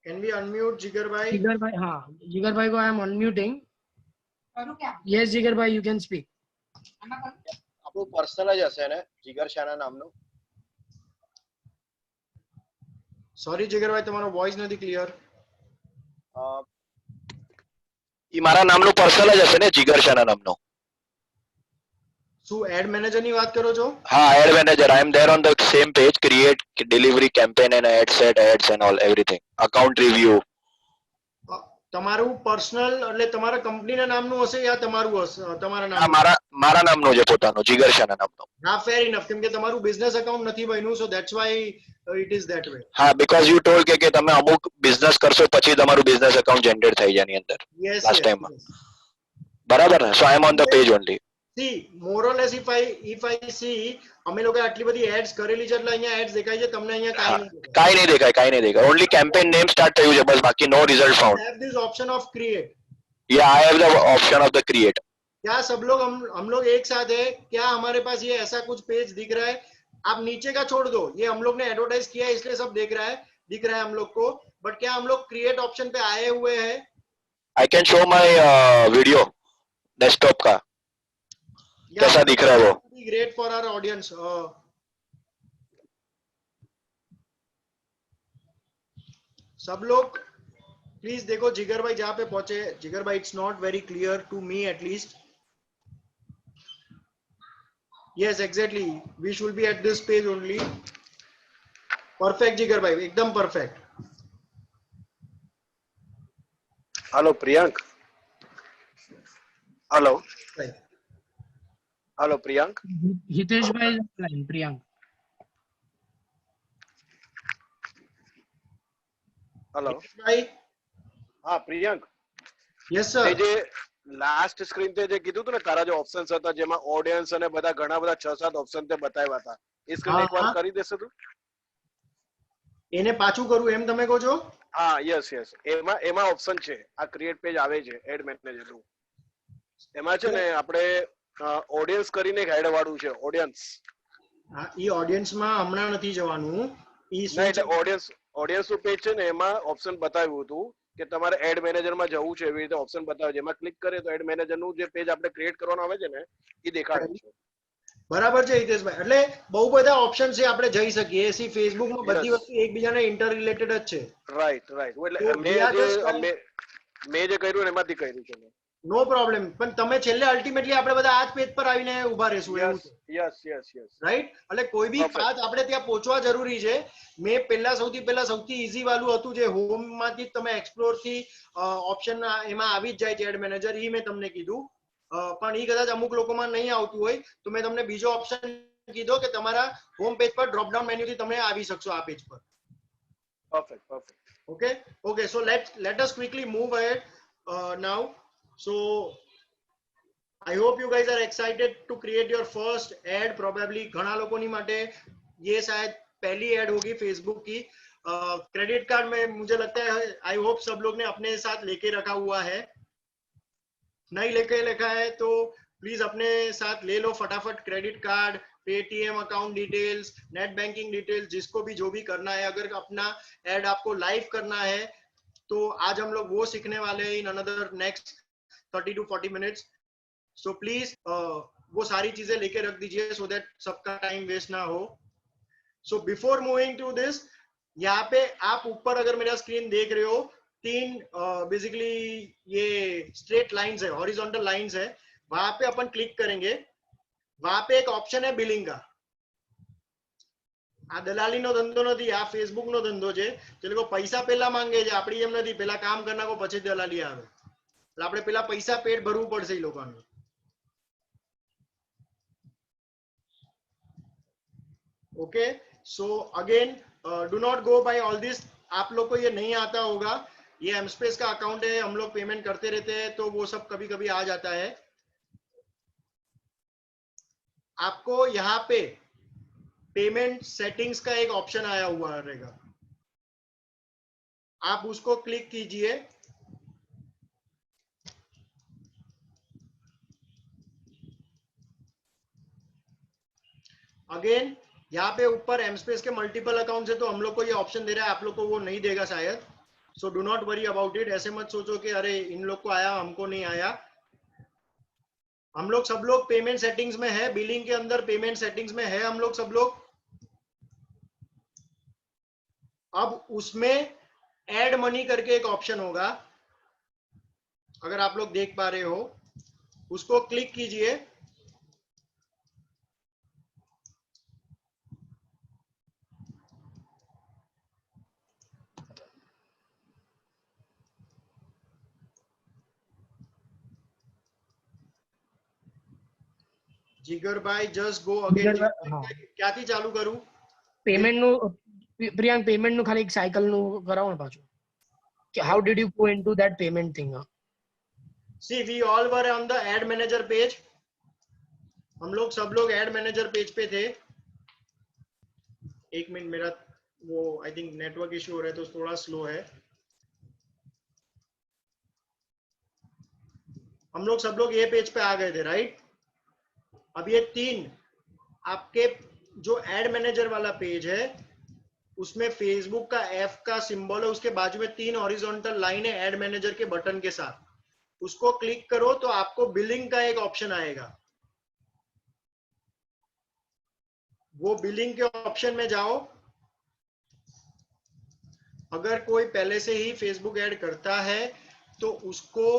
Can we unmute Jigar bhai? जिगर भाई, हाँ जिगर भाई को आई एम अनम्यूटिंग। करूँ क्या? यस जिगर भाई you can speak. આમાં કરું? આપણું પર્સનલ જ હશે ને જીગર શાના નામનું? Sorry Jigar bhai, તમારો વોઇસ નથી ક્લિયર. ઈ મારા નામનું પર્સનલ જ હશે ને, જીગર શાના નામનું? શું એડ મેનેજર ની વાત કરો છો? હા, ad manager. I am there on the same page, create delivery campaign and ad set ads and all everything, account review. તમારું પર્સનલ એટલે તમારા કંપનીના નામનું હશે યા તમારું હશે? તમારા હા, નામ. મારા નામનું છે પોતાનું, જીગર શાના નામનું. હા, ફેર ઇનફ, કેમ કે તમારું બિઝનેસ અકાઉન્ટ નથી બન્યું, સો that's why it is that way. હા, બીકોઝ યુ ટોલ્ડ કે તમે અમુક બિઝનેસ કરશો પછી તમારું બિઝનેસ અકાઉન્ટ જનરેટ થઈ જાય એની અંદર યસ લાસ્ટ ટાઈમમાં, બરાબર ને? So I am on the page only. See more or less if I see અમે લોકો આટલી બધી એડ્સ કરેલી છે એટલે અહીંયા એડ્સ દેખાય છે, તમને અહીંયા કાઈ નહીં દેખાય. કાઈ નહીં દેખાય. ઓનલી કેમ્પેન નેમ સ્ટાર્ટ થયું છે બસ, બાકી no result found. Have this option of create. या I have the option of the create. क्या सब लोग हम लोग एक साथ है क्या? हमारे पास ये ऐसा कुछ पेज दिख रहा है? आप नीचे का छोड़ दो, ये हम लोग ने एडवर्टाइज किया है इसलिए सब दिख रहा है हम लोग को, बट क्या हम लोग क्रिएट ऑप्शन पे आए हुए हैं? I can show my video desktop का, कैसा दिख रहा है वो? Great for our audience. सब लोग प्लीज देखो जिगर भाई जहां पे पहुंचे. Jigar bhai it's not very clear to me at least. Yes exactly, we should be at this page only. Perfect Jigar bhai, एकदम perfect. Hello Priyank. Hello Right. Hello Priyank. Hitesh bhai online, Priyank. Hello bhai હા પ્રિયંક, यस તે सर. જે લાસ્ટ સ્ક્રીન તે જે કીધું હતું ને તારા જે ઓપ્શન્સ હતા જેમાં ઓડિયન્સ અને બધા ઘણા બધા 6-7 ઓપ્શન તે બતાવ્યા હતા, એ સ્ક્રીન હા, એકવાર હા. કરી દેશે તું? એને પાછું કરું એમ તમે કહો છો? હા યસ યસ, એમાં ઓપ્શન છે, આ ક્રિએટ પેજ આવે છે એડ મેનેજર નું. એમાં છે ને આપણે ઓડિયન્સ કરીને એક હેડ વાળું છે ઓડિયન્સ. હા, ઈ ઓડિયન્સમાં હમણાં નથી જવાનું. ઈ ના શું એટલે છે? ઓડિયન્સ નું પેજ છે ને એમાં ઓપ્શન બતાવ્યું હતું કે તમારે એડ મેનેજરમાં જવું છે, એવી રીતે ઓપ્શન બતાવે છે. એમાં ક્લિક કરીએ તો એડ મેનેજર નું જે પેજ આપણે ક્રિએટ કરવાનું આવે છે ને એ દેખાડે છે. બરાબર છે હિતેશભાઈ, એટલે બહુ બધા ઓપ્શન છે, આપણે જઈ શકીએ. સી ફેસબુકમાં બધી વસ્તુ એકબીજાને ઇન્ટર રિલેટેડ જ છે. રાઈટ. તો એટલે we are just trying- મેં જે કર્યું ને એમાંથી કર્યું છે. નો પ્રોબ્લેમ, પણ તમે છેલ્લે અલ્ટિમેટલી આપણે બધા આ જ પેજ પર આવીને ઉભા રહેશું એવું છે. યસ. રાઈટ, એટલે કોઈ બી Perfect. વાત આપણે ત્યાં પહોંચવા જરૂરી છે. મેં સૌથી ઈઝી વાળું હતું જે હોમ માંથી જ તમે એક્સપ્લોર થી ઓપ્શન એમાં આવી જ જાય છે એડ મેનેજર, ઈ મેં તમને કીધું. પણ ઈ કદાચ અમુક લોકોમાં નહીં આવતું હોય તો મેં તમને બીજો ઓપ્શન કીધો કે તમારા હોમ પેજ પર ડ્રોપ ડાઉન મેન્યુ થી તમે આવી શકશો આ પેજ પર. Perfect. Okay, so let us quickly move ahead now. So I hope you guys are excited to create your first ad. Probably घना लोगों ની માટે ये शायद पहली एड होगी फेसबुक की. क्रेडिट कार्ड में मुझे लगता है आई होप सब लोग ने अपने साथ लेके रखा हुआ है. नहीं लेके रखा है तो प्लीज अपने साथ ले लो फटाफट. Credit card, Paytm account details, net banking details, जिसको भी जो भी करना है. अगर अपना एड आपको लाइव करना है तो आज हम लोग वो सीखने वाले हैं in another next 30 to 40 minutes. So please वो सारी चीजें लेके रख दीजिए सो दैट सबका टाइम वेस्ट ना हो. So before moving to this, यहाँ पे आप ऊपर अगर मेरा स्क्रीन देख रहे हो, 3 बेसिकली ये स्ट्रेट लाइंस है, हॉरिजॉन्टल लाइंस है. वहां पे अपन क्लिक करेंगे. वहां पे एक ऑप्शन है बिलिंग का. આ દલાલીનો ધંધો નથી, આ ફેસબુકનો ધંધો છે. તે લોકો પૈસા પહેલા માંગે છે, આપણી એમ નથી. પહેલા કામ કરી નાખો પછી દલાલી આવે. એટલે આપણે પહેલા પૈસા પેડ ભરવું પડશે એ લોકોને. Okay, so again do not go by all this. आप लोग को ये नहीं आता होगा, ये एमस्पेस का अकाउंट है, हम लोग पेमेंट करते रहते हैं तो वो सब कभी कभी आ जाता है. आपको यहाँ पे पेमेंट सेटिंग्स का एक ऑप्शन आया हुआ रहेगा, आप उसको क्लिक कीजिए. अगेन यहाँ पे ऊपर एमस्पेस के मल्टीपल अकाउंट है तो हम लोग को ये ऑप्शन दे रहा है, आप लोग को वो नहीं देगा शायद. So do not worry about it. ऐसे मत सोचो कि अरे इन लोग को आया हमको नहीं आया. हम लोग सब लोग पेमेंट सेटिंग्स में है, बिलिंग के अंदर पेमेंट सेटिंग्स में है हम लोग सब लोग. अब उसमें ऐड मनी करके एक ऑप्शन होगा, अगर आप लोग देख पा रहे हो, उसको क्लिक कीजिए. જીગરભાઈ જસ્ટ ગો અગેન. ક્યાંથી ચાલુ કરું? પેમેન્ટ નું પ્રિયાંક, પેમેન્ટ નું ખાલી એક સાયકલ નું કરાવો ને પાછું, કે how did you go into that payment thing. See, we all were on the ad manager page. हम लोग सब लोग एड मैनेजर पेज पे थे. एक मिनट, मेरा वो आई थिंक नेटवर्क इश्यू हो रहा है तो थोड़ा स्लो है. हम लोग सब लोग ये पेज पे आ गए थे, राइट. अब ये 3 आपके जो एड मैनेजर वाला पेज है उसमें फेसबुक का एफ का सिंबल है, उसके बाजू में 3 हॉरिजॉन्टल लाइन है एड मैनेजर के बटन के साथ. उसको क्लिक करो तो आपको बिलिंग का एक ऑप्शन आएगा. वो बिलिंग के ऑप्शन में जाओ. अगर कोई पहले से ही फेसबुक ऐड करता है तो उसको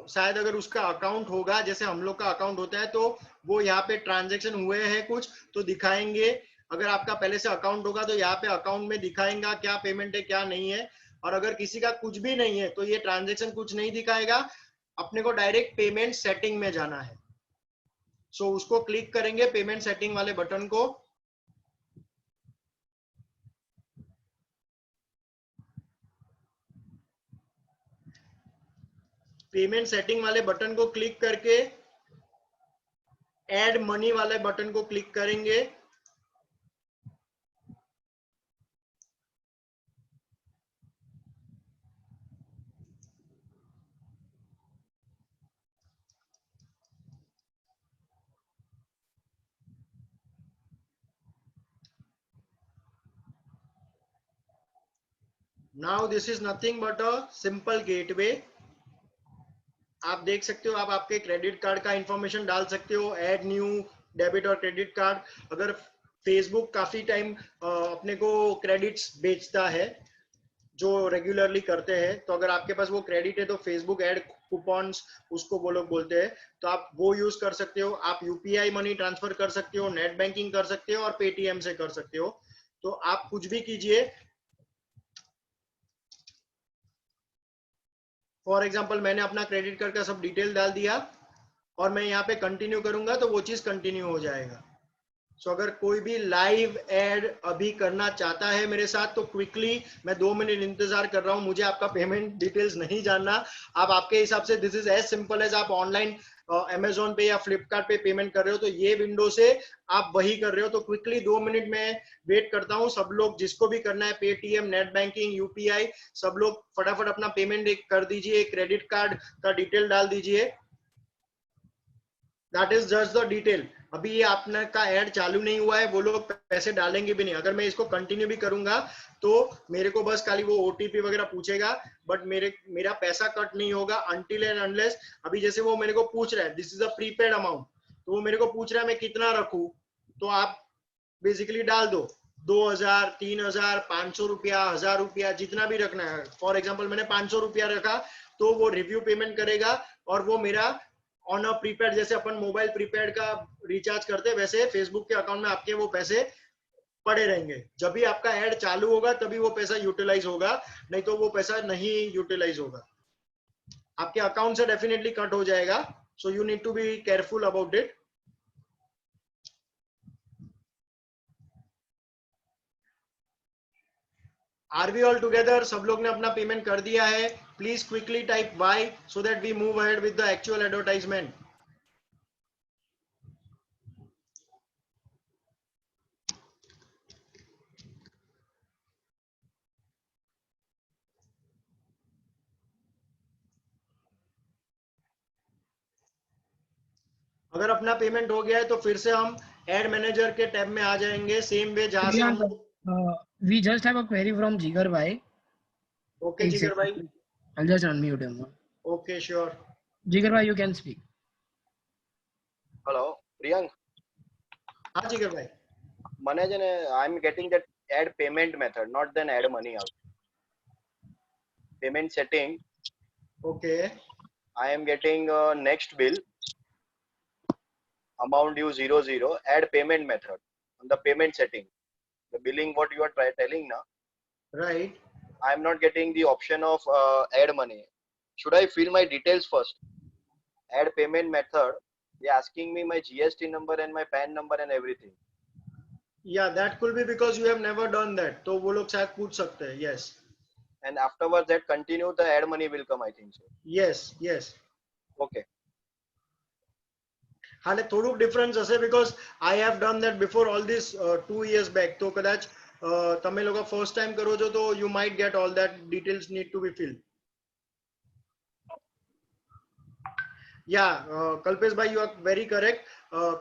शायद अगर उसका अकाउंट होगा, जैसे हम लोग का अकाउंट होता है, तो वो यहाँ पे ट्रांजैक्शन हुए हैं कुछ तो दिखाएंगे. अगर आपका पहले से अकाउंट होगा तो यहाँ पे अकाउंट में दिखाएगा क्या पेमेंट है क्या नहीं है. और अगर किसी का कुछ भी नहीं है तो ये ट्रांजैक्शन कुछ नहीं दिखाएगा. अपने को डायरेक्ट पेमेंट सेटिंग में जाना है. सो उसको क्लिक करेंगे पेमेंट सेटिंग वाले बटन को. पेमेंट सेटिंग वाले बटन को क्लिक करके ऐड मनी वाले बटन को क्लिक करेंगे. Now this is nothing but a simple gateway. आप देख सकते हो, आप आपके क्रेडिट कार्ड का इंफॉर्मेशन डाल सकते हो, ऐड न्यू डेबिट और क्रेडिट कार्ड। अगर फेसबुक काफी टाइम अपने को क्रेडिट्स बेचता है जो रेगुलरली करते हैं, तो अगर आपके पास वो क्रेडिट है तो फेसबुक ऐड कूपन्स उसको वो लोग बोलते हैं, तो आप वो यूज कर सकते हो। आप यूपीआई मनी ट्रांसफर कर सकते हो, नेट बैंकिंग कर सकते हो और पेटीएम से कर सकते हो। तो आप कुछ भी कीजिए। फॉर एग्जाम्पल मैंने अपना क्रेडिट कार्ड का सब डिटेल डाल दिया और मैं यहाँ पे कंटिन्यू करूंगा तो वो चीज कंटिन्यू हो जाएगा। सो अगर कोई भी लाइव एड अभी करना चाहता है मेरे साथ तो क्विकली, मैं 2 मिनट इंतजार कर रहा हूं, मुझे आपका पेमेंट डिटेल्स नहीं जानना। आप आपके हिसाब से, this is as simple as आप ऑनलाइन अमेजोन पे या फ्लिपकार्ट पे पेमेंट कर रहे हो तो ये विंडो से आप वही कर रहे हो। तो क्विकली 2 मिनट में वेट करता हूं। सब लोग जिसको भी करना है, पेटीएम, नेट बैंकिंग, यूपीआई, सब लोग फटाफट अपना पेमेंट कर दीजिए, क्रेडिट कार्ड का डिटेल डाल दीजिए। That is just the detail. अभी ये आपने का ऐड चालू नहीं हुआ है, वो लोग पैसे डालेंगे भी नहीं। अगर मैं इसको कंटिन्यू भी करूंगा तो मेरे को बस खाली वो ओटीपी वगैरह पूछेगा, बट मेरा पैसा कट नहीं होगा अनटिल एंड अनलेस। अभी जैसे वो मेरे को पूछ रहा है, this is a prepaid amount, तो वो मेरे को पूछ रहा है मैं कितना रखूं, तो आप बेसिकली डाल दो 2000, 3000, 500 रुपया, 1000 रुपया, जितना भी रखना है। फॉर एग्जाम्पल मैंने 500 रुपया रखा तो वो रिव्यू पेमेंट करेगा और वो मेरा ऑन अ प्रीपेड, जैसे अपन मोबाइल प्रीपेड का रिचार्ज करते हैं वैसे फेसबुक के अकाउंट में आपके वो पैसे पड़े रहेंगे। जब भी आपका ऐड चालू होगा तभी वो पैसा यूटिलाइज होगा, नहीं तो वो पैसा नहीं यूटिलाइज होगा, आपके अकाउंट से डेफिनेटली कट हो जाएगा। So you need to be careful about it. Are we all together? सब लोग ने अपना पेमेंट कर दिया है? Please quickly type Y so that we move ahead with the actual advertisement. अगर अपना पेमेंट हो गया है तो फिर से हम एड मैनेजर के टैब में आ जाएंगे, सेम वे जहां से हम लोग। we just have a query from Jigar bhai. Okay Jigar भाई। I'll just unmute him. Okay sure. Jigar bhai, you can speak. Hello Priyank, हाँ जिगर भाई। મને છે ને I am getting that ad payment method, not then add money out. Payment setting, okay I am getting next bill, amount due 00, add payment method on the payment setting. The billing what you are telling now, right. I am not getting the option of add money. Should I fill my details first? Add payment method. They asking me my GST number and my PAN number and everything. Yeah, that could be because you have never done that. तो वो लोग शायद पूछ सकते हैं। Yes. And afterwards that continue, the add money will come, I think so. Yes, yes. Okay. हाले થોડુંક difference હશે because I have done that before all this 2 years back. તો કદાચ તમે લોકો ફર્સ્ટ ટાઈમ કરો છો તો you might get all that details need to be filled. Yeah, Kalpesh भाई, you are very correct.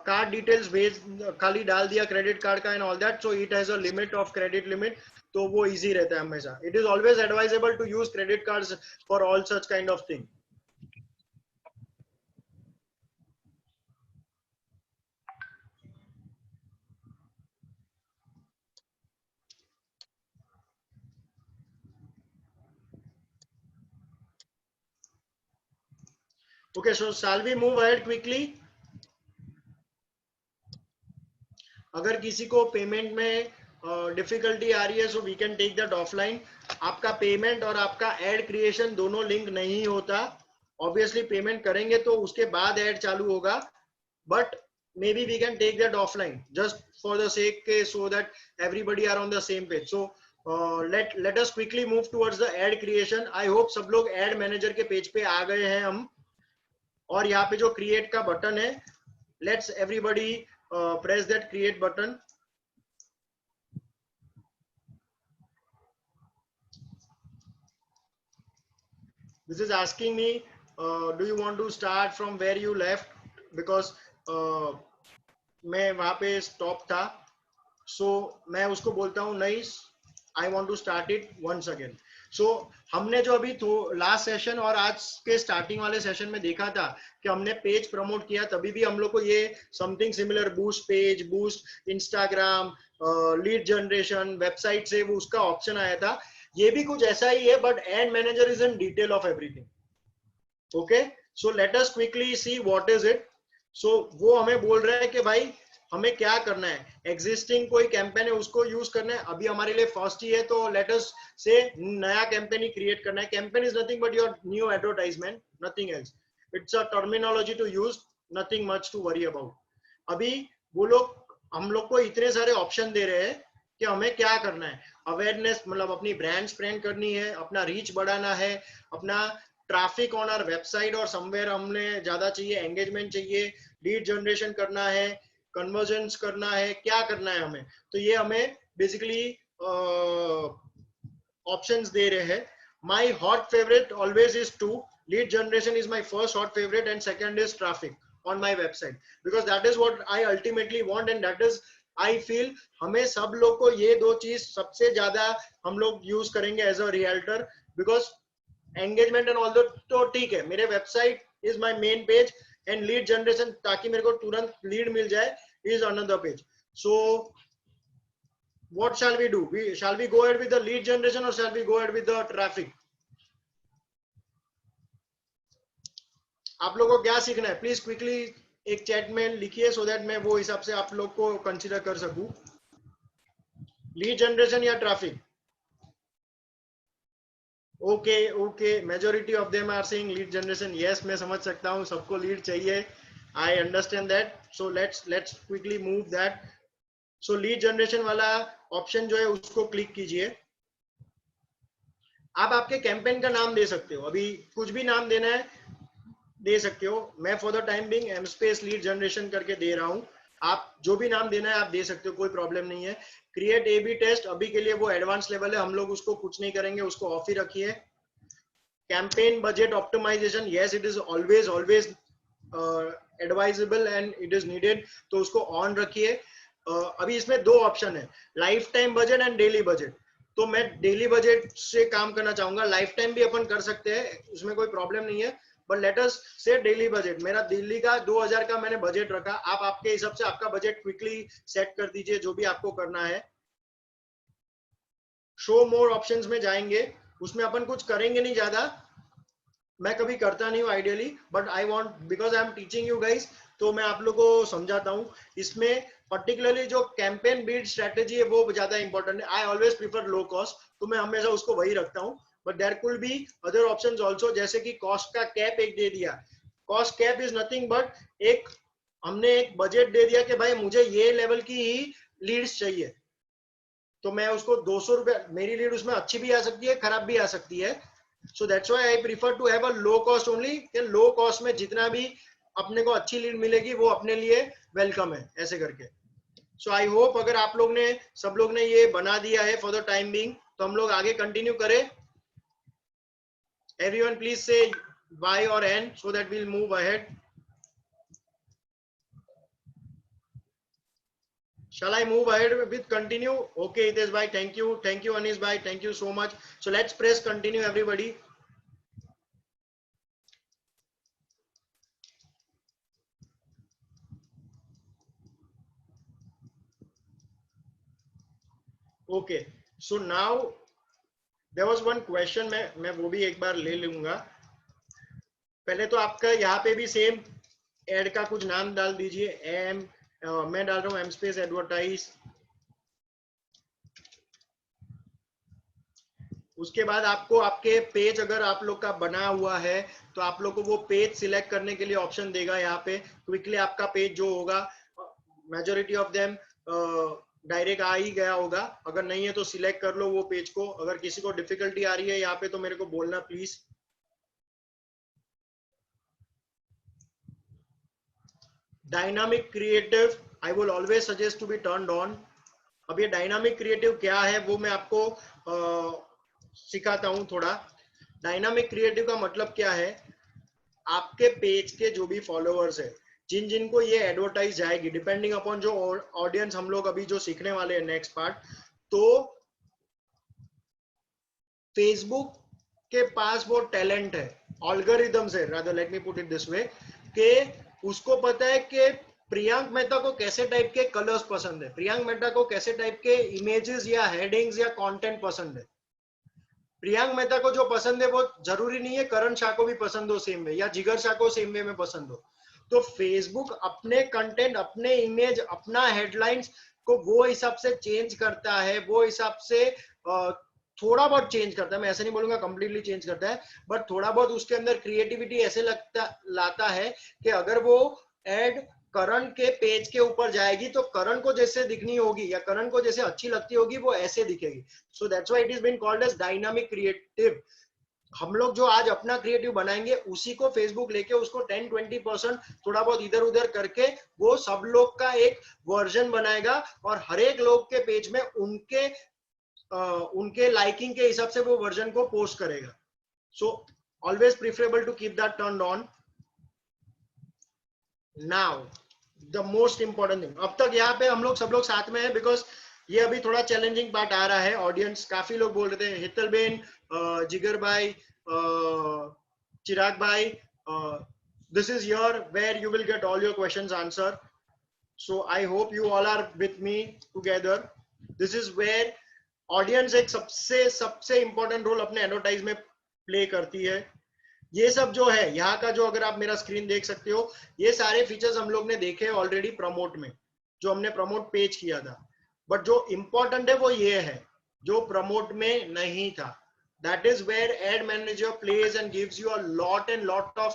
Card details भेज, खाली डाल दिया क्रेडिट कार्ड का and all that, so it has a limit of credit limit, तो वो इजी रहता है हमेशा। It is always advisable to use credit cards for all such kind of thing. Okay, so shall we move ahead quickly? अगर किसी को payment में difficulty आ रही है so we can take that offline. आपका पेमेंट और आपका एड क्रिएशन दोनों लिंक नहीं होता। ऑब्वियसली पेमेंट करेंगे तो उसके बाद एड चालू होगा, but maybe we can take that offline just for the sake के so that everybody are on the same page. So let us quickly move towards the ad creation. I hope सब लोग add manager के page पे आ गए हैं हम, और यहाँ पे जो क्रिएट का बटन है, let's everybody press that create button. This is asking me do you want to start from where you left, because मैं वहां पे stop था, so मैं उसको बोलता हूँ नहीं, I want to start it once again. सो हमने जो अभी लास्ट सेशन और आज के स्टार्टिंग वाले सेशन में देखा था कि हमने पेज प्रमोट किया, तभी भी हम लोग को ये something similar boost page, boost Instagram, lead generation, website से वो उसका ऑप्शन आया था। ये भी कुछ ऐसा ही है, but ad manager is in detail of everything. Okay, so let us quickly see what is it. So वो हमें बोल रहा है कि भाई हमें क्या करना है, एग्जिस्टिंग कोई कैंपेन है उसको यूज करना है। अभी हमारे लिए फर्स्ट ही है, तो लेट अस से नया कैंपेन ही क्रिएट करना है। Campaign is nothing but your new advertisement, nothing else. It's a terminology to use, nothing much to worry about. अभी वो लोग हम लोग को इतने सारे ऑप्शन दे रहे हैं कि हमें क्या करना है। अवेयरनेस मतलब अपनी ब्रांड स्प्रेड करनी है, अपना रीच बढ़ाना है, अपना ट्रैफिक ऑन आवर वेबसाइट और समवेयर हमने ज्यादा चाहिए, एंगेजमेंट चाहिए, लीड जनरेशन करना है, कन्वर्जन्स करना है, क्या करना है हमें। तो ये हमें बेसिकली ऑप्शंस दे रहे हैं। My hot favourite always is 2, lead generation is my first hot favourite and second is traffic on my website, because that is what I ultimately want and that is I feel हमें सब लोग को ये दो चीज सबसे ज्यादा हम लोग यूज करेंगे as a realtor, because engagement and all दो तो ठीक है, मेरे website is my main page and lead generation ताकि मेरे को तुरंत लीड मिल जाए is another page. So what shall we do? Shall we go ahead with the lead generation or shall we go ahead with the traffic? आप लोगों को क्या सीखना है, प्लीज क्विकली एक चैट में लिखिए सो दैट मैं वो हिसाब से आप लोग को कंसीडर कर सकूं। लीड जनरेशन या traffic? Okay okay, majority of them are saying lead generation. Yes, मैं समझ सकता हूं, सबको लीड चाहिए, I understand that. So let's quickly move that. So lead generation वाला ऑप्शन जो है उसको क्लिक कीजिए। आप आपके कैंपेन का नाम दे सकते हो, अभी कुछ भी नाम देना है दे सकते हो। मैं for the time being M space lead generation करके दे रहा हूं, आप जो भी नाम देना है आप दे सकते हो, कोई प्रॉब्लम नहीं है। क्रिएट ए बी टेस्ट, अभी के लिए वो एडवांस लेवल है, हम लोग उसको कुछ नहीं करेंगे, उसको ऑफ ही रखिए। Campaign budget optimisation, yes it is always always advisable and it is needed, तो उसको ऑन रखिए। अभी इसमें दो ऑप्शन है, lifetime budget and daily budget. तो मैं डेली बजट से काम करना चाहूंगा, लाइफ टाइम भी अपन कर सकते हैं, उसमें कोई प्रॉब्लम नहीं है, बट लेट अस से डेली बजट। मेरा दिल्ली का 2000 का मैंने बजट रखा, आप आपके हिसाब से आपका बजट क्विकली सेट कर दीजिए, जो भी आपको करना है। शो मोर ऑप्शंस में जाएंगे, उसमें अपन कुछ करेंगे नहीं ज्यादा, मैं कभी करता नहीं हूँ ideally, but I want because I am teaching you guys, तो मैं आप लोगों को समझाता हूँ। इसमें पर्टिकुलरली जो कैंपेन बिल्ड स्ट्रेटेजी है वो ज्यादा इंपॉर्टेंट है। I always prefer low cost, तो मैं हमेशा उसको वही रखता हूँ, but there could be other options also, जैसे कि कॉस्ट का कैप एक दे दिया। Cost cap is nothing but एक हमने एक बजट दे दिया कि भाई मुझे ये लेवल की ही लीड्स चाहिए, तो मैं उसको 200 रुपए, मेरी लीड उसमें अच्छी भी आ सकती है, खराब भी आ सकती है। So that's why I prefer to have a low cost only, कि लो कॉस्ट में जितना भी अपने को अच्छी लीड मिलेगी वो अपने लिए वेलकम है, ऐसे करके। सो आई होप अगर आप लोग ने सब लोग ने ये बना दिया है फॉर द टाइम बीइंग, तो हम लोग आगे कंटिन्यू करें। Everyone please say Y or N so that we'll move ahead. Shall I move ahead with continue? Okay, Hitesh bhai, thank you Anish bhai, thank you so much. So let's press continue everybody. Okay, so now there was one question, मैं वो भी एक बार ले लूंगा। पहले तो आपका यहाँ पे भी सेम एड का कुछ नाम डाल दीजिए, एम मैं डाल रहा हूँ एम स्पेस एडवर्टाइज। उसके बाद आपको आपके पेज अगर आप लोग का बना हुआ है तो आप लोग को वो पेज सिलेक्ट करने के लिए ऑप्शन देगा यहाँ पे। क्विकली आपका पेज जो होगा, मेजोरिटी ऑफ देम डायरेक्ट आ ही गया होगा, अगर नहीं है तो सिलेक्ट कर लो वो पेज को। अगर किसी को डिफिकल्टी आ रही है यहाँ पे तो मेरे को बोलना please. Dynamic creative I will always suggest to be turned on. अब ये डायनामिक क्रिएटिव क्या है वो मैं आपको सिखाता हूं थोड़ा। डायनामिक क्रिएटिव का मतलब क्या है, आपके पेज के जो भी फॉलोअर्स है, जिन जिनको ये एडवर्टाइज जाएगी, डिपेंडिंग अपॉन जो ऑडियंस हम लोग अभी जो सीखने वाले हैं नेक्स्ट पार्ट, तो फेसबुक के पास वो टैलेंट है, ऑल्गोरिदम्स है, rather let me put it this way, कि उसको पता है कि प्रियांक मेहता को कैसे टाइप के कलर्स पसंद है, प्रियांक मेहता को कैसे टाइप के इमेजेस या हेडिंग्स या कंटेंट पसंद है। प्रियांक मेहता को जो पसंद है वो जरूरी नहीं है करण शाह को भी पसंद हो सेम वे, या जिगर शाह को सेम वे में पसंद हो। तो फेसबुक अपने कंटेंट, अपने इमेज, अपना हेडलाइंस को वो हिसाब से चेंज करता है, वो हिसाब से थोड़ा बहुत चेंज करता है, मैं ऐसे नहीं बोलूंगा कंप्लीटली चेंज करता है, बट थोड़ा बहुत उसके अंदर क्रिएटिविटी ऐसे लाता है कि अगर वो एड करण के पेज के ऊपर जाएगी तो करण को जैसे दिखनी होगी या करण को जैसे अच्छी लगती होगी वो ऐसे दिखेगी। So that's why it is been called as dynamic creative. हम लोग जो आज अपना क्रिएटिव बनाएंगे उसी को फेसबुक लेके उसको 10-20% थोड़ा बहुत इधर उधर करके वो सब लोग का एक वर्जन बनाएगा और हर एक लोग के पेज में उनके लाइकिंग के हिसाब से वो वर्जन को पोस्ट करेगा। So always preferable to keep that turned on. Now the most important thing, अब तक यहाँ पे हम लोग सब लोग साथ में हैं बिकॉज ये अभी थोड़ा चैलेंजिंग पार्ट आ रहा है। ऑडियंस काफी लोग बोल रहे थे, हितल बेन, जिगर भाई, चिराग भाई, this is here where you will get all your questions answered. So I hope you all are with me together. This is where audience एक सबसे इंपॉर्टेंट रोल अपने एडवर्टाइज में प्ले करती है। ये सब जो है यहाँ का, जो अगर आप मेरा स्क्रीन देख सकते हो, ये सारे फीचर्स हम लोग ने देखे ऑलरेडी प्रमोट में, जो हमने प्रमोट पेज किया था। बट जो इंपॉर्टेंट है वो ये है जो प्रमोट में नहीं था। That is where ad manager plays and gives you a lot and lot of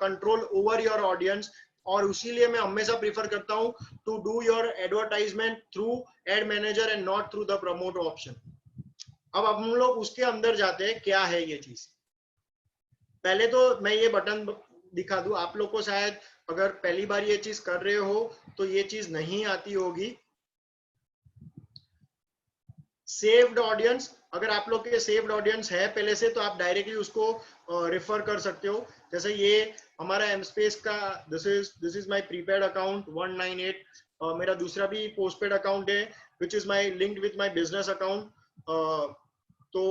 control over your audience. और उसीलिए मैं हमेशा प्रीफर करता हूँ to do your advertisement through ad manager and not through the promote option. अब हम लोग उसके अंदर जाते हैं, क्या है ये चीज। पहले तो मैं ये बटन दिखा दूं, आप लोग को शायद अगर पहली बार ये चीज कर रहे हो तो ये चीज नहीं आती होगी। सेव्ड ऑडियंस, अगर आप लोग के सेव्ड ऑडियंस है पहले से तो आप डायरेक्टली उसको रेफर कर सकते हो। जैसे ये हमारा एमस्पेस का this is my prepaid account 198, मेरा दूसरा भी पोस्टपेड अकाउंट है which is my linked with my business account. तो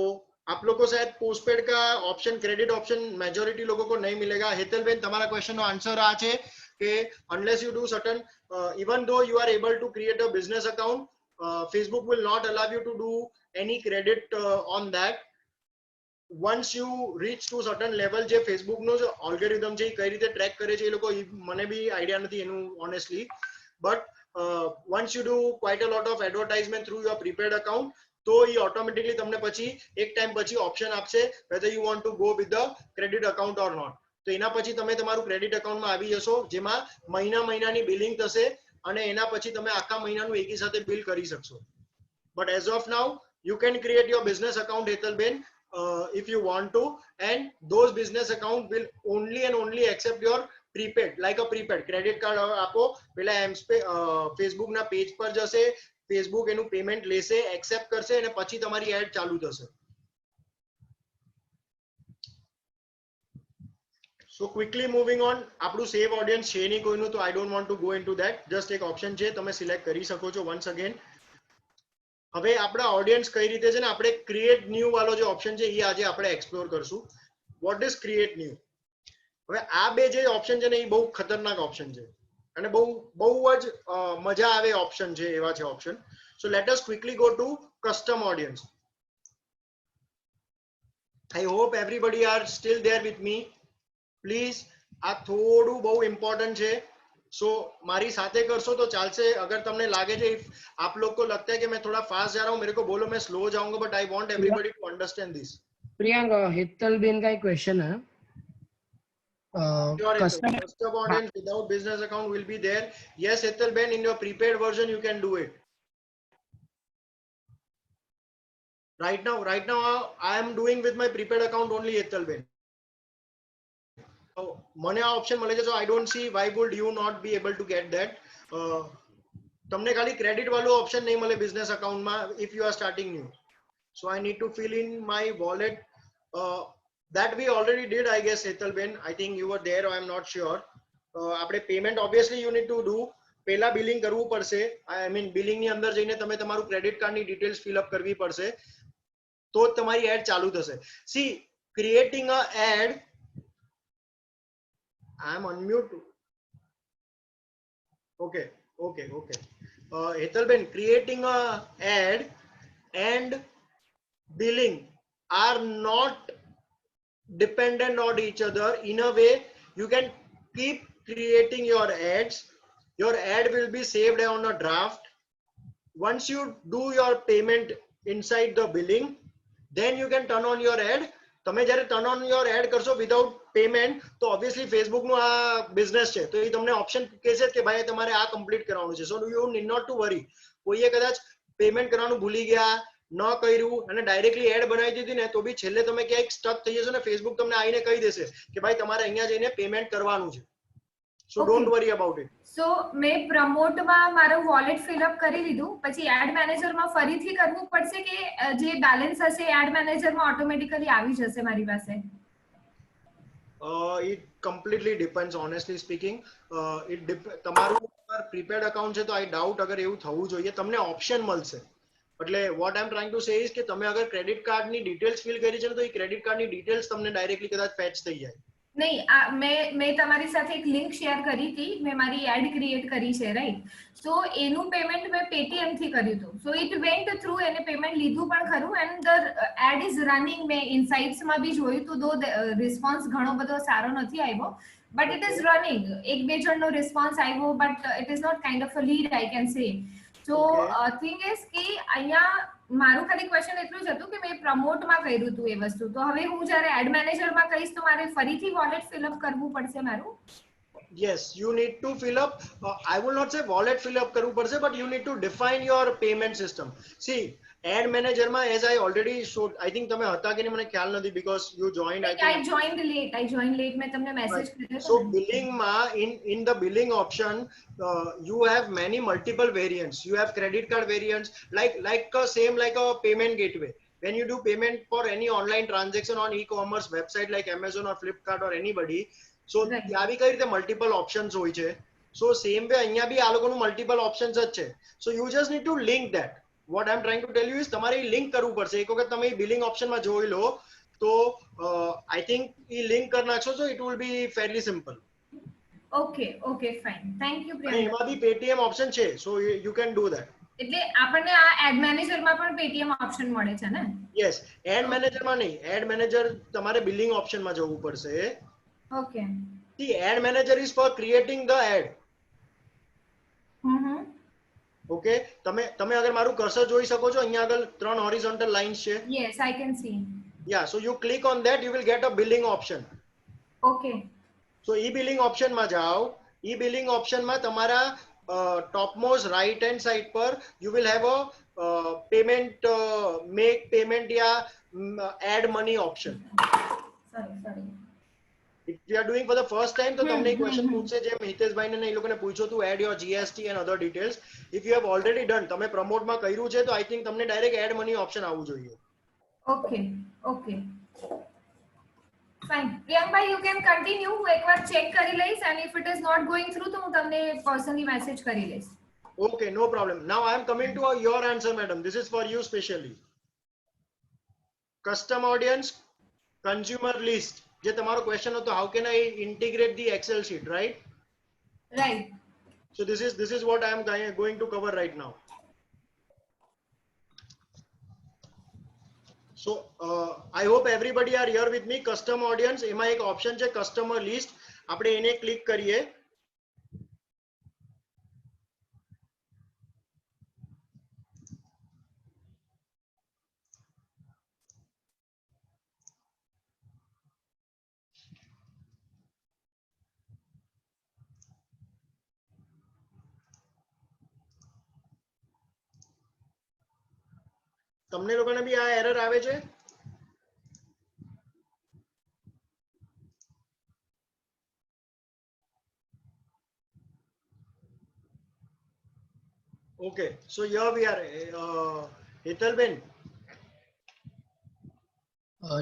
आप लोग को शायद पोस्टपेड का ऑप्शन, क्रेडिट ऑप्शन मेजोरिटी लोगों को नहीं मिलेगा। हेतल बेन, તમારા ક્વેશ્ચનનો આન્સર આ છે કે unless you do certain even though you are able to create a business account, Facebook will not allow you to do any credit on that. Once you reach to certain level, જે Facebook નો જે algorithm છે કઈ રીતે track કરે છે એ લોકો, મને બી idea નથી એનું honestly, but once you do quite a lot of advertisement through your prepaid account, તો એ ઓટોમેટિકલી તમને પછી એક ટાઈમ પછી ઓપ્શન આપશે whether you want to go with the credit account or not. તો એના પછી તમે તમારું ક્રેડિટ અકાઉન્ટમાં આવી જશો, જેમાં મહિનાની બિલિંગ થશે અને એના પછી તમે આખા મહિનાનું એકી સાથે બિલ કરી શકશો. But as of now you can create your business account, Hetal Ben, if you want to, and those business account will only and only accept your prepaid, like a prepaid credit card આપો, પેલા Facebook ના page પર જશે, Facebook એનું payment લેશે, accept કરશે અને પછી તમારી એડ ચાલુ થશે. So quickly moving on, આપણું સેવ ઓડિયન્સ છે નહીં કોઈનું, તો I don't want to go into that. just એક ઓપ્શન છે, તમે સિલેક્ટ કરી શકો છો once again. હવે આપણા ઓડિયન્સ કઈ રીતે છે ને, આપણે ક્રિએટ ન્યુ વાળો જે ઓપ્શન છે એ આજે આપણે એક્સપ્લોર કરશું. What is create new? હવે આ બે જે ઓપ્શન છે ને એ બહુ ખતરનાક ઓપ્શન છે અને બહુ જ મજા આવે ઓપ્શન છે, એવા છે option. So let us quickly go to custom audience. I hope everybody are still there with me. Please આ થોડું બહુ ઇમ્પોર્ટન્ટ છે, સો મારી સાથે કરશો તો ચાલશે. અગર તમને લાગે છે, आप लोग को लगता है कि मैं थोड़ा फास्ट जा रहा हूँ, मेरे को बोलो मैं स्लो जाऊंगा, but I want everybody to understand this. Priyank, Hetal ben का एक क्वेश्चन है. Custom audience without business account will be there. Yes, Hetal Ben, in your prepaid version you can do it. Right now I am doing with my prepaid account only, Hetal Ben. મને આ option મળે છે, so I don't see why would you not be able to get that. તમને ખાલી credit વાળું option નહીં મળે business અકાઉન્ટમાં if you are starting new. So I need to fill in my wallet. That we already did, I guess, Hetal Ben. I think you were there, or I'm not sure. આપણે payment obviously you need to do. પહેલા billing કરવું પડશે. I mean billing ની અંદર જઈને તમે તમારું credit કાર્ડની ડિટેલ્સ ફિલ અપ કરવી પડશે. તો જ તમારી એડ ચાલુ થશે. See creating a ad, I am unmute. Okay okay okay Hetalben, creating a ad and billing are not dependent on each other. In a way, you can keep creating your ads. Your ad will be saved on a draft. Once you do your payment inside the billing, then you can turn on your ad. તમે જ્યારે turn on your add કરશો without payment, તો obviously Facebook નું આ business છે, તો એ તમને option કહેશે કે ભાઈ તમારે આ કમ્પ્લીટ કરવાનું છે. So you need not to worry. કોઈએ કદાચ પેમેન્ટ કરવાનું ભૂલી ગયા, ન કર્યું અને ડાયરેક્ટલી એડ બનાવી દીધી ને, તો બી છેલ્લે તમે ક્યાંક સ્ટક થઈ જશો ને ફેસબુક તમને આવીને કહી દેશે કે ભાઈ તમારે અહીંયા જઈને પેમેન્ટ કરવાનું છે. So don't worry about it. So મેં પ્રમોટમાં મારું વોલેટ ફિલઅપ કરી લીધું, પછી એડ મેનેજરમાં ફરીથી કરવું પડશે કે જે બેલેન્સ હશે એડ મેનેજરમાં ઓટોમેટિકલી આવી જશે મારી પાસે? It completely depends, honestly speaking. તમારું પ્રીપેડ અકાઉન્ટ છે તો આઈ ડાઉટ અગર એવું થવું જોઈએ. તમને ઓપ્શન મળશે. એટલે what I M trying to say is કે તમે અગર ક્રેડિટ કાર્ડની ડિટેલ્સ ફિલ કરી છે ને, તો એ ક્રેડિટ કાર્ડની ડિટેલ્સ તમને ડાયરેક્ટલી કદાચ ફેચ થઈ જાય. નહીં, મેં તમારી સાથે એક લિંક શેર કરી હતી, મેં મારી એડ ક્રિએટ કરી છે, રાઈટ? સો એનું પેમેન્ટ મેં પેટીએમ થી કર્યું હતું. સો ઇટ વેન્ટ થ્રુ, એને પેમેન્ટ લીધું પણ ખરું, and the ad is running. મેં ઇનસાઇટ્સમાં બી જોયું હતું, દો રિસ્પોન્સ ઘણો બધો સારો નથી આવ્યો, બટ ઇટ ઇઝ રનિંગ. એક બે જણનો રિસ્પોન્સ આવ્યો, but it is not kind of a lead, I can say. So thing is કે અહીંયા મારું ખાલી ક્વેશ્ચન એટલું જ હતું કે મેં પ્રમોટમાં કર્યું હતું એ વસ્તુ, તો હવે હું જ્યારે એડ મેનેજરમાં કહીશ તો મારે ફરીથી વોલેટ ફિલઅપ કરવું પડશે મારું? Yes, you need to fill up. I will not say wallet fill up કરવું પડશે, but you need to define your payment system. See, ad manager માં, as I already showed, I think તમે હતા કે નહીં મને ખ્યાલ નથી, because you joined. I joined late. મેં તમને મેસેજ કર્યો. So billing માં, in the billing option, you have many multiple variants. You have credit card variants, same like a payment gateway. When you do payment for any online transaction on e-commerce website like Amazon or Flipkart or anybody, so ત્યાં બી કઈ રીતે multiple options હોય છે. સો same way અહીંયા બી આ લોકોનું multiple options જ છે. So you just need to link that. What I M trying to tell you is તમારે લિંક કરવું પડશે. એક વખત તમે બિલિંગ ઓપ્શનમાં જોઈ લો તો આઈ થિંક એ લિંક કરી નાખશો તો it will be ફેરલી simple. Okay fine, thank you Priyanka. એમાં બી પેટીએમ ઓપ્શન છે, so you can do that. એટલે આપણને આ એડ મેનેજરમાં પણ પેટીએમ ઓપ્શન મળે છે ને? યસ, એડ મેનેજરમાં નહીં. એડ મેનેજર તમારે બિલિંગ ઓપ્શનમાં જવું પડશે. Okay. The ad manager is for creating the ad. Okay, તમે અગર મારું કર્સર જોઈ શકો છો, અહીંયા આગળ 3 horizontal lines છે. Yes, I can see. Yeah, so you click on that, you will get a billing option. Okay. So e-billing option માં જાઓ. e-billing option માં તમારા topmost right hand side પર you will have a payment, make payment या add money option. Sorry. If you are doing for the first time, તો તમને એક question પૂછશે જેમ હિતેશભાઈ ને એ લોકોને પૂછ્યો તું add your GST and other details. If you have already done, તમે પ્રમોટમાં કર્યું છે તો આઈ થિંક તમને ડાયરેક્ટ એડ મની ઓપ્શન આવવું જોઈએ. Okay. Fine. પ્રિયંકભાઈ, you can continue. હું એકવાર ચેક કરી લઈશ, and if it is not going through તો હું તમને પર્સનલી મેસેજ કરી લઈશ. Okay, no problem. Now I am coming to your answer, madam. This is for you specially. Custom audience, consumer list. જે તમારો ક્વેશ્ચન હતો, how can I integrate the Excel sheet, right? Right. So this is what I am going to cover right now. So I hope everybody are here with me. Custom audience, એમાં એક option છે customer list. આપણે એને click કરીએ. તમને લોકોને બી આ error આવે છે? Okay, so here we are. Hetalben.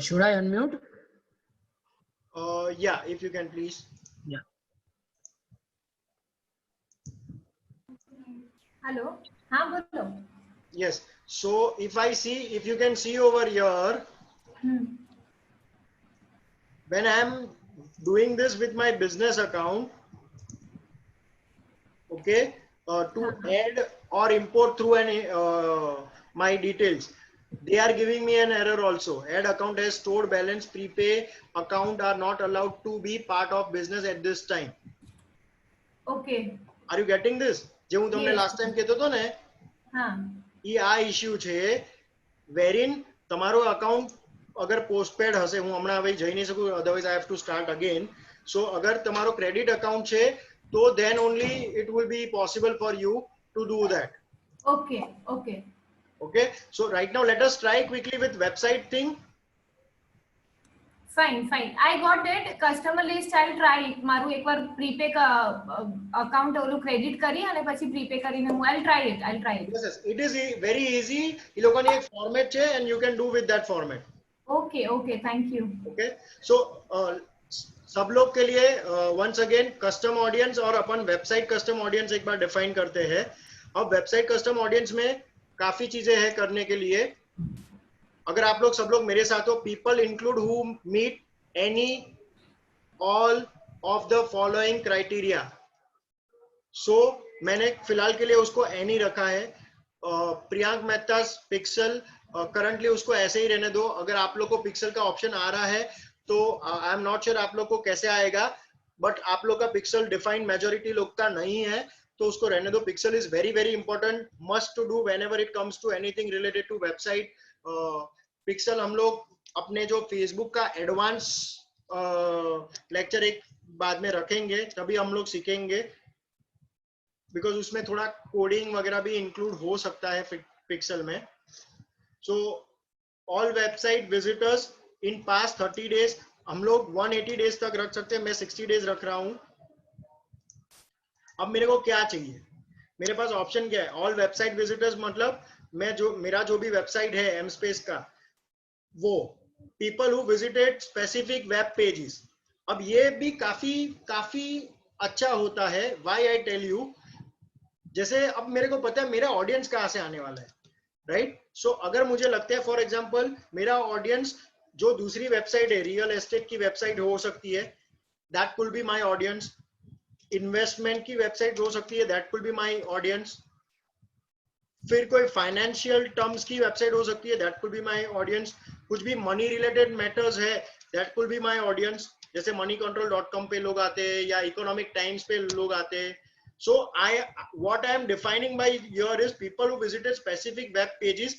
Should I unmute? Yeah, if you can please. Yeah. Hello. हाँ बोलो. Yes. So if I see, if you can see over here, when I am doing this with my business account, okay, to add or import through my details, they are giving me an error also. Add account as stored balance, prepay account are not allowed to be part of business at this time. Okay. Are you getting this? જે હું તમને Yes. Last time કહેતો હતો ને, હા. આ issue છે, વેરિન તમારો અકાઉન્ટ અગર પોસ્ટપેડ હશે, હું હમણાં હવે જઈ નહીં શકું, otherwise I have to start again. So અગર તમારો ક્રેડિટ અકાઉન્ટ છે તો then only it will be possible for you to do that. Okay. Okay. Okay, so right now let us try quickly with website thing. Fine, fine. I got it. Customer list I'll try. મારું એકવાર પ્રીપે account ઓલું credit કરી અને પછી પ્રીપે કરીને હું I'll try it. Yes, yes, it is very easy. એ લોકોની એક ફોર્મેટ છે and you can do with that format. Okay, okay. Thank you. Okay, so सब लोग के लिए once again कस्टम ऑडियंस और अपन वेबसाइट कस्टम ऑडियंस एक बार डिफाइन करते हैं. अब वेबसाइट कस्टम ऑडियंस में काफी चीजें हैं करने के लिए. अगर आप लोग सब लोग मेरे साथ हो, people include who meet any all of the following criteria. So मैंने फिलहाल के लिए उसको एनी रखा है. प्रियांक मेहता पिक्सल करंटली उसको ऐसे ही रहने दो. अगर आप लोग को पिक्सल का ऑप्शन आ रहा है तो आई एम नॉट श्योर आप लोग को कैसे आएगा, बट आप लोग का पिक्सल डिफाइंड मेजॉरिटी लोग का नहीं है तो उसको रहने दो. Pixel is very very important, must to do whenever it comes to anything related to website. Pixel हम लोग अपने जो फेसबुक का एडवांस लेक्चर एक बाद में रखेंगे, तभी हम लोग सीखेंगे, बिकॉज उसमें थोड़ा कोडिंग वगैरह भी इंक्लूड हो सकता है पिक्सल में. So all website visitors in past 30 days हम लोग 180 डेज तक रख सकते हैं. मैं 60 डेज रख रहा हूं. अब मेरे को क्या चाहिए, मेरे पास ऑप्शन क्या है? ऑल वेबसाइट विजिटर्स मतलब मैं जो मेरा जो भी वेबसाइट है एम स्पेस का, वो people who visited specific web pages. अब ये भी काफी अच्छा होता है. व्हाई आई टेल यू, जैसे अब मेरे को पता है मेरा ऑडियंस कहाँ से आने वाला है, राइट? सो अगर मुझे लगता है फॉर एग्जांपल मेरा ऑडियंस जो दूसरी वेबसाइट है, रियल एस्टेट की वेबसाइट हो सकती है, that will be my audience. Investment की वेबसाइट हो सकती है, that will be my audience. फिर कोई फाइनेंशियल टर्म्स की वेबसाइट हो सकती है, that will be my audience. कुछ भी मनी रिलेटेड मैटर्स है, that will be my audience. जैसे moneycontrol.com पे लोग आते हैं या इकोनॉमिक टाइम्स पे लोग आते हैं. So what I am defining by here is people who visited specific web pages.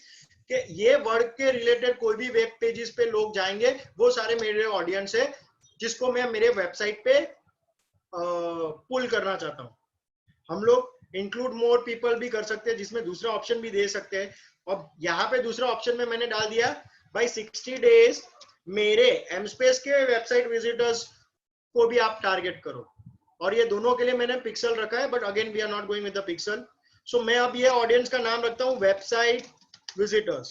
कि ये वर्ड के रिलेटेड कोई भी वेब पेजेस पे लोग जाएंगे, वो सारे मेरे ऑडियंस है जिसको मैं मेरे वेबसाइट पे पुल करना चाहता हूँ. हम लोग इंक्लूड मोर पीपल भी कर सकते हैं, जिसमें दूसरा ऑप्शन भी दे सकते हैं. और यहाँ पे दूसरा ऑप्शन में मैंने डाल दिया भाई 60 डेज मेरे एम स्पेस के वेबसाइट विजिटर्स को भी आप टारगेट करो. और ये दोनों के लिए मैंने पिक्सल रखा है, but again we are not going with the pixel. So मैं अब ये ऑडियंस का नाम रखता हूँ वेबसाइट विजिटर्स.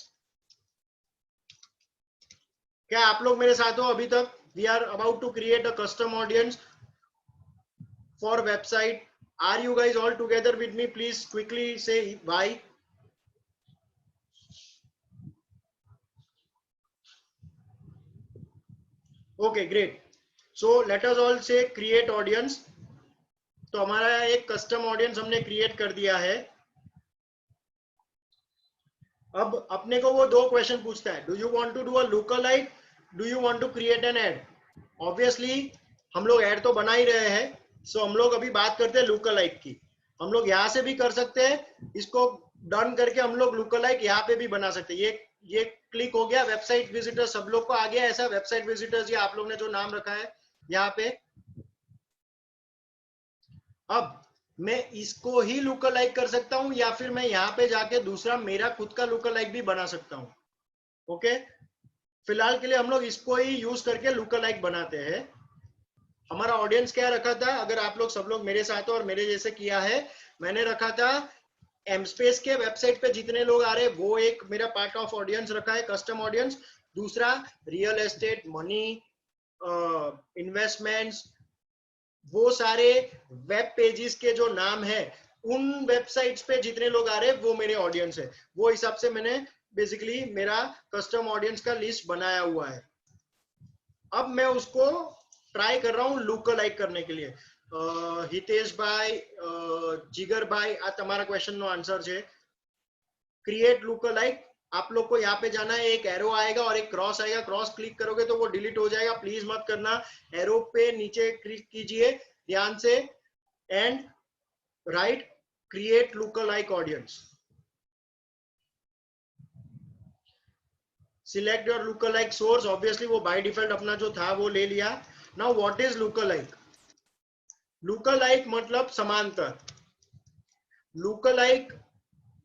क्या आप लोग मेरे साथ हो अभी तक? We are about to create a custom audience for website. Are you guys all together with me? Please quickly say Y. Okay great. So let us all say create audience. तो हमारा एक कस्टम ऑडियंस हमने create कर दिया है. अब अपने को वो दो क्वेश्चन पूछता है, do you want to do a lookalike, do you want to create an ad. Obviously हम लोग एड तो बना ही रहे हैं, सो हम लोग अभी बात करते हैं लुकअलाइक की. हम लोग यहाँ से भी कर सकते हैं, इसको डन करके हम लोग लुकअलाइक यहाँ पे भी बना सकते हैं. ये क्लिक हो गया. वेबसाइट विजिटर सब लोग को आ गया ऐसा. वेबसाइट विजिटर्स ये आप लोग ने जो नाम रखा है यहाँ पे. अब मैं इसको ही लुकअलाइक कर सकता हूं या फिर मैं यहाँ पे जाके दूसरा मेरा खुद का लुकअलाइक भी बना सकता हूं. ओके, फिलहाल के लिए हम लोग इसको ही यूज करके लुकअलाइक बनाते हैं. हमारा ऑडियंस क्या रखा था, अगर आप लोग सब लोग मेरे साथ हो और मेरे जैसे किया है, मैंने रखा था एम स्पेस के वेबसाइट पे जितने लोग आ रहे हैं वो एक मेरा पार्ट ऑफ ऑडियंस रखा है, कस्टम ऑडियंस. दूसरा रियल एस्टेट, मनी, इन्वेस्टमेंट्स, वो सारे वेब पेजेस के जो नाम है उन वेबसाइट्स पे जितने लोग आ रहे हैं वो मेरे ऑडियंस है, वो हिसाब से मैंने बेसिकली मेरा कस्टम ऑडियंस का लिस्ट बनाया हुआ है। अब मैं उसको ट्राई कर रहा हूँ लुक अलाइक करने के लिए। हितेश भाई, जिगर भाई, आ તમારા क्वेश्चन નો आंसर છે क्रिएट लुक अलाइक। आप लोग को यहाँ पे जाना है, एक एरो आएगा और एक क्रॉस आएगा, क्रॉस क्लिक करोगे तो वो डिलीट हो जाएगा, प्लीज मत करना। एरो पे नीचे क्लिक कीजिए ध्यान से and right create look alike audience. Select your look alike source, obviously वो बाय डिफॉल्ट अपना जो था वो ले लिया। Now what is look alike? Look alike मतलब समांतर। लुक अलाइक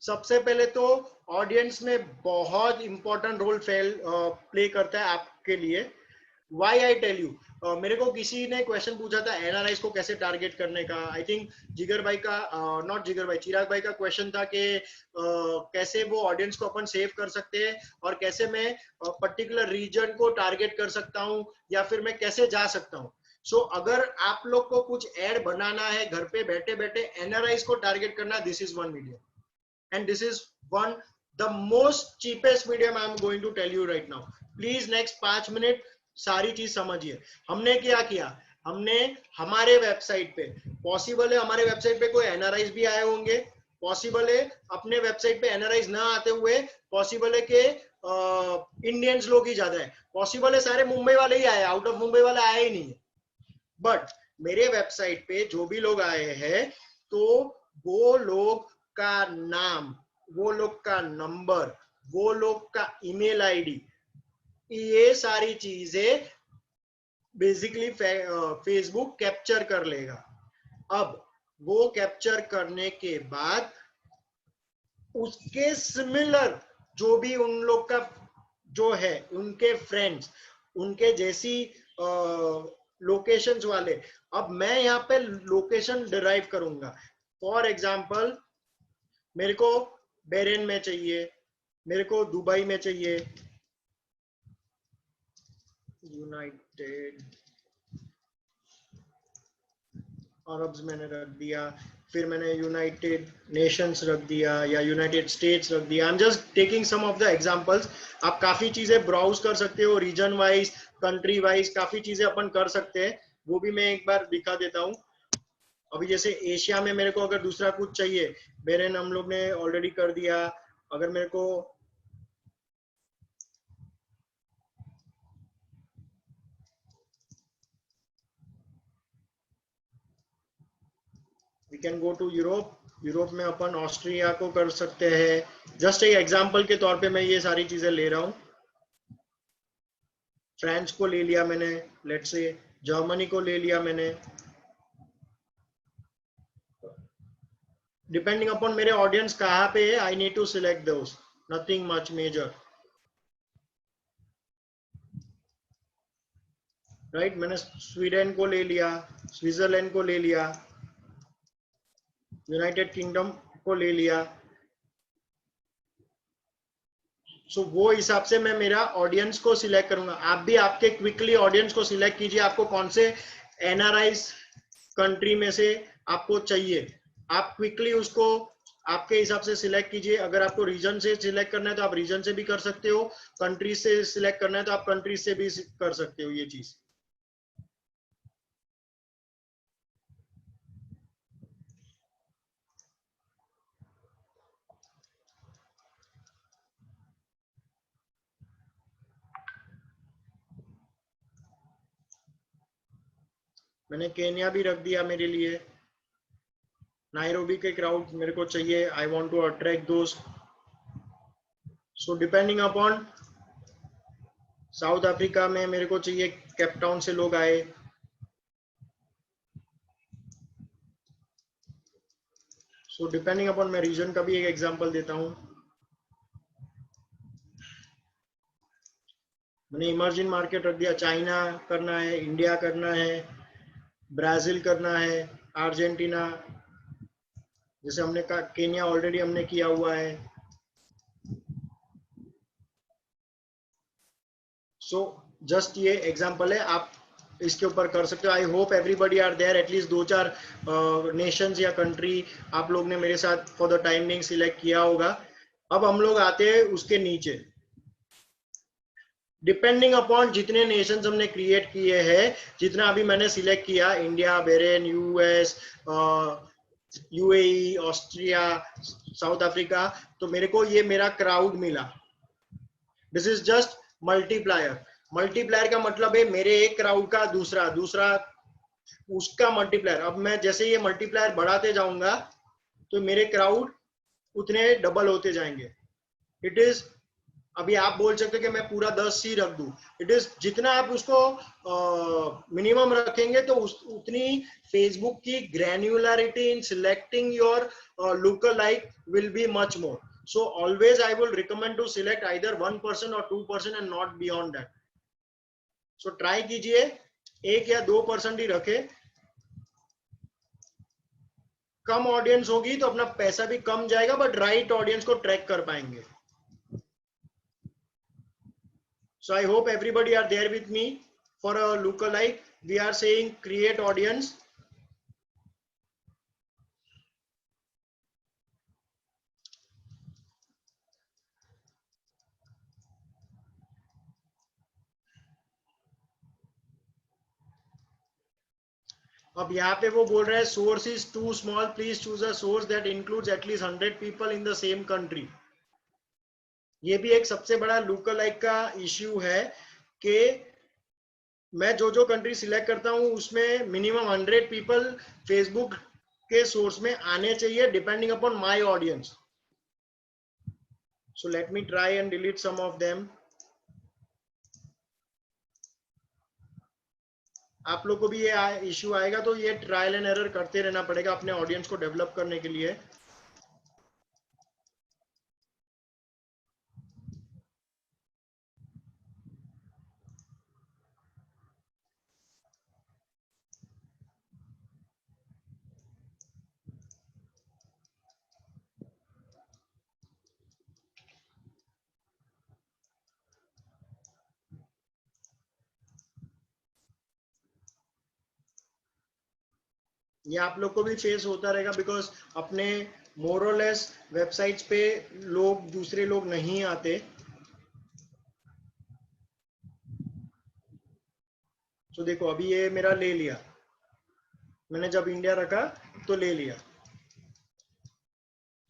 सबसे पहले तो ऑडियंस में बहुत इंपॉर्टेंट रोल प्ले करता है आपके लिए। वाई आई टेल यू, मेरे को किसी ने क्वेश्चन पूछा था एनआरआईज को कैसे टारगेट करने का। आई थिंक जिगर भाई का, नॉट जिगर भाई, चिराग भाई का क्वेश्चन था कि कैसे वो ऑडियंस को अपन सेव कर सकते हैं और कैसे मैं पर्टिकुलर रीजन को टारगेट कर सकता हूँ या फिर मैं कैसे जा सकता हूँ। सो अगर आप लोग को कुछ एड बनाना है घर पे बैठे बैठे एनआरआईज को टारगेट करना, this is one medium and this is one the most cheapest medium I am going to tell you right now. Please next 5 minute सारी चीज समझिए। हमने क्या किया, हमने हमारे वेबसाइट पे, पॉसिबल है हमारे वेबसाइट पे कोई एनआरआईज भी आए होंगे, पॉसिबल है अपने वेबसाइट पे एनआरआईज ना आते हुए, पॉसिबल है कि इंडियंस लोग ही ज्यादा है, पॉसिबल है सारे मुंबई वाले ही आए, आउट ऑफ मुंबई वाले आए ही नहीं है। बट मेरे वेबसाइट पे जो भी लोग आए हैं तो वो लोग का नाम, वो लोग का नंबर, वो लोग का ईमेल आईडी, ये सारी चीजें बेसिकली फेसबुक कैप्चर कर लेगा। अब वो कैप्चर करने के बाद उसके सिमिलर जो भी उन लोग का जो है, उनके फ्रेंड्स, उनके जैसी लोकेशंस वाले, अब मैं यहाँ पे लोकेशन डिराइव करूंगा। फॉर एग्जाम्पल मेरे को बहरीन में चाहिए, मेरे को दुबई में चाहिए, यूनाइटेड अरब्स मैंने रख दिया, फिर मैंने यूनाइटेड नेशंस रख दिया या यूनाइटेड स्टेट्स रख दिया। I am just taking some of the examples. आप काफी चीजें ब्राउज कर सकते हो, रीजन वाइज, कंट्री वाइज काफी चीजें अपन कर सकते हैं, वो भी मैं एक बार दिखा देता हूँ। अभी जैसे एशिया में मेरे को अगर दूसरा कुछ चाहिए, बहरीन हम लोग ने ऑलरेडी कर दिया। अगर मेरे को we can go to Europe, Europe में अपन ऑस्ट्रिया को कर सकते हैं। जस्ट एक एग्जांपल के तौर पे मैं ये सारी चीजें ले रहा हूँ। फ्रांस को ले लिया मैंने, लेट्स से जर्मनी को ले लिया मैंने। डिपेंडिंग अपॉन मेरे ऑडियंस कहाँ पे है, I need to select those, nothing much major, right. मैंने स्वीडन को ले लिया, स्विट्जरलैंड को ले लिया, यूनाइटेड किंगडम को ले लिया। सो वो हिसाब से मैं मेरा ऑडियंस को सिलेक्ट करूंगा। आप भी आपके क्विकली ऑडियंस को सिलेक्ट कीजिए, आपको कौन से एनआरआईज कंट्री में से आपको चाहिए, आप क्विकली उसको आपके हिसाब से सिलेक्ट कीजिए। अगर आपको रीजन से सिलेक्ट करना है तो आप रीजन से भी कर सकते हो, कंट्री से सिलेक्ट करना है तो आप कंट्री से भी कर सकते हो ये चीज। मैंने केन्या भी रख दिया मेरे लिए, नायरोबी के क्राउड मेरे को चाहिए, आई वांट टू अट्रैक्ट दोस्त। सो डिपेंडिंग अपॉन, साउथ अफ्रीका में मेरे को चाहिए केप टाउन से लोग आए। सो डिपेंडिंग अपॉन, मैं रीजन का भी एक एग्जांपल देता हूं। मैंने इमर्जिंग मार्केट रख दिया, चाइना करना है, इंडिया करना है, ब्राजील करना है, अर्जेंटीना, जैसे हमने कहा केन्या ऑलरेडी हमने किया हुआ है। सो जस्ट ये एग्जांपल है, आप इसके ऊपर कर सकते हो। I hope everybody are there, at least 2-4 nations या कंट्री आप लोग ने मेरे साथ for the time being select किया होगा। अब हम लोग आते हैं उसके नीचे, डिपेंडिंग अपॉन जितने नेशंस हमने क्रिएट किए हैं, जितना अभी मैंने सिलेक्ट किया, India, Bahrain, US, UAE, Austria, South Africa, तो मेरे को ये मेरा क्राउड मिला। This is just multiplier. Multiplier का मतलब है मेरे एक क्राउड का दूसरा उसका मल्टीप्लायर। अब मैं जैसे ये मल्टीप्लायर बढ़ाते जाऊंगा तो मेरे क्राउड उतने डबल होते जाएंगे। इट इज, अभी आप बोल सकते हो कि मैं पूरा 10 सी रख दूं, इट इज जितना आप उसको मिनिमम रखेंगे तो उतनी फेसबुक की granularity in selecting your lookalike will be much more. So always I will recommend to select either 1% or 2% and not beyond that. So try कीजिए 1 या 2% ही रखे। कम ऑडियंस होगी तो अपना पैसा भी कम जाएगा, बट राइट ऑडियंस को ट्रैक कर पाएंगे। So I hope everybody are there with me for a lookalike. We are saying create audience. अब यहाँ पे वो बोल रहा है source is too small, please choose a source that includes at least 100 people in the same country. ये भी एक सबसे बड़ा लुक-अलाइक का इश्यू है कि मैं जो कंट्री सिलेक्ट करता हूँ उसमें मिनिमम 100 पीपल फेसबुक के सोर्स में आने चाहिए, depending upon my audience. So let me try and delete some of them. आप लोग को भी ये इश्यू आएगा तो ये ट्रायल एंड एरर करते रहना पड़ेगा अपने ऑडियंस को डेवलप करने के लिए। ये आप लोग को भी फेस होता रहेगा, बिकॉज अपने मोरलेस वेबसाइट्स पे लोग, दूसरे लोग नहीं आते। तो देखो अभी ये मेरा ले लिया, मैंने जब इंडिया रखा तो ले लिया।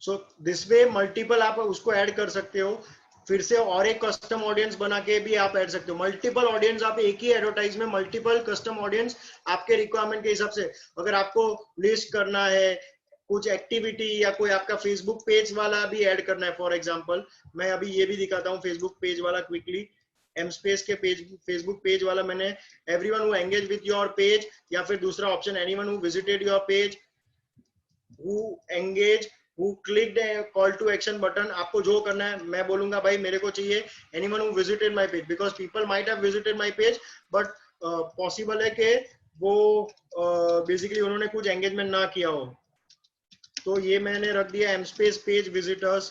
सो दिस वे मल्टीपल आप उसको ऐड कर सकते हो, फिर से और एक कस्टम ऑडियंस बना के भी आप ऐड सकते हो। मल्टीपल ऑडियंस आप एक ही एडवर्टाइज में, मल्टीपल कस्टम ऑडियंस आपके रिक्वायरमेंट के हिसाब से। अगर आपको लिस्ट करना है कुछ एक्टिविटी या कोई आपका फेसबुक पेज वाला भी ऐड करना है, फॉर एग्जांपल मैं अभी ये भी दिखाता हूँ फेसबुक पेज वाला क्विकली। एम स्पेस के पेज, फेसबुक पेज वाला मैंने everyone who engage with your page, या फिर दूसरा option anyone who visited your page, who engage, who clicked a call to action button। आपको जो करना है, मैं बोलूंगा भाई मेरे को चाहिए anyone who visited my page, because people might have visited my page but possible है कि वो बेसिकली उन्होंने कुछ एंगेजमेंट ना किया हो। तो ये मैंने रख दिया एम स्पेस पेज विजिटर्स।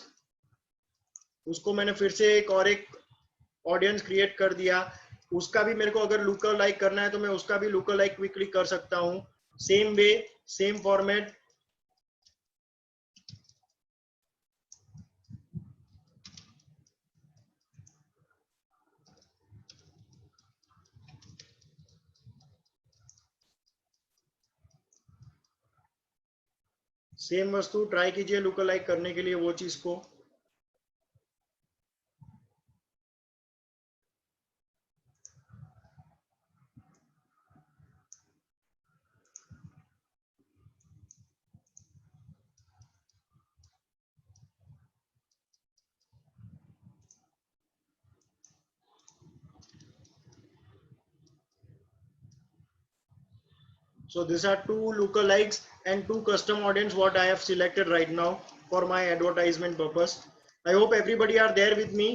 उसको मैंने फिर से एक ऑडियंस क्रिएट कर दिया। उसका भी मेरे को अगर लुक-अलाइक करना है तो मैं उसका भी लुक-अलाइक क्विकली कर सकता हूँ। Same way, same format. Same वस्तु ट्राई कीजिए लुक-अलाइक करने के लिए वो चीज को। So these are 2 lookalikes and 2 custom audience what I have selected right now for my advertisement purpose. I hope everybody are there with me.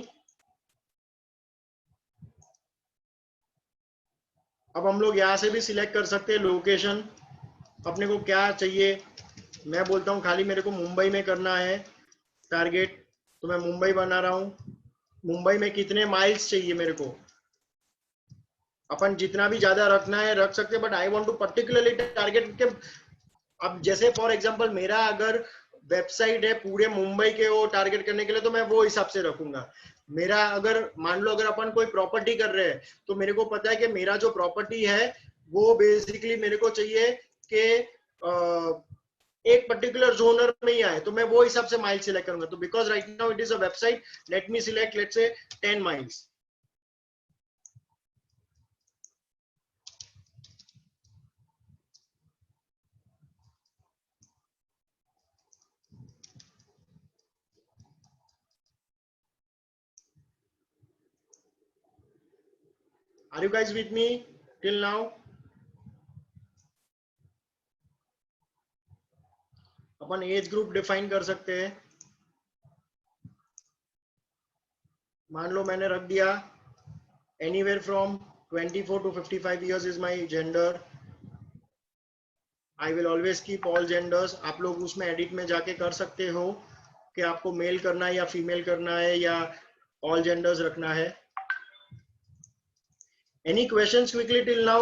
अब हम लोग यहाँ से भी सिलेक्ट कर सकते हैं लोकेशन, अपने को क्या चाहिए। मैं बोलता हूँ खाली मेरे को मुंबई में करना है टारगेट, तो मैं मुंबई बना रहा हूँ। मुंबई में कितने माइल्स चाहिए मेरे को, अपन जितना भी ज्यादा रखना है रख सकते हैं, but I want to particularly target के अब जैसे फॉर एग्जांपल मेरा अगर वेबसाइट है पूरे मुंबई के वो टारगेट करने के लिए तो मैं वो हिसाब से रखूंगा। मेरा अगर मान लो अगर अपन कोई प्रॉपर्टी कर रहे हैं तो मेरे को पता है कि मेरा जो प्रॉपर्टी है वो बेसिकली मेरे को चाहिए कि एक पर्टिकुलर जोनर में ही आए, तो मैं वो हिसाब से माइल सिलेक्ट करूंगा। तो because right now it is a website, let me select let's say 10 miles. Are you guys with me till now? Upon age group define कर सकते हैं। मान लो मैंने रख दिया anywhere from 24 to 55 years is my gender. I will always keep all genders. आप लोग उसमें एडिट में जाके कर सकते हो कि आपको मेल करना है या फीमेल करना है या all genders रखना है। Any questions quickly till now?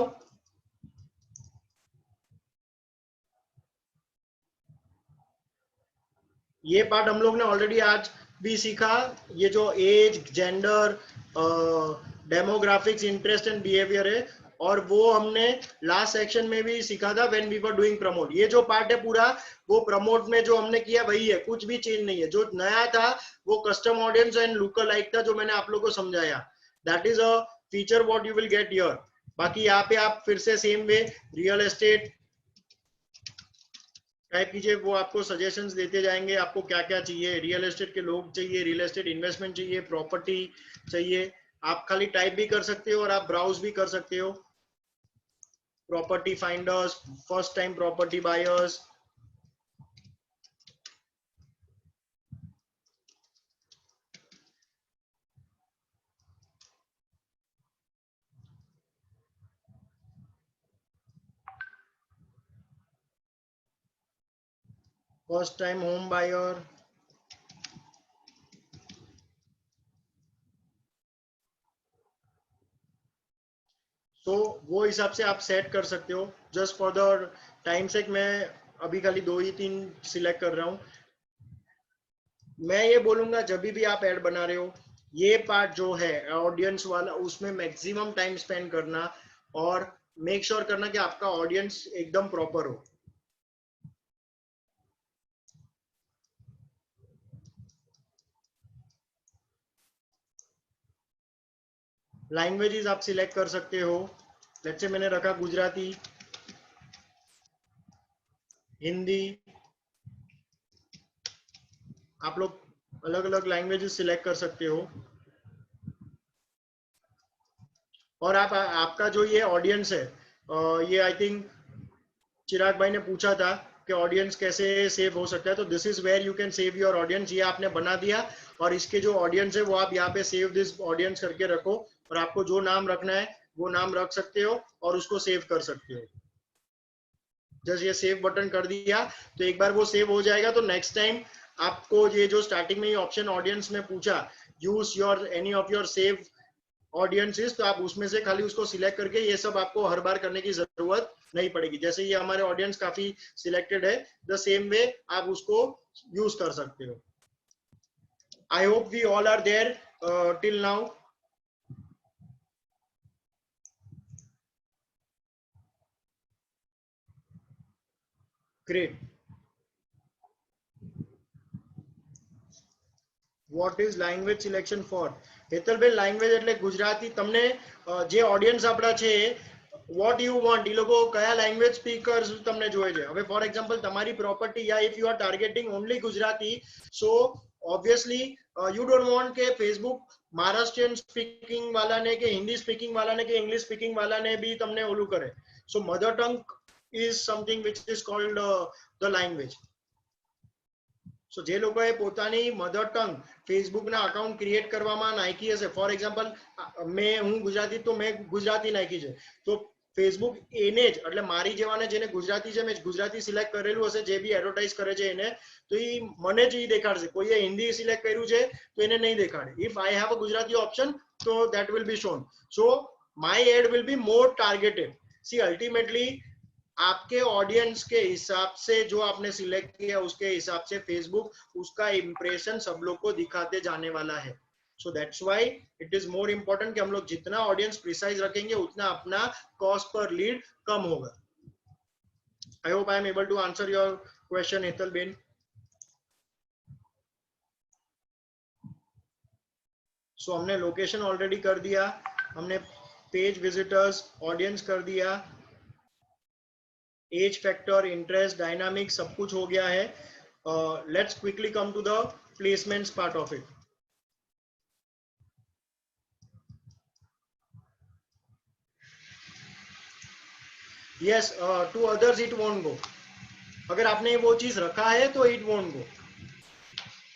ये पार्ट हम लोग ने ऑलरेडी आज भी सीखा, ये जो age, gender, demographics, interest and behaviour है, और वो हमने लास्ट सेक्शन में भी सीखा था when we were doing promote. ये जो पार्ट है पूरा वो प्रमोट में जो हमने किया वही है, कुछ भी चेंज नहीं है। जो नया था वो custom audience and looker like था जो मैंने आप लोगों को समझाया। That is a feature what you will get here. बाकी यहाँ पे आप फिर से same way real estate type कीजिए, वो आपको सजेशंस देते जाएंगे आपको क्या क्या चाहिए। रियल एस्टेट के लोग चाहिए, रियल एस्टेट इन्वेस्टमेंट चाहिए, प्रॉपर्टी चाहिए। आप खाली टाइप भी कर सकते हो और आप ब्राउज भी कर सकते हो। Property finders, first time property buyers, first time home buyer, तो वो हिसाब से आप सेट कर सकते हो। Just for the time sake मैं अभी खाली 2 ही 3 सिलेक्ट कर रहा हूं। मैं ये बोलूंगा जब भी आप ऐड बना रहे हो ये पार्ट जो है ऑडियंस वाला उसमें मैक्सिमम टाइम स्पेंड करना और मेक श्योर करना कि आपका ऑडियंस एकदम प्रॉपर हो। लैंग्वेजेस आप सिलेक्ट कर सकते हो। लेट्स से मैंने रखा गुजराती, हिंदी, आप लोग अलग अलग लैंग्वेजेस सिलेक्ट कर सकते हो। और आप आपका जो ये ऑडियंस है ये आई थिंक चिराग भाई ने पूछा था कि ऑडियंस कैसे सेव हो सकता है, तो this is where you can save your audience. ये आपने बना दिया और इसके जो ऑडियंस है वो आप यहाँ पे सेव दिस ऑडियंस करके रखो और आपको जो नाम रखना है वो नाम रख सकते हो और उसको सेव कर सकते हो। जस्ट ये सेव बटन कर दिया तो एक बार वो सेव हो जाएगा तो नेक्स्ट टाइम आपको ये जो स्टार्टिंग में ये ऑप्शन ऑडियंस में पूछा use your any of your save audiences, तो आप उसमें से खाली उसको सिलेक्ट करके ये सब आपको हर बार करने की जरूरत नहीं पड़ेगी। जैसे ये हमारे ऑडियंस काफी सिलेक्टेड है, द सेम वे आप उसको यूज कर सकते हो। I hope we all are there till now. Great. What is language selection for? Hetalben language એટલે ગુજરાતી। તમને જે ઓડિયન્સ આપણા છે વોટ યુ વોન્ટ, એ લોકો કયા લેંગ્વેજ સ્પીકર્સ તમને જોઈએ છે। હવે ફોર એક્ઝામ્પલ તમારી property yeah if you are targeting only Gujarati, so obviously you don't want કે Facebook महाराष्ट्रियन स्पीकिंग वाला ने के हिंदी स्पीकिंग वाला ने के इंग्लिश स्पीकिंग वाला ने भी तमने ओलू करे। So mother tongue is something which is called the language. So જે લોકોએ પોતાની મધર ટંગ ફેસબુક ના અકાઉન્ટ ક્રિએટ કરવામાં નાખી હશે, ફોર એક્ઝામ્પલ હું ગુજરાતી તો મેં ગુજરાતી નાખી છે, તો ફેસબુક એને જ એટલે મારી જેવાને જેને ગુજરાતી છે મેં ગુજરાતી સિલેક્ટ કરેલું હશે, જે બી એડવર્ટાઇઝ કરે છે એને, તો એ મને જ દેખાડશે। કોઈએ હિન્દી સિલેક્ટ કર્યું છે તો એને નહીં દેખાડે। If I have a Gujarati option તો that will be shown. So my ad will be more targeted. See, ultimately आपके ऑडियंस के हिसाब से जो आपने सिलेक्ट किया उसके हिसाब से फेसबुक उसका इंप्रेशन सब लोग को दिखाते जाने वाला है. So that's why it is more important कि हम लोग जितना ऑडियंस प्रिसाइज रखेंगे उतना अपना कॉस्ट पर लीड कम होगा. I hope I am able to answer your question Hetal ben. So हमने लोकेशन ऑलरेडी कर दिया, हमने पेज विजिटर्स ऑडियंस कर दिया, एज फैक्टर, इंटरेस्ट, डायनामिक सब कुछ हो गया है. Let's quickly come to the placements part of it. Yes, to others it won't go. अगर आपने वो चीज रखा है तो it won't go.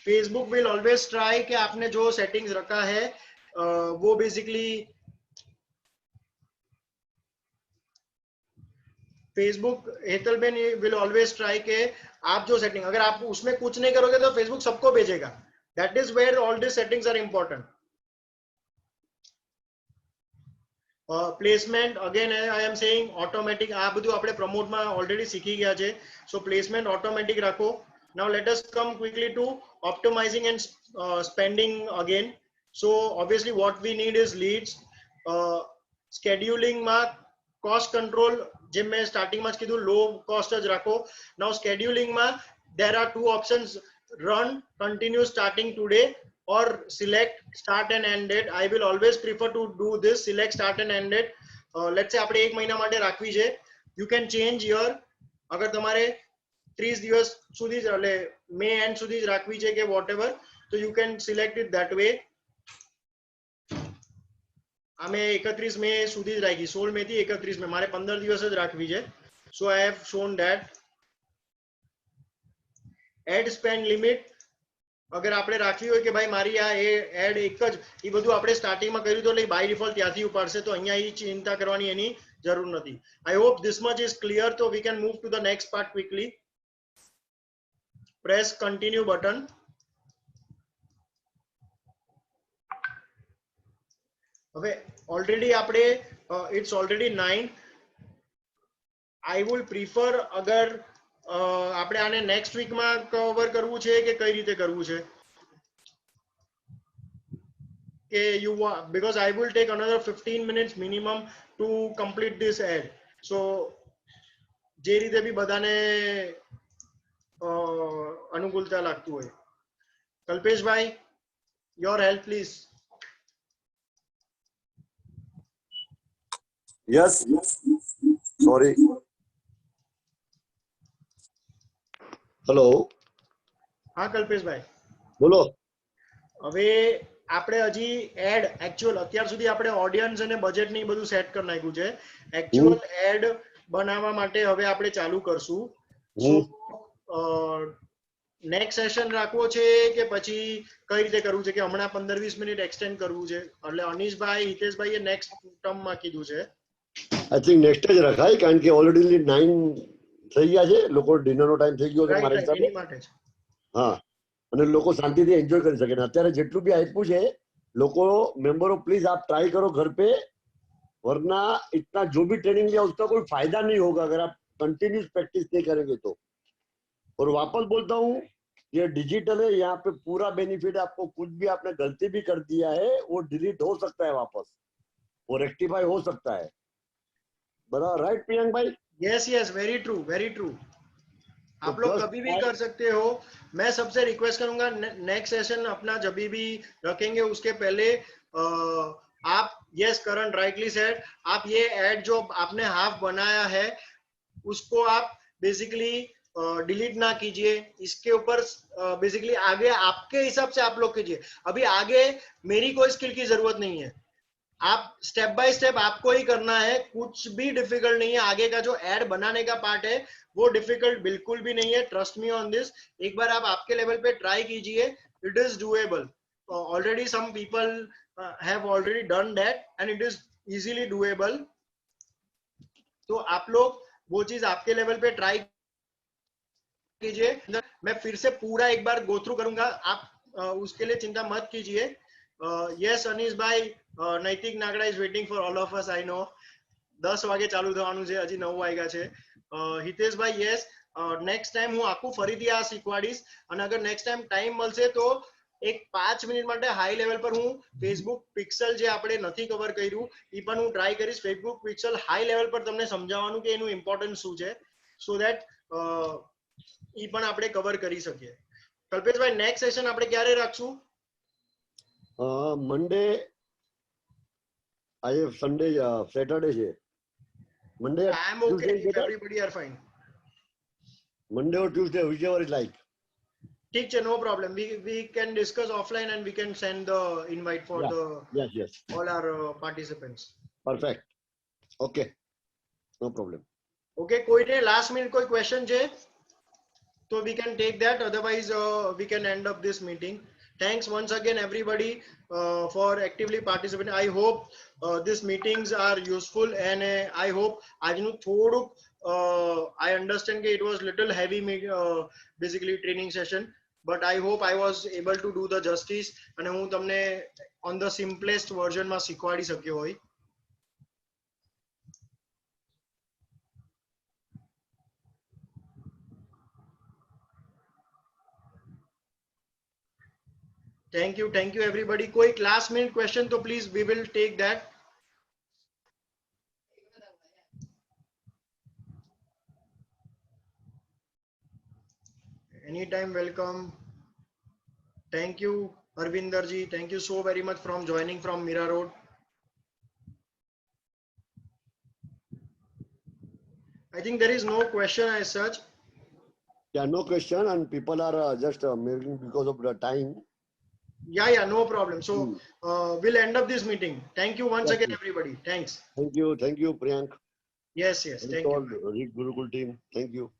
Facebook will always try कि आपने जो सेटिंग्स रखा है वो basically Facebook Hetalben will always try के आप जो सेटिंग, अगर आप उसमें कुछ नहीं करोगे तो फेसबुक सबको भेजेगा. That is where all this settings are important. Placement again I am saying automatic, આ બધું આપણે પ્રમોટમાં ઓલરેડી શીખી ગયા છે. સો પ્લેસમેન્ટ ઓટોમેટિક રાખો. Now let us come quickly to optimising and spending again. So obviously what we need is leads. સ્કેડ્યુલિંગમાં cost control, જેમ મેં સ્ટાર્ટિંગમાં જ કીધું, લો કોસ્ટ જ રાખો. નાઉ સ્કેડ્યુલિંગમાં there are two options: run, continue starting today, or select start and end date. I will always prefer to do this, select start and end date. Let's say આપણે 1 મહિના માટે રાખવી છે. You can change here. અગર તમારે 30 દિવસ સુધી જ, એટલે મે એન્ડ સુધી જ રાખવી છે કે whatever, તો you can select it that way. અમે 31 મે સુધી જ રાખી, 16 મે થી 31 મે, મારે 15 દિવસ જ રાખવી છે. So I have shown that. Ad spend limit અગર આપણે રાખવી હોય કે ભાઈ મારી આ એડ એક જ, એ બધું આપણે સ્ટાર્ટિંગમાં કર્યું તો એટલે બાય ડિફોલ્ટ ત્યાંથી ઉપાડશે, તો અહીંયા એ ચિંતા કરવાની એની જરૂર નથી. I hope this much is clear. તો we can move to the next part quickly. Press continue button. હવે ઓલરેડી આપણે it's already 9. I would prefer, અગર આપણે આને નેક્સ્ટ વીકમાં કવર કરવું છે કે કઈ રીતે કરવું છે, કે you because I will take another 15 minutes minimum to complete this ad. So જે રીતે બી બધાને અનુકૂળતા લાગતું હોય. Kalpeshbhai, your help please. Yes, sorry. Hello. હા કલ્પેશભાઈ બોલો. હવે આપણે હજી એડ એકચ્યુઅલ અત્યાર સુધી આપણે ઓડિયન્સ અને બજેટ ને બધું સેટ કરી નાખ્યું છે. એકચ્યુઅલ એડ બનાવવા માટે હવે આપણે ચાલુ કરશું. સો નેક્સ્ટ સેશન રાખવો છે કે પછી કઈ રીતે કરવું છે, કે હમણાં 15-20 મિનિટ એક્સટેન્ડ કરવું છે? એટલે અનીશભાઈ, હિતેશભાઈએ નેક્સ્ટ ટર્મમાં કીધું છે. આઈ થિંક નેક્સ્ટ જ રખાય, કારણ કે ઓલરેડી 9 થઈ ગયા છે, લોકો ડિનરનો ટાઈમ થઈ ગયો છે મારા હિસાબે. હા, અને લોકો શાંતિથી એન્જોય કરી શકે. અત્યારે જેટલું બી આપ્યું છે, લોકો मेंबरों प्लीज आप ट्राई करो घर पे, वरना इतना जो भी ट्रेनिंग लिया उसका कोई फायदा नहीं होगा अगर आप कंटिन्यूस प्रैक्टिस नहीं करेंगे तो. और वापस बोलता हूँ, ये डिजिटल है, यहाँ पे पूरा बेनिफिट है आपको. कुछ भी आपने गलती भी कर दिया है वो डिलीट हो सकता है वापस, वो रेक्टिफाई हो सकता है. बराबर, राइट प्रियंक भाई? Yes yes, very true very true. आप लोग कभी भी कर सकते हो. मैं सबसे रिक्वेस्ट करूंगा, नेक्स्ट सेशन अपना जब भी रखेंगे उसके पहले आप, यस करण राइटली सेड, आप ये एड जो आपने हाफ बनाया है उसको आप बेसिकली डिलीट ना कीजिए. इसके ऊपर बेसिकली आगे आपके हिसाब से आप लोग कीजिए. अभी आगे मेरी कोई स्किल की जरूरत नहीं है, आप स्टेप बाय स्टेप आपको ही करना है. कुछ भी डिफिकल्ट नहीं है. आगे का जो एड बनाने का पार्ट है वो डिफिकल्ट बिल्कुल भी नहीं है. Trust me on this. एक बार आप आपके लेवल पे ट्राई कीजिए, it is doable. Already some people have already done that and it is easily doable. तो आप लोग वो चीज आपके लेवल पे ट्राई कीजिए. मैं फिर से पूरा एक बार गो थ्रू करूंगा, आप उसके लिए चिंता मत कीजिए. યસ અનીશભાઈ, Naitik Nagda is waiting for all of us. I know 10 વાગે ચાલુ થવાનું છે, હજી 9 વાગ્યા છે. હિતેશભાઈ યસ, નેક્સ્ટ ટાઈમ હું આખું ફરીથી આ શીખવાડીશ, અને અગર નેક્સ્ટ ટાઈમ ટાઈમ મળશે તો એક 5 મિનિટ માટે હાઈ લેવલ પર હું ફેસબુક પિક્સલ જે આપણે નથી કવર કર્યું એ પણ હું ટ્રાય કરીશ. ફેસબુક પિક્સલ હાઈ લેવલ પર તમને સમજાવવાનું કે એનું ઇમ્પોર્ટન્સ શું છે, સો ધેટ એ પણ આપણે કવર કરી શકીએ. કલ્પેશભાઈ નેક્સ્ટ સેશન આપણે ક્યારે રાખશું? મંડે, આજે સન્ડે સેટરડે છે. Monday, I am okay if everybody are fine. Monday or Tuesday, whichever is like. ઠીક છે, no problem. we can discuss offline and we can send the invite for Yeah. the Yes. all our participants. Perfect. Okay. No problem. Okay, કોઈને last minute કોઈ question છે તો we can take that, otherwise we can end up this meeting. Thanks once again everybody for actively participating. I hope these meetings are useful, and I hope આજનું થોડુંક I understand that it was little heavy basically training session, but I hope I was able to do the justice અને હું તમને on the simplest version માં શીખવાડી શક્યો હોય. Thank you everybody. कोई last minute question तो please we will take that. Anytime welcome. Thank you Arvinder ji, thank you so very much from joining from Mira Road. I think there is no question as such. Yeah, no question, and people are just making because of the time. Yeah, no problem. So we'll end up this meeting. Thank you once again everybody. Thanks. Thank you, Priyank. Yes, And thank to you. all Gurukul team. Thank you.